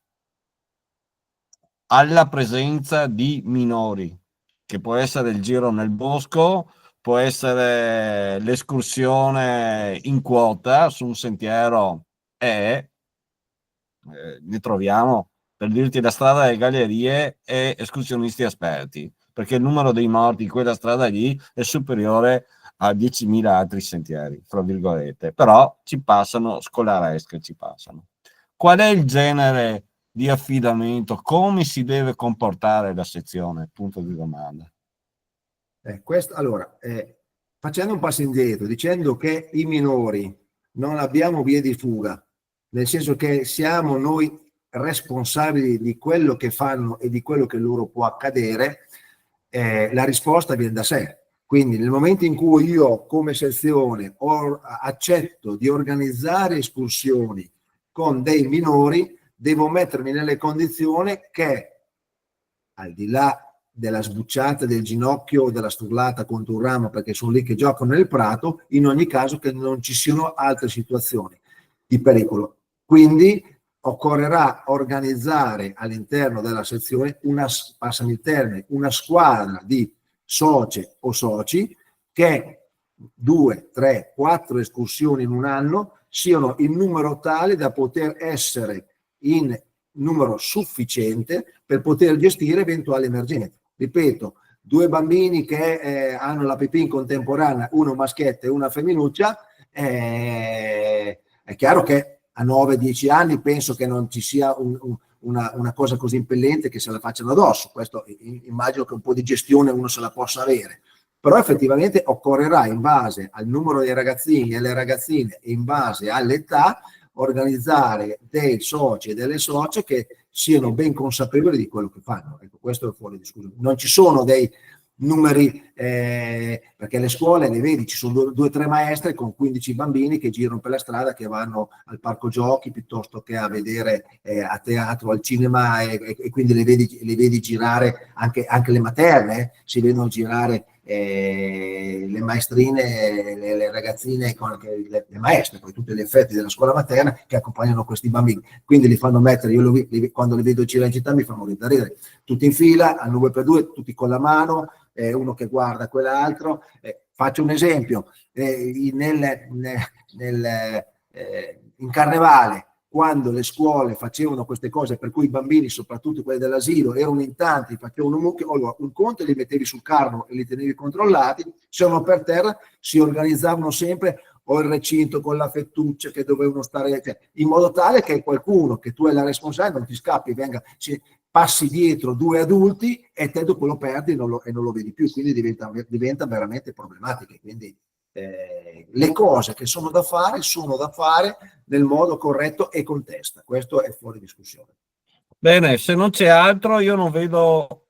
Speaker 1: alla presenza di minori, che può essere il giro nel bosco, può essere l'escursione in quota su un sentiero ne troviamo, per dirti, la strada delle gallerie e escursionisti esperti, perché il numero dei morti in quella strada lì è superiore a 10.000 altri sentieri, fra virgolette, però ci passano scolaresche, ci passano. Qual è il genere di affidamento? Come si deve comportare la sezione? Punto di domanda.
Speaker 2: Allora, facendo un passo indietro, dicendo che i minori non abbiamo vie di fuga, nel senso che siamo noi responsabili di quello che fanno e di quello che loro può accadere, la risposta viene da sé. Quindi nel momento in cui io come sezione accetto di organizzare escursioni con dei minori, devo mettermi nelle condizioni che, al di là della sbucciata del ginocchio o della sturlata contro un ramo perché sono lì che giocano nel prato, in ogni caso che non ci siano altre situazioni di pericolo. Quindi occorrerà organizzare all'interno della sezione passami il termine, una squadra di socie o soci che 2, 3, 4 escursioni in un anno siano in numero tale da poter essere in numero sufficiente per poter gestire eventuali emergenze. Ripeto, 2 bambini che hanno la pipì in contemporanea, uno maschietto e una femminuccia, è chiaro che a 9-10 anni penso che non ci sia una cosa così impellente che se la facciano addosso. Questo immagino che un po' di gestione uno se la possa avere, però effettivamente occorrerà, in base al numero dei ragazzini e le ragazzine e in base all'età, organizzare dei soci e delle socie che siano ben consapevoli di quello che fanno. Ecco, questo è fuori discussione. Non ci sono dei numeri, perché le scuole, le vedi, ci sono 2 o 3 maestre con 15 bambini che girano per la strada, che vanno al parco giochi piuttosto che a vedere a teatro, al cinema, e quindi le vedi girare, anche le materne, si vedono girare le maestrine, le ragazzine, le maestre, poi tutti gli effetti della scuola materna che accompagnano questi bambini, quindi li fanno mettere, quando li vedo girare in città mi fanno ridere, tutti in fila, a 2x2, tutti con la mano, uno che guarda quell'altro. Faccio un esempio, in carnevale, quando le scuole facevano queste cose per cui i bambini, soprattutto quelli dell'asilo, erano in tanti, facevano un conto e li mettevi sul carro e li tenevi controllati, se erano per terra si organizzavano sempre o il recinto con la fettuccia che dovevano stare, in modo tale che qualcuno, che tu hai la responsabilità, non ti scappi, passi dietro 2 adulti e te dopo lo perdi e non lo vedi più, quindi diventa veramente problematica. Quindi le cose che sono da fare nel modo corretto e con testa, questo è fuori discussione.
Speaker 1: Bene, se non c'è altro, io non vedo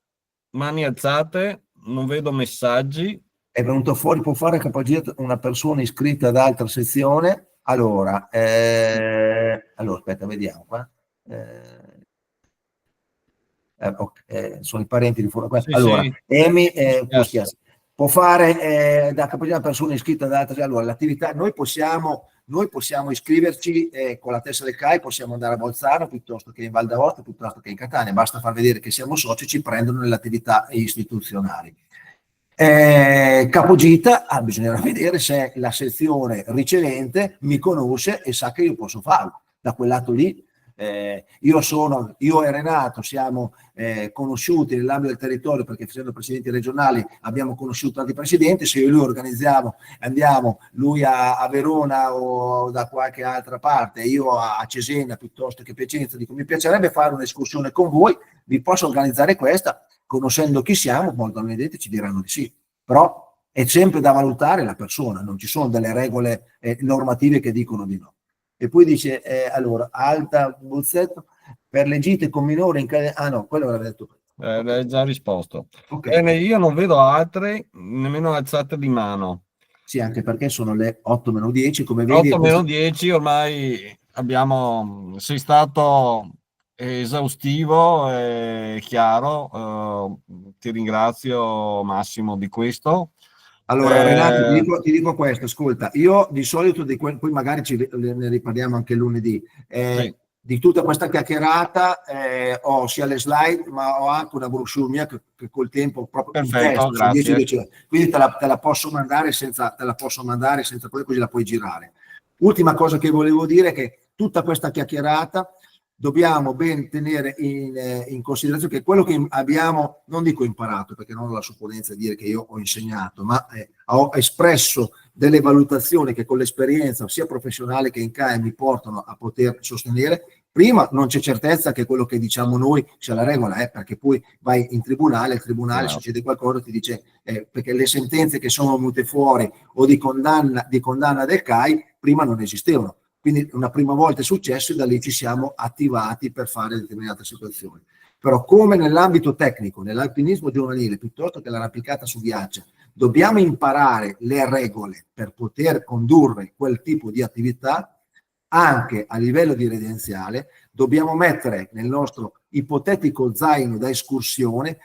Speaker 1: mani alzate, non vedo messaggi.
Speaker 2: È venuto fuori, può fare capogiro una persona iscritta ad altra sezione. Allora, aspetta, vediamo qua. Sono i parenti di fuori.
Speaker 1: Sì,
Speaker 2: allora,
Speaker 1: sì.
Speaker 2: Emi, può fare da capogiro una persona iscritta ad altra. Allora, l'attività, noi possiamo iscriverci con la testa del CAI, possiamo andare a Bolzano piuttosto che in Val d'Aosta, piuttosto che in Catania, basta far vedere che siamo soci, ci prendono nelle attività istituzionali. Capogita, bisognerà vedere se la sezione ricevente mi conosce e sa che io posso farlo. Da quel lato lì, io e Renato siamo conosciuti nell'ambito del territorio, perché essendo presidenti regionali abbiamo conosciuto tanti presidenti. Se io e lui organizziamo, andiamo, lui a Verona o da qualche altra parte, io a Cesena piuttosto che Piacenza, dico mi piacerebbe fare un'escursione con voi, vi posso organizzare questa. Conoscendo chi siamo, molto evidente ci diranno di sì, però è sempre da valutare la persona, non ci sono delle regole normative che dicono di no. E poi dice, allora, Alta Buzzetto, per le gite con minore in casa... Ah no, quello l'aveva detto.
Speaker 1: L'hai già risposto.
Speaker 2: Okay.
Speaker 1: Bene, io non vedo altre, nemmeno alzate di mano.
Speaker 2: Sì, anche perché sono le 8-10, come vedi.
Speaker 1: 8-10, ormai sei stato esaustivo e chiaro, ti ringrazio Massimo di questo.
Speaker 2: Allora Renato, ti dico questo, ascolta, io di solito poi magari ne riparliamo anche lunedì,
Speaker 1: sì.
Speaker 2: Di tutta questa chiacchierata ho sia le slide ma ho anche una brochure mia che col tempo proprio
Speaker 1: perfetto, grazie.
Speaker 2: 10, quindi te la posso mandare senza poi, così la puoi girare. Ultima cosa che volevo dire è che tutta questa chiacchierata dobbiamo ben tenere in considerazione che quello che abbiamo, non dico imparato perché non ho la supponenza di dire che io ho insegnato, ma ho espresso delle valutazioni che con l'esperienza sia professionale che in CAE mi portano a poter sostenere. Prima non c'è certezza che quello che diciamo noi sia la regola, perché poi vai in tribunale, il tribunale succede qualcosa, ti dice perché le sentenze che sono venute fuori o di condanna del CAI prima non esistevano. Quindi una prima volta è successo e da lì ci siamo attivati per fare determinate situazioni. Però come nell'ambito tecnico, nell'alpinismo giovanile, piuttosto che l'arrampicata su ghiaccia, dobbiamo imparare le regole per poter condurre quel tipo di attività. Anche a livello dirigenziale dobbiamo mettere nel nostro ipotetico zaino da escursione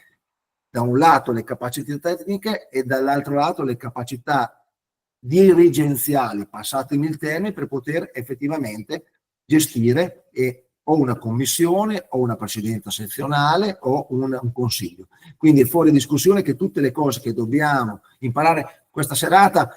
Speaker 2: da un lato le capacità tecniche e dall'altro lato le capacità dirigenziali, passatemi il termine, per poter effettivamente gestire o una commissione o una presidenza sezionale o un consiglio. Quindi è fuori discussione che tutte le cose che dobbiamo imparare questa serata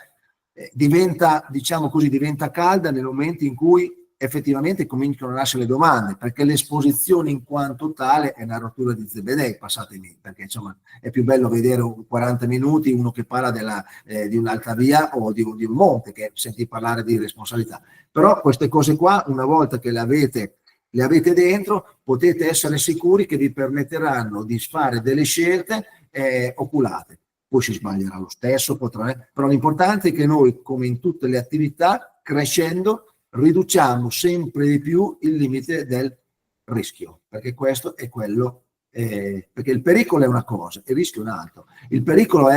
Speaker 2: diventa, diciamo così, diventa calda nel momento in cui effettivamente cominciano a nascere le domande, perché l'esposizione in quanto tale è una rottura di zebedei, passatemi, perché insomma è più bello vedere 40 minuti uno che parla di un'altra via o di un monte che senti parlare di responsabilità. Però queste cose qua, una volta che le avete dentro, potete essere sicuri che vi permetteranno di fare delle scelte oculate. Poi si sbaglierà lo stesso, però l'importante è che noi, come in tutte le attività, crescendo, riduciamo sempre di più il limite del rischio, perché questo è quello, perché il pericolo è una cosa, il rischio è un altro. Il pericolo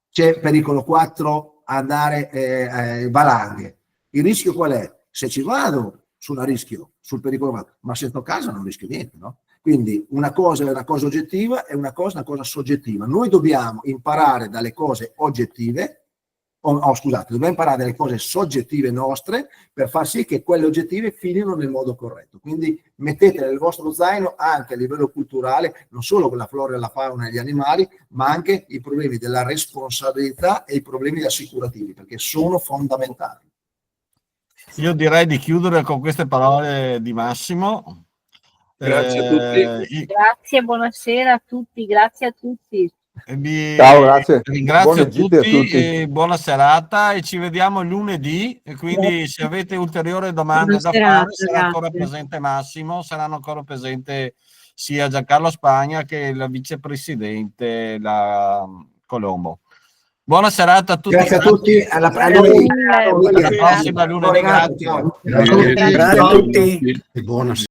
Speaker 2: c'è pericolo 4, andare valanghe. Il rischio qual è? Se ci vado sul rischio, sul pericolo, ma se sto a casa non rischio niente, no? Quindi una cosa è una cosa oggettiva e una cosa soggettiva. Noi dobbiamo imparare dalle cose oggettive, dobbiamo imparare dalle cose soggettive nostre per far sì che quelle oggettive filino nel modo corretto. Quindi mettete nel vostro zaino anche a livello culturale non solo la flora e la fauna e gli animali, ma anche i problemi della responsabilità e i problemi assicurativi, perché sono fondamentali.
Speaker 1: Io direi di chiudere con queste parole di Massimo.
Speaker 3: Grazie a tutti.
Speaker 4: Grazie, buonasera a tutti, grazie a tutti.
Speaker 8: Ciao, grazie.
Speaker 1: Ringrazio tutti e buona serata e ci vediamo lunedì. E quindi se avete ulteriori domande da fare, sarà ancora presente Massimo, saranno ancora presente sia Giancarlo Spagna che la vicepresidente Colombo. Buona serata a tutti.
Speaker 2: Grazie a tutti, alla prossima lunedì.
Speaker 1: Grazie a tutti.
Speaker 2: E buona